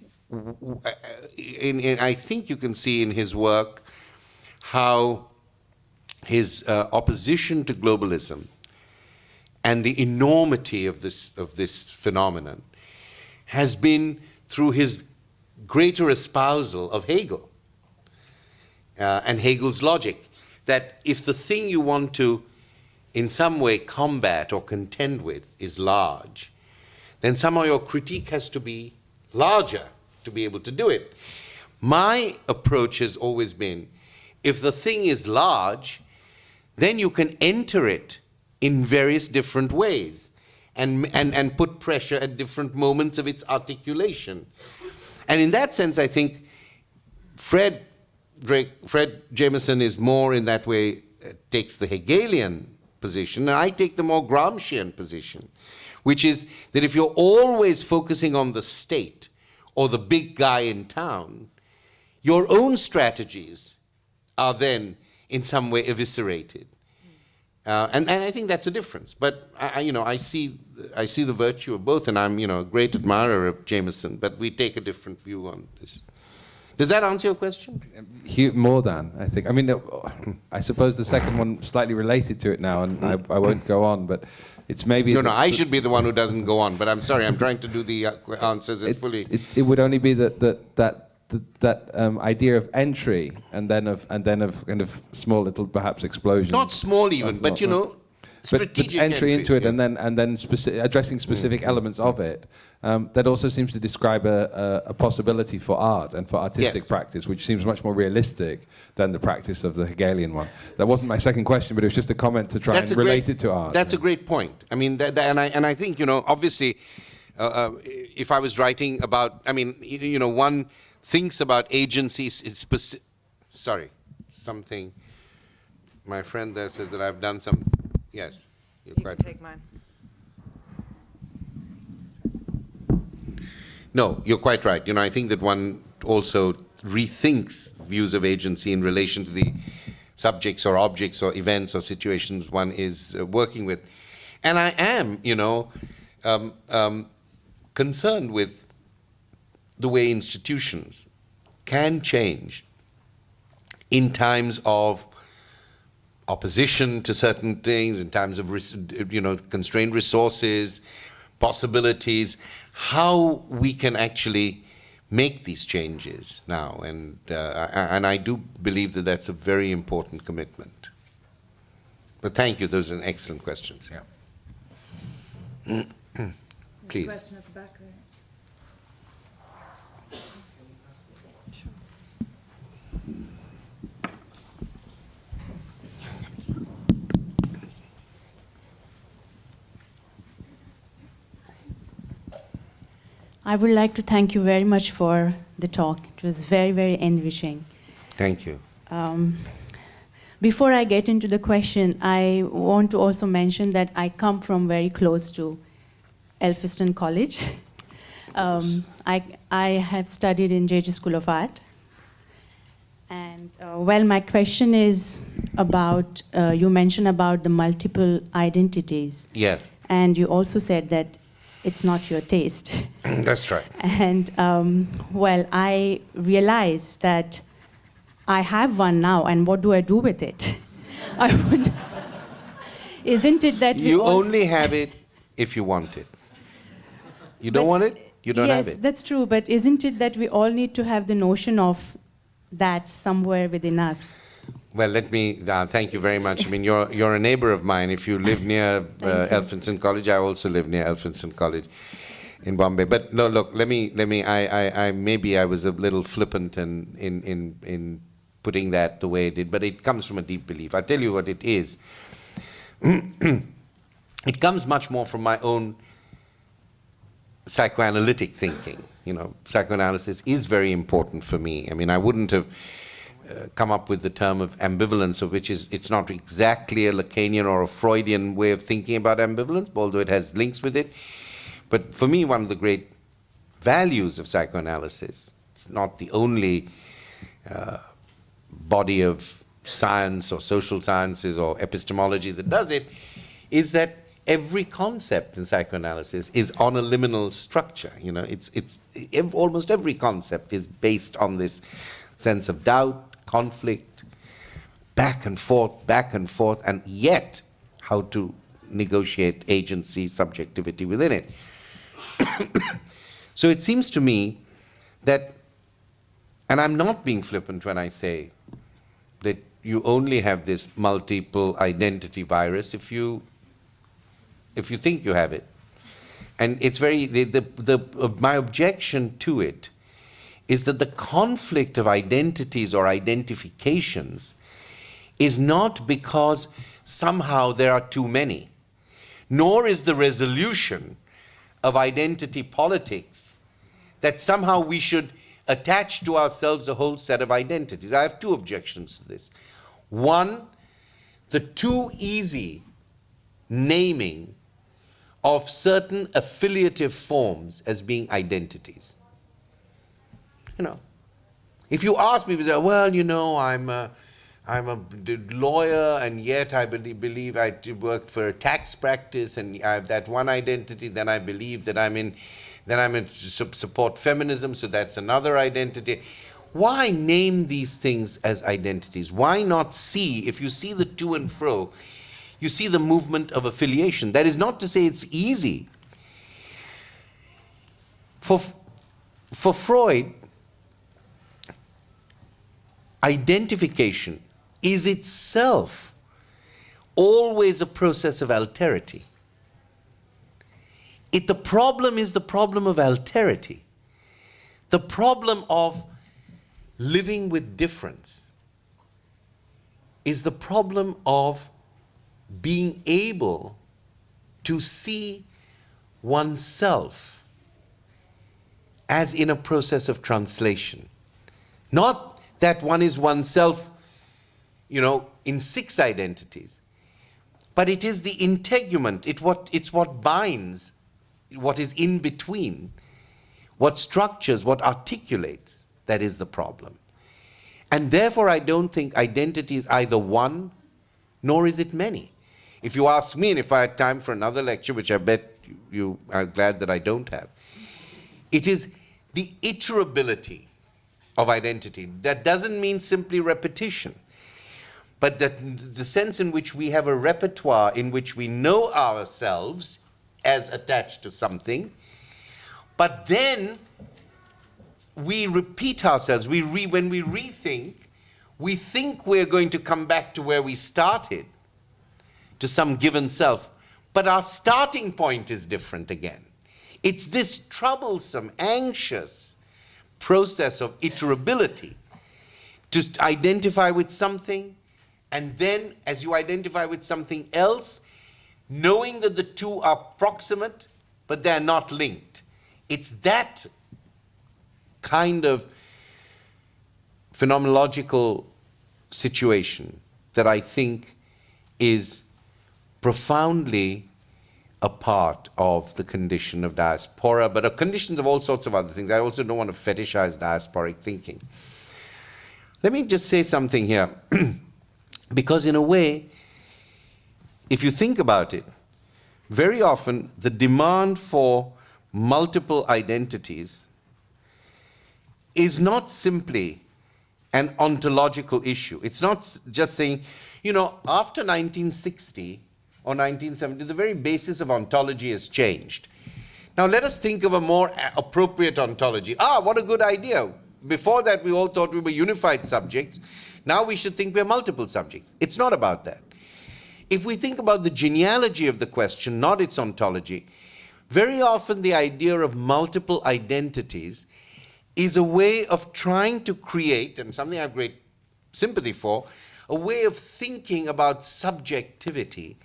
I think you can see in his work how his opposition to globalism and the enormity of this phenomenon has been through his greater espousal of Hegel and Hegel's logic, that if the thing you want to in some way combat or contend with is large, then somehow your critique has to be larger to be able to do it. My approach has always been, if the thing is large, then you can enter it in various different ways and put pressure at different moments of its articulation. And in that sense, I think Fred Jameson is more in that way, takes the Hegelian position, and I take the more Gramscian position, which is that if you're always focusing on the state or the big guy in town, your own strategies are then in some way eviscerated. And I think that's a difference. But I see the virtue of both, and I'm a great admirer of Jameson. But we take a different view on this. Does that answer your question? More than, I think. I mean, I suppose the second one slightly related to it now, and I won't go on. But it's maybe no. I should be the one who doesn't go on. But I'm sorry. I'm trying to do the answers as fully. It would only be that idea of entry and then of kind of small little perhaps explosions. Not small even, but strategic entry into it, yeah. and then addressing specific elements of it. That also seems to describe a possibility for art and for artistic practice, which seems much more realistic than the practice of the Hegelian one. That wasn't my second question, but it was just a comment to try and relate it to art. That's a great point. I mean, and I think obviously, if I was writing about, one thinks about agencies. Sorry, something. My friend there says that I've done some. Yes, you're quite. You can take mine. No, you're quite right. I think that one also rethinks views of agency in relation to the subjects or objects or events or situations one is working with. And I am, concerned with the way institutions can change in times of opposition to certain things, in times of constrained resources, possibilities, how we can actually make these changes now, and I do believe that that's a very important commitment. But thank you; those are excellent questions. Yeah. Please. Question at the back there. I would like to thank you very much for the talk. It was very, very enriching. Thank you. Before I get into the question, I want to also mention that I come from very close to Elphinstone College. I have studied in JJ School of Art. And well, my question is about, you mentioned about the multiple identities. Yeah. And you also said that it's not your taste. That's right. And well, I realized that I have one now, and what do I do with it? I would. Isn't it that you only have it if you want it? You don't want it? You don't have it. Yes, that's true. But isn't it that we all need to have the notion of that somewhere within us? Well, let me thank you very much. I mean, you're a neighbor of mine. If you live near Elphinstone College, I also live near Elphinstone College in Bombay. But no, look, let me. I maybe I was a little flippant in putting that the way it did, but it comes from a deep belief. I'll tell you what it is. It comes much more from my own psychoanalytic thinking. You know, psychoanalysis is very important for me. I mean, I wouldn't have come up with the term of ambivalence, of which it's not exactly a Lacanian or a Freudian way of thinking about ambivalence, although it has links with it. But for me, one of the great values of psychoanalysis, it's not the only body of science or social sciences or epistemology that does it, is that every concept in psychoanalysis is on a liminal structure. You know, almost every concept is based on this sense of doubt, conflict, back and forth, and yet how to negotiate agency, subjectivity within it. So it seems to me that, and I'm not being flippant when I say that you only have this multiple identity virus if you think you have it. And it's very, my objection to it is that the conflict of identities or identifications is not because somehow there are too many, nor is the resolution of identity politics that somehow we should attach to ourselves a whole set of identities. I have two objections to this. One, the too easy naming of certain affiliative forms as being identities. You know, if you ask me, well, you know, I'm a lawyer, and yet I believe I work for a tax practice, and I have that one identity. Then I believe that I'm in support feminism, so that's another identity. Why name these things as identities? Why not see, if you see the to and fro, you see the movement of affiliation. That is not to say it's easy. For Freud, identification is itself always a process of alterity. The problem is the problem of alterity. The problem of living with difference is the problem of being able to see oneself as in a process of translation. Not that one is oneself, you know, in 6 identities, but it is the integument, it's what binds, what is in between, what structures, what articulates, that is the problem. And therefore I don't think identity is either one, nor is it many. If you ask me, and if I had time for another lecture, which I bet you are glad that I don't have, it is the iterability of identity. That doesn't mean simply repetition, but that the sense in which we have a repertoire in which we know ourselves as attached to something, but then we repeat ourselves. When we rethink, we think we're going to come back to where we started, to some given self, but our starting point is different again. It's this troublesome, anxious process of iterability to identify with something, and then as you identify with something else, knowing that the two are proximate, but they're not linked. It's that kind of phenomenological situation that I think is profoundly a part of the condition of diaspora, but of conditions of all sorts of other things. I also don't want to fetishize diasporic thinking. Let me just say something here, because in a way, if you think about it, very often the demand for multiple identities is not simply an ontological issue. It's not just saying, you know, after 1960 or 1970, the very basis of ontology has changed. Now let us think of a more appropriate ontology. Ah, what a good idea. Before that, we all thought we were unified subjects. Now we should think we're multiple subjects. It's not about that. If we think about the genealogy of the question, not its ontology, very often the idea of multiple identities is a way of trying to create, and something I have great sympathy for, a way of thinking about subjectivity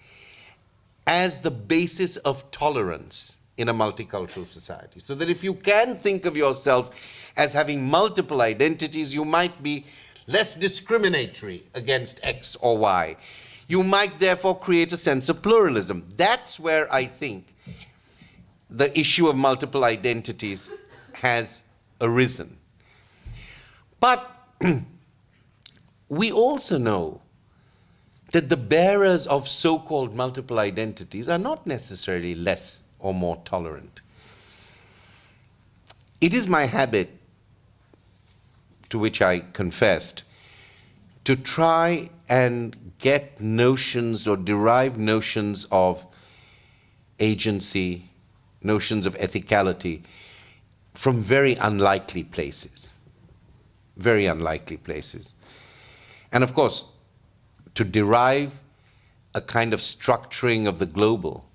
as the basis of tolerance in a multicultural society. So that if you can think of yourself as having multiple identities, you might be less discriminatory against X or Y. You might therefore create a sense of pluralism. That's where I think the issue of multiple identities has arisen. But we also know that the bearers of so-called multiple identities are not necessarily less or more tolerant. It is my habit, to which I confessed, to try and get notions or derive notions of agency, notions of ethicality from very unlikely places. Very unlikely places. And of course, to derive a kind of structuring of the global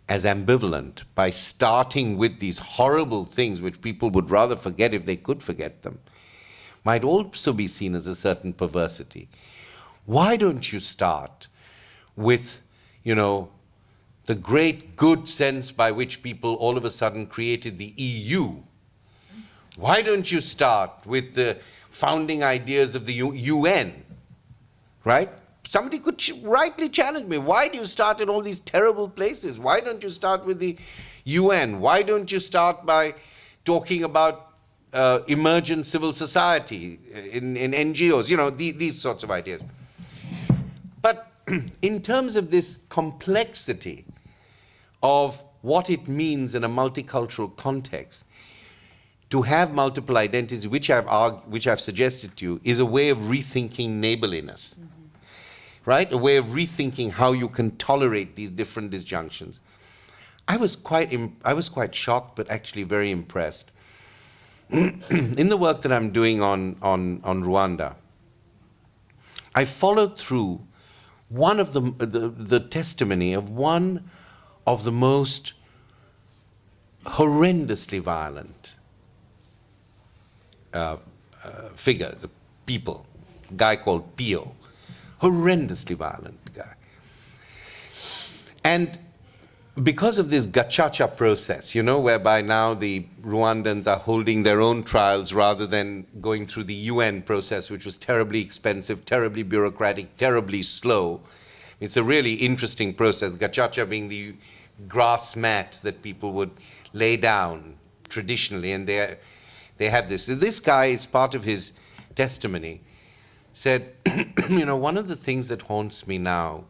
as ambivalent by starting with these horrible things which people would rather forget if they could forget them, might also be seen as a certain perversity. Why don't you start with, you know, the great good sense by which people all of a sudden created the EU? Why don't you start with the founding ideas of the UN, right? Somebody could rightly challenge me. Why do you start in all these terrible places? Why don't you start with the UN? Why don't you start by talking about emergent civil society in NGOs? You know, these sorts of ideas. But in terms of this complexity of what it means in a multicultural context, to have multiple identities, which I've suggested to you, is a way of rethinking neighborliness. Right? A way of rethinking how you can tolerate these different disjunctions. I was quite shocked, but actually very impressed. In the work that I'm doing on Rwanda, I followed through one of the testimony of one of the most horrendously violent figures, people, a guy called Pio. Horrendously violent guy. And because of this gacaca process, you know, whereby now the Rwandans are holding their own trials rather than going through the UN process, which was terribly expensive, terribly bureaucratic, terribly slow. It's a really interesting process, gacaca being the grass mat that people would lay down traditionally, and they have this. So this guy, is part of his testimony, said, you know, one of the things that haunts me now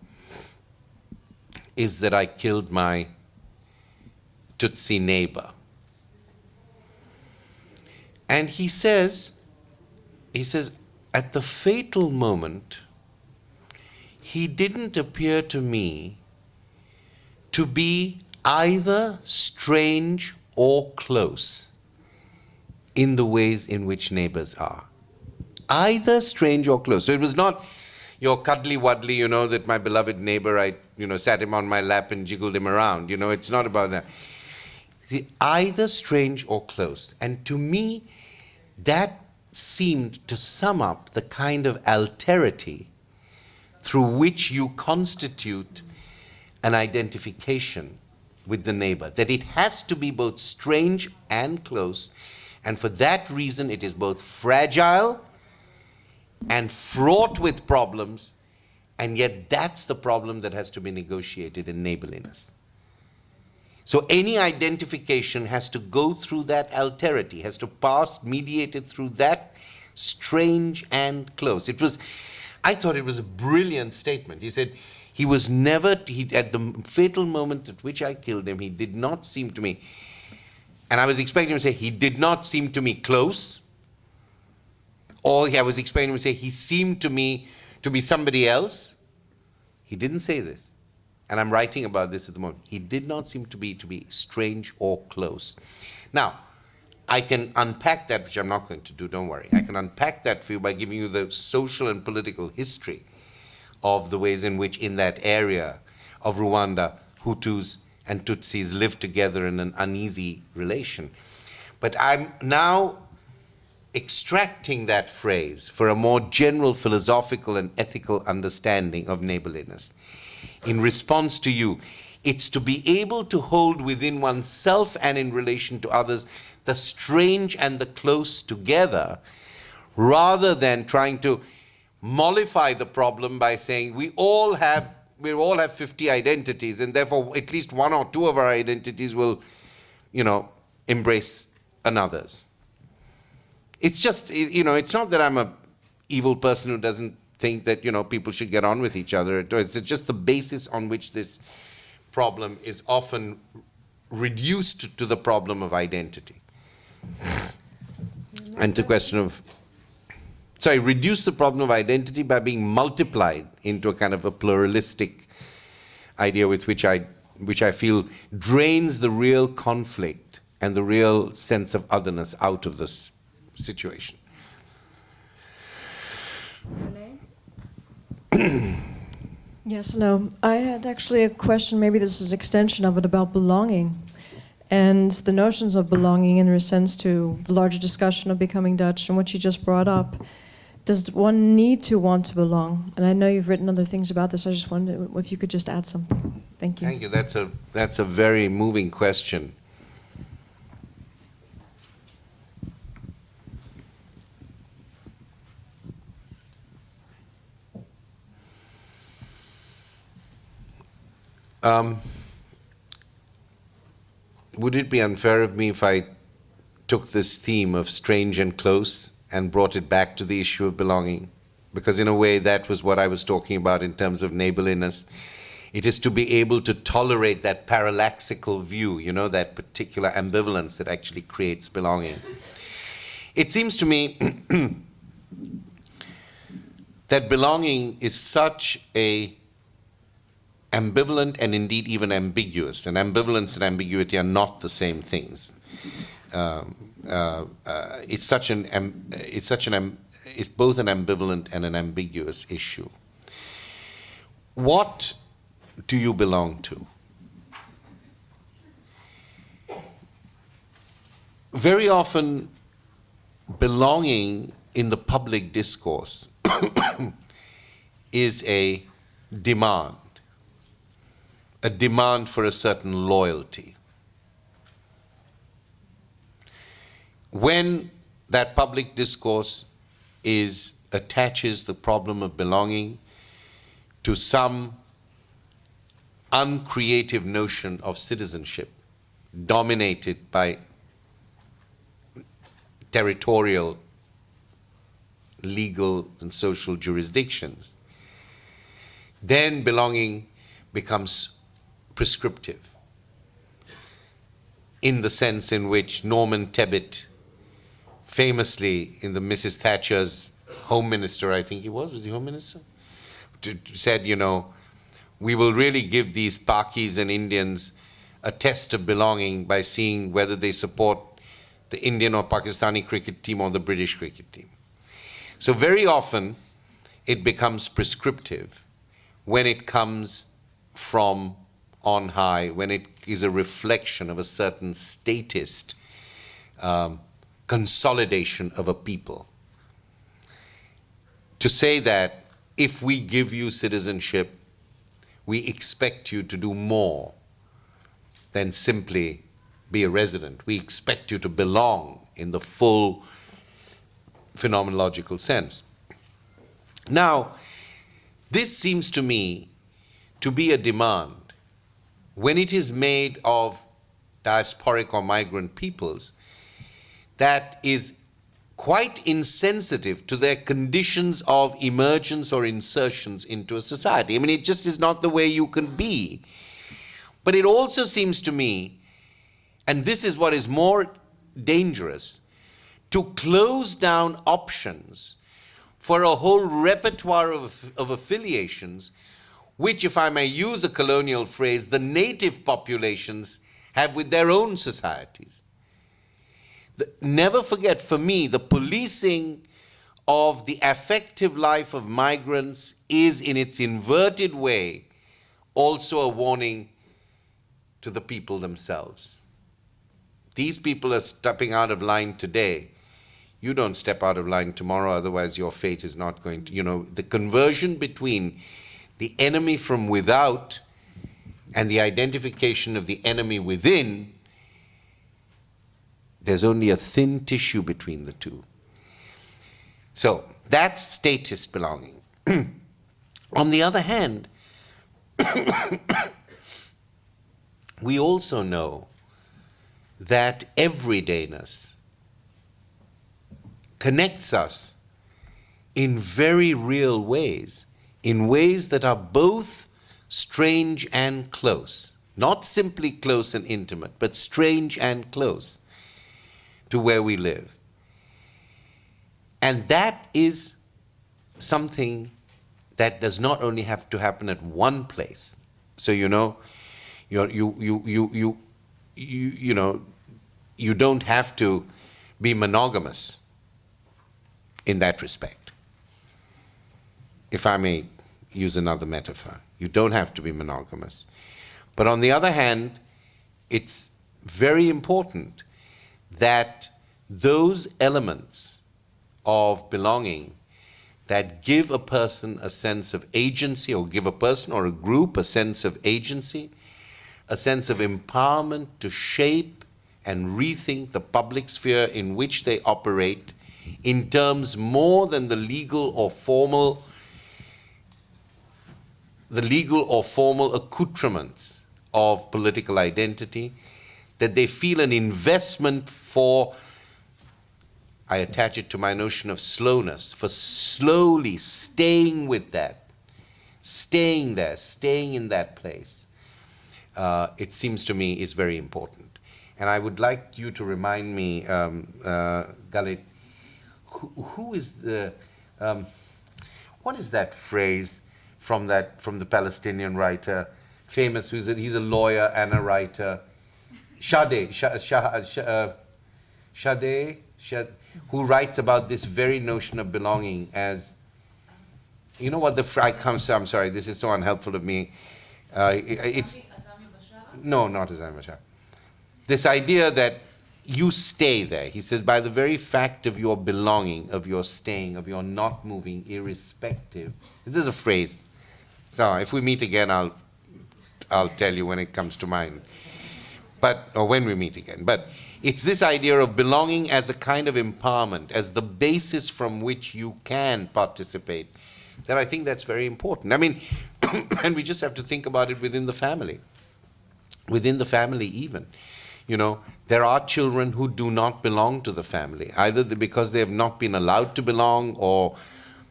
is that I killed my Tutsi neighbor. And he says, at the fatal moment, he didn't appear to me to be either strange or close in the ways in which neighbors are. Either strange or close. So it was not your cuddly wuddly, you know, that my beloved neighbor, I, you know, sat him on my lap and jiggled him around. You know, it's not about that. Either strange or close. And to me, that seemed to sum up the kind of alterity through which you constitute an identification with the neighbor, that it has to be both strange and close, and for that reason it is both fragile and fraught with problems, and yet that's the problem that has to be negotiated in neighborliness. So any identification has to go through that alterity, has to pass, mediated through that strange and close. I thought it was a brilliant statement. He said, he was never, at the fatal moment at which I killed him, he did not seem to me, and I was expecting him to say, he did not seem to me close, or I was expecting him to say, he seemed to me to be somebody else. He didn't say this. And I'm writing about this at the moment. He did not seem to be strange or close. Now, I can unpack that, which I'm not going to do, don't worry. I can unpack that for you by giving you the social and political history of the ways in which in that area of Rwanda, Hutus and Tutsis live together in an uneasy relation. But I'm now extracting that phrase for a more general philosophical and ethical understanding of neighborliness. In response to you, it's to be able to hold within oneself and in relation to others the strange and the close together, rather than trying to mollify the problem by saying we all have 50 identities, and therefore at least one or two of our identities will, embrace another's. It's just, it's not that I'm a evil person who doesn't think that, people should get on with each other. It's just the basis on which this problem is often reduced to the problem of identity. And the question of, reduce the problem of identity by being multiplied into a kind of a pluralistic idea with which I feel drains the real conflict and the real sense of otherness out of this situation. Yes, hello. I had actually a question, maybe this is an extension of it, about belonging and the notions of belonging in response to the larger discussion of becoming Dutch and what you just brought up. Does one need to want to belong? And I know you've written other things about this. I just wondered if you could just add something. Thank you. Thank you. That's a very moving question. Would it be unfair of me if I took this theme of strange and close and brought it back to the issue of belonging? Because in a way that was what I was talking about in terms of neighborliness. It is to be able to tolerate that parallaxical view, that particular ambivalence that actually creates belonging. It seems to me that belonging is such a ambivalent and indeed even ambiguous, and ambivalence and ambiguity are not the same things. It's both an ambivalent and an ambiguous issue. What do you belong to? Very often, belonging in the public discourse is a demand for a certain loyalty. When that public discourse attaches the problem of belonging to some uncreative notion of citizenship dominated by territorial, legal, and social jurisdictions, then belonging becomes prescriptive, in the sense in which Norman Tebbit famously, in the Mrs. Thatcher's Home Minister, I think he was he Home Minister? Said, we will really give these Pakis and Indians a test of belonging by seeing whether they support the Indian or Pakistani cricket team or the British cricket team. So very often it becomes prescriptive when it comes from on high, when it is a reflection of a certain statist consolidation of a people. To say that if we give you citizenship, we expect you to do more than simply be a resident. We expect you to belong in the full phenomenological sense. Now, this seems to me to be a demand when it is made of diasporic or migrant peoples that is quite insensitive to their conditions of emergence or insertions into a society. I mean, it just is not the way you can be. But it also seems to me, and this is what is more dangerous, to close down options for a whole repertoire of affiliations, which, if I may use a colonial phrase, the native populations have with their own societies. Never forget, for me, the policing of the affective life of migrants is, in its inverted way, also a warning to the people themselves. These people are stepping out of line today. You don't step out of line tomorrow, otherwise your fate is not going to, you know, the conversion between the enemy from without and the identification of the enemy within, there's only a thin tissue between the two. So that's statist belonging. On the other hand, we also know that everydayness connects us in very real ways, in ways that are both strange and close. Not simply close and intimate, but strange and close to where we live. And that is something that does not only have to happen at one place. So, you know, you don't have to be monogamous in that respect. If I may use another metaphor, you don't have to be monogamous. But on the other hand, it's very important that those elements of belonging that give a person a sense of agency, or give a person or a group a sense of agency, a sense of empowerment to shape and rethink the public sphere in which they operate in terms more than the legal or formal accoutrements of political identity, that they feel an investment for, I attach it to my notion of slowness, for slowly staying with that, staying there, staying in that place. It seems to me is very important. And I would like you to remind me, Galit, who is the, what is that phrase from the Palestinian writer, famous, he's a lawyer and a writer, Shadeh, who writes about this very notion of belonging as, you know what I'm sorry, this is so unhelpful of me. No, not Azami Bashar. This idea that you stay there. He says, by the very fact of your belonging, of your staying, of your not moving, irrespective. This is a phrase. So if we meet again, I'll tell you when it comes to mind. Or when we meet again. But it's this idea of belonging as a kind of empowerment, as the basis from which you can participate, that I think that's very important. I mean, and we just have to think about it within the family. Within the family even. You know, there are children who do not belong to the family, either because they have not been allowed to belong or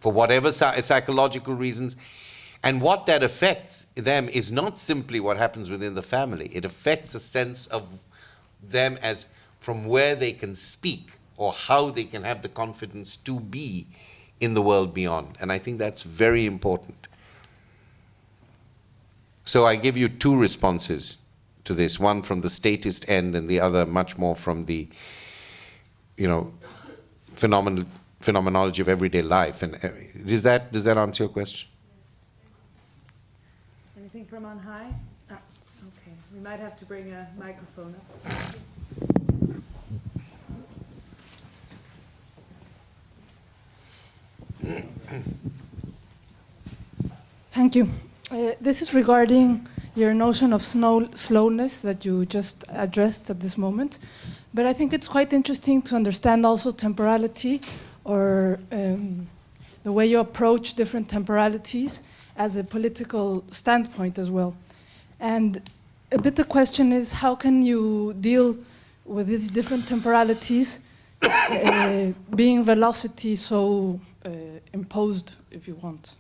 for whatever psychological reasons. And what that affects them is not simply what happens within the family. It affects a sense of them as from where they can speak or how they can have the confidence to be in the world beyond. And I think that's very important. So I give you two responses to this, one from the statist end and the other much more from the, you know, phenomenology of everyday life. And does that answer your question? Anything from on high? Okay. We might have to bring a microphone up. Thank you. This is regarding your notion of slowness that you just addressed at this moment. But I think it's quite interesting to understand also temporality, or the way you approach different temporalities as a political standpoint as well. And a bit the question is, how can you deal with these different temporalities being velocity so imposed, if you want?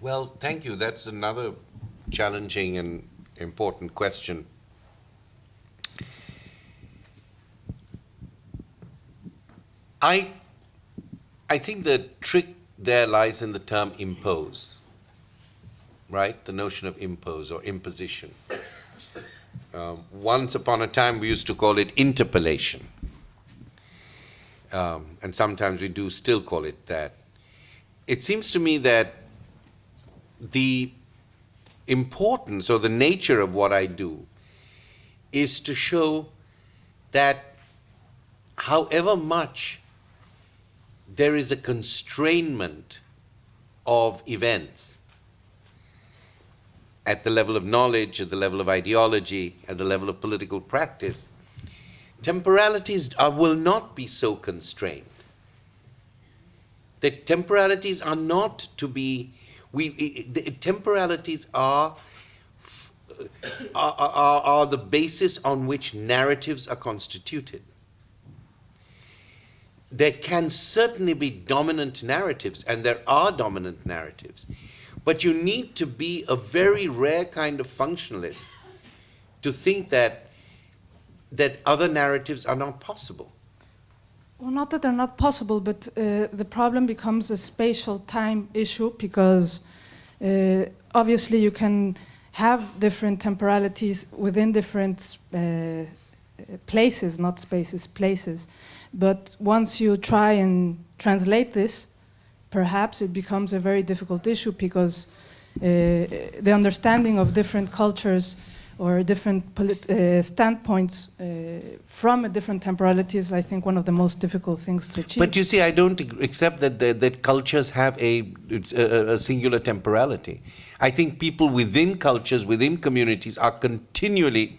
Well, thank you. That's another challenging and important question. I think the trick there lies in the term impose, right? The notion of impose or imposition. Once upon a time, we used to call it interpellation. And sometimes we do still call it that. It seems to me that the importance or the nature of what I do is to show that however much there is a constrainment of events at the level of knowledge, at the level of ideology, at the level of political practice, temporalities will not be so constrained. The temporalities are not to be, the temporalities are the basis on which narratives are constituted. There can certainly be dominant narratives, and there are dominant narratives, but you need to be a very rare kind of functionalist to think that other narratives are not possible. Well, not that they're not possible, but the problem becomes a spatial time issue, because obviously you can have different temporalities within different places, not spaces, places. But once you try and translate this, perhaps it becomes a very difficult issue, because the understanding of different cultures or different standpoints from a different temporality is, I think, one of the most difficult things to achieve. But you see, I don't accept that cultures have a singular temporality. I think people within cultures, within communities, are continually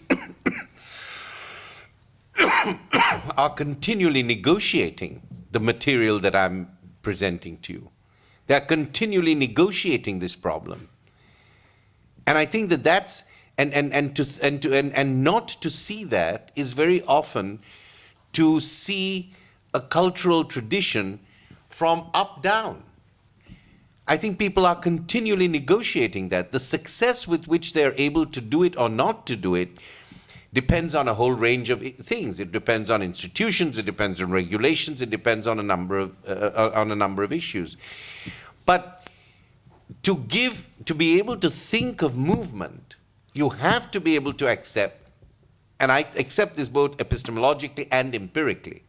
negotiating the material that I'm presenting to you. They are continually negotiating this problem, and I think that's and not to see that is very often to see a cultural tradition from up down. I think people are continually negotiating that. The success with which they're able to do it or not to do it depends on a whole range of things. It depends on institutions, it depends on regulations, it depends on a number of issues. But to be able to think of movement, you have to be able to accept, and I accept this both epistemologically and empirically,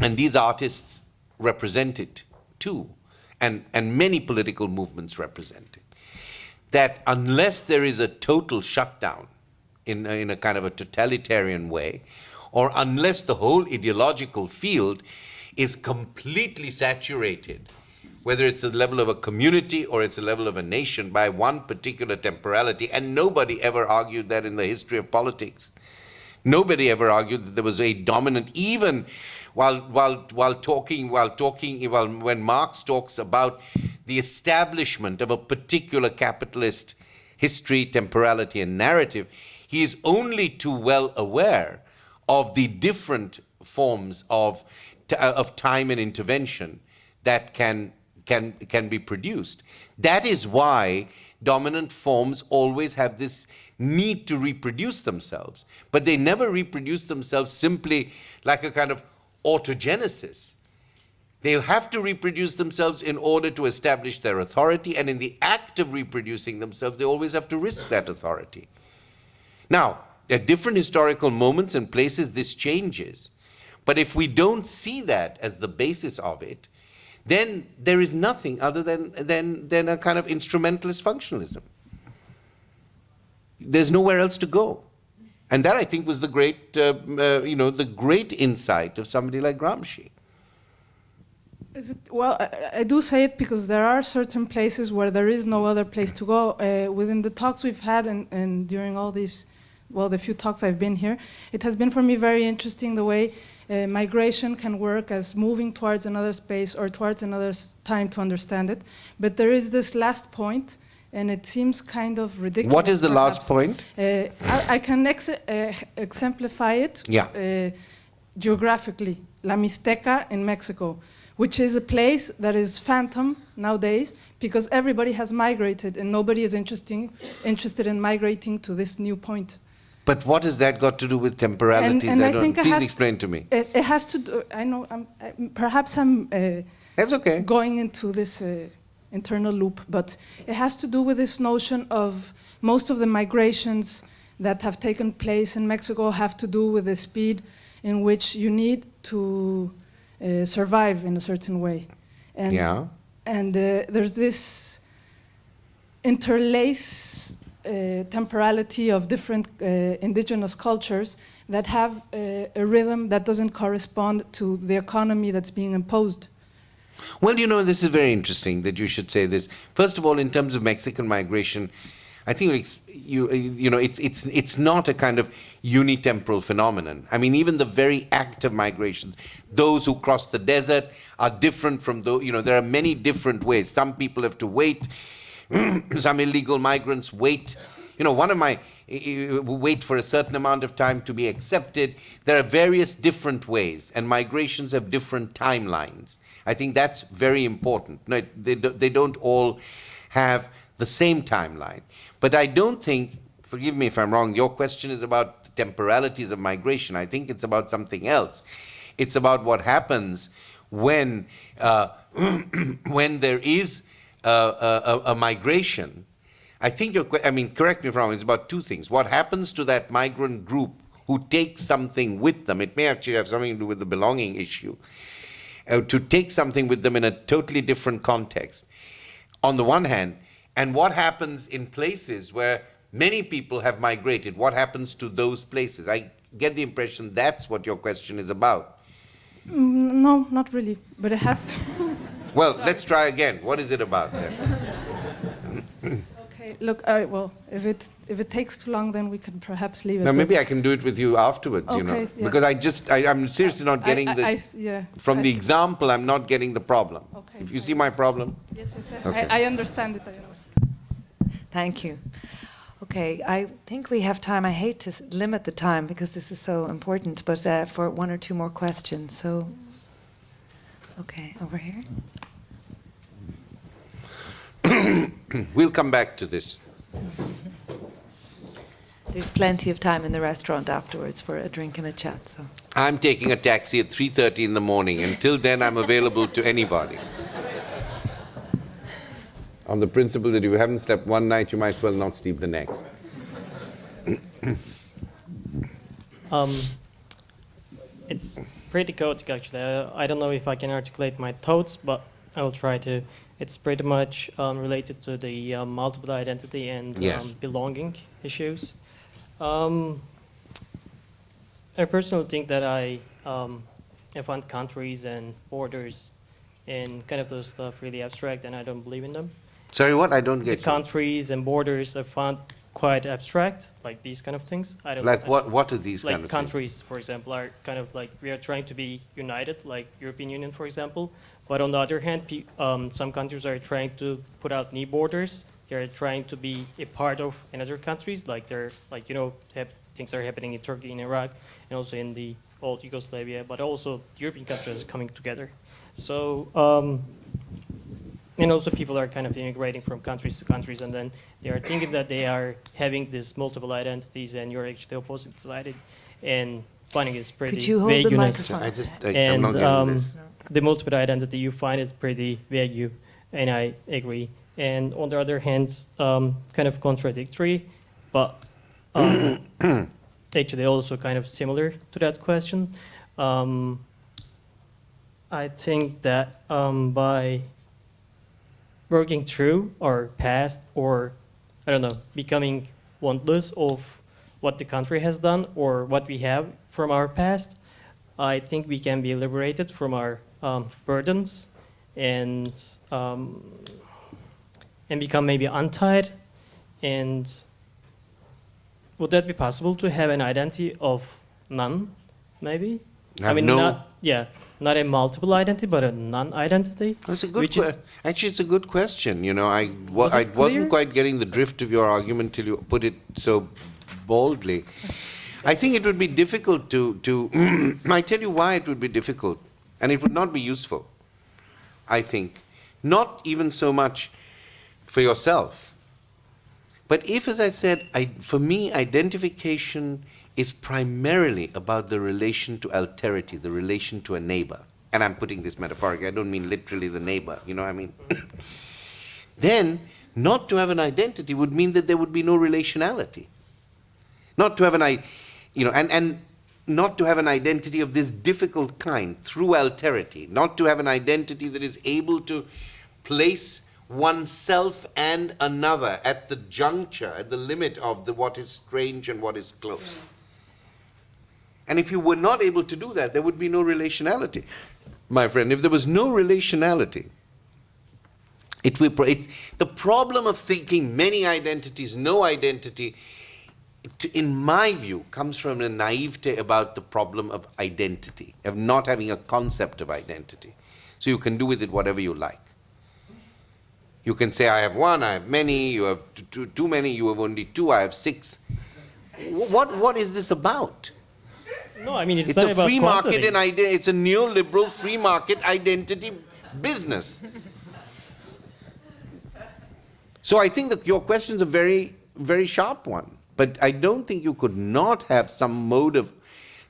and these artists represent it too, and many political movements represent it, that unless there is a total shutdown in a kind of a totalitarian way, or unless the whole ideological field is completely saturated, whether it's at the level of a community or it's a level of a nation, by one particular temporality, and nobody ever argued that in the history of politics. Nobody ever argued that there was a dominant, even when Marx talks about the establishment of a particular capitalist history, temporality, and narrative, he is only too well aware of the different forms of time and intervention that can be produced. That is why dominant forms always have this need to reproduce themselves, but they never reproduce themselves simply like a kind of autogenesis. They have to reproduce themselves in order to establish their authority, and in the act of reproducing themselves, they always have to risk that authority. Now, at different historical moments and places, this changes. But if we don't see that as the basis of it, then there is nothing other than a kind of instrumentalist functionalism. There's nowhere else to go. And that, I think, was the great, the great insight of somebody like Gramsci. Well, I do say it because there are certain places where there is no other place to go. Within the talks we've had and during all these, well, the few talks I've been here, it has been for me very interesting the way migration can work as moving towards another space or towards another time to understand it. But there is this last point, and it seems kind of ridiculous. What is the perhaps. last point? I can exemplify it geographically. La Mixteca in Mexico, which is a place that is phantom nowadays because everybody has migrated and nobody is interested in migrating to this new point. But what has that got to do with temporalities? And I think please explain to me. It has to do, I know, perhaps I'm That's okay. going into this internal loop, but it has to do with this notion of most of the migrations that have taken place in Mexico have to do with the speed in which you need to survive in a certain way. And, and there's this interlaced temporality of different indigenous cultures that have a rhythm that doesn't correspond to the economy that's being imposed. Well, you know, this is very interesting that you should say this. First of all, in terms of Mexican migration, I think it's not a kind of unitemporal phenomenon. I mean, even the very act of migration, those who cross the desert are different from those, there are many different ways. Some people have to wait. Some illegal migrants wait. Wait for a certain amount of time to be accepted. There are various different ways, and migrations have different timelines. I think that's very important. No, they don't all have the same timeline. But I don't think, forgive me if I'm wrong, your question is about the temporalities of migration. I think it's about something else. It's about what happens when, when there is a migration. I think correct me if I'm wrong, it's about two things. What happens to that migrant group who takes something with them? It may actually have something to do with the belonging issue. To take something with them in a totally different context, on the one hand, and what happens in places where many people have migrated? What happens to those places? I get the impression that's what your question is about. No, not really, but it has to. Well, let's try again. What is it about then? Okay, look, well, if it takes too long, then we can perhaps leave it. Now, maybe I can do it with you afterwards, Okay, yeah. because I'm seriously not getting from the example, I'm not getting the problem. Okay, if you see my problem? Yes, Okay. I understand it. Thank you. Okay, I think we have time. I hate to limit the time because this is so important, but for one or two more questions. So, okay, over here. We'll come back to this. There's plenty of time in the restaurant afterwards for a drink and a chat. So I'm taking a taxi at 3:30 in the morning. Until then, I'm available to anybody. On the principle that if you haven't slept one night, you might as well not sleep the next. It's pretty chaotic, actually. I don't know if I can articulate my thoughts, but I will try to. It's pretty much related to the multiple identity and belonging issues. I personally think that I find countries and borders and kind of those stuff really abstract, and I don't believe in them. Sorry, what? I don't get the countries and borders I find quite abstract, like these kind of things. I don't like what are these like kind of countries, things? For example, are kind of like we are trying to be united, like European Union, for example. But on the other hand, some countries are trying to put out new borders. They're trying to be a part of another countries, like they're like things are happening in Turkey and Iraq, and also in the old Yugoslavia. But also European countries are coming together. So. And also people are kind of immigrating from countries to countries, and then they are thinking that they are having these multiple identities, and you're actually opposite sided, and finding is pretty Could you hold the vagueness. microphone? And I'm not getting this. the multiple identity you find is pretty vague, and I agree. And on the other hand, kind of contradictory, but actually also kind of similar to that question. I think that by working through our past, or I don't know, becoming wondless of what the country has done or what we have from our past, I think we can be liberated from our burdens and become maybe untied. And would that be possible to have an identity of none, maybe? I mean, not a multiple identity, but a non-identity. That's a good actually, it's a good question. You know, I wasn't quite getting the drift of your argument till you put it so boldly. I think it would be difficult to I tell you why it would be difficult, and it would not be useful, I think. Not even so much for yourself. But if, as I said, for me, identification is primarily about the relation to alterity, the relation to a neighbor. And I'm putting this metaphorically, I don't mean literally the neighbor, you know what I mean? Then, not to have an identity would mean that there would be no relationality. Not to have and not to have an identity of this difficult kind through alterity, not to have an identity that is able to place oneself and another at the juncture, at the limit of what is strange and what is close. And if you were not able to do that, there would be no relationality, my friend. If there was no relationality, the problem of thinking many identities, no identity, in my view, comes from a naivete about the problem of identity, of not having a concept of identity. So you can do with it whatever you like. You can say, I have one, I have many, you have too many, you have only two, I have six. What is this about? No, I mean, it's a not about free market quantity. it's a neoliberal free market identity business. So I think that your question is a very, very sharp one. But I don't think you could not have some mode of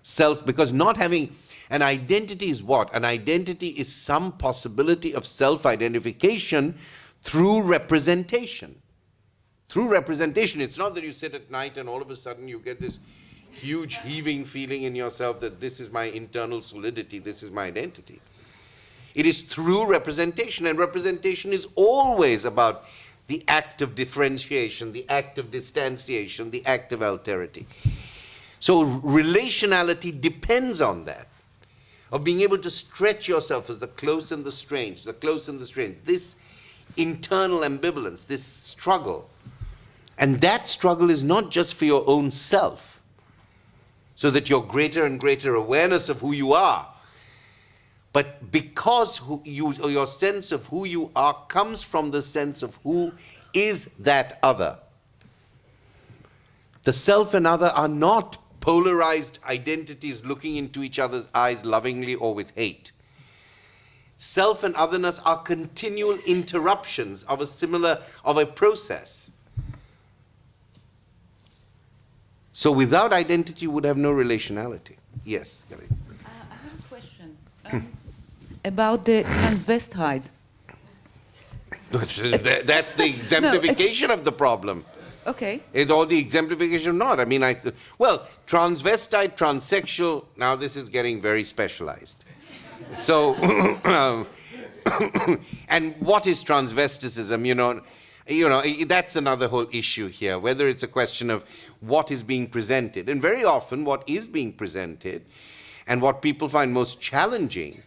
self, because not having an identity is what? An identity is some possibility of self-identification through representation. Through representation. It's not that you sit at night and all of a sudden you get this huge heaving feeling in yourself that this is my internal solidity, this is my identity. It is through representation, and representation is always about the act of differentiation, the act of distanciation, the act of alterity. So relationality depends on that, of being able to stretch yourself as the close and the strange, the close and the strange, this internal ambivalence, this struggle. And that struggle is not just for your own self, so that your greater and greater awareness of who you are, but because your sense of who you are comes from the sense of who is that other. The self and other are not polarized identities looking into each other's eyes lovingly or with hate. Self and otherness are continual interruptions of a process. So without identity, you would have no relationality. Yes, Yael. I have a question about the transvestite. That's the exemplification of the problem. Okay. Or the exemplification not. I mean, well, transvestite, transsexual, now this is getting very specialized. So, and what is transvesticism? You know, that's another whole issue here, whether it's a question of what is being presented. And very often what is being presented and what people find most challenging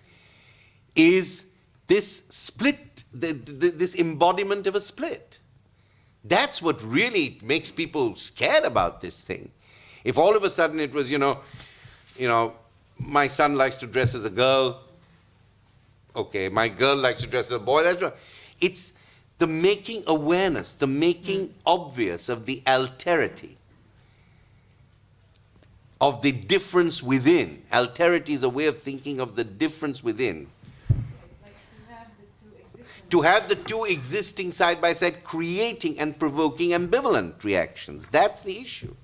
is this split, this embodiment of a split. That's what really makes people scared about this thing. If all of a sudden it was, my son likes to dress as a girl, okay, my girl likes to dress as a boy, that's right. It's the making awareness, the making obvious of the alterity, of the difference within. Alterity is a way of thinking of the difference within. To have the two existing side by side, creating and provoking ambivalent reactions. That's the issue.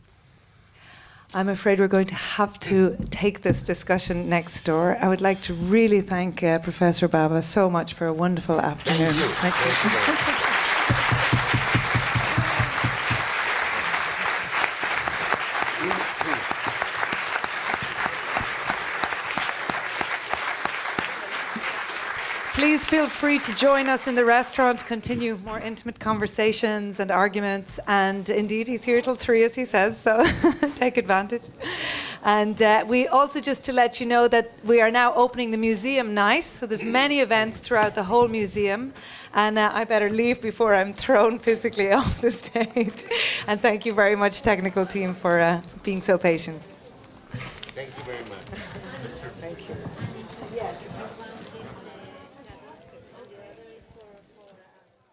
I'm afraid we're going to have to take this discussion next door. I would like to really thank Professor Bhabha so much for a wonderful afternoon. Thank you. Please feel free to join us in the restaurant, continue more intimate conversations and arguments. And indeed, he's here till 3, as he says, so take advantage. And we also, just to let you know, that we are now opening the museum night. So there's many events throughout the whole museum. And I better leave before I'm thrown physically off the stage. And thank you very much, technical team, for being so patient. Thank you very much. Thank you. Yes.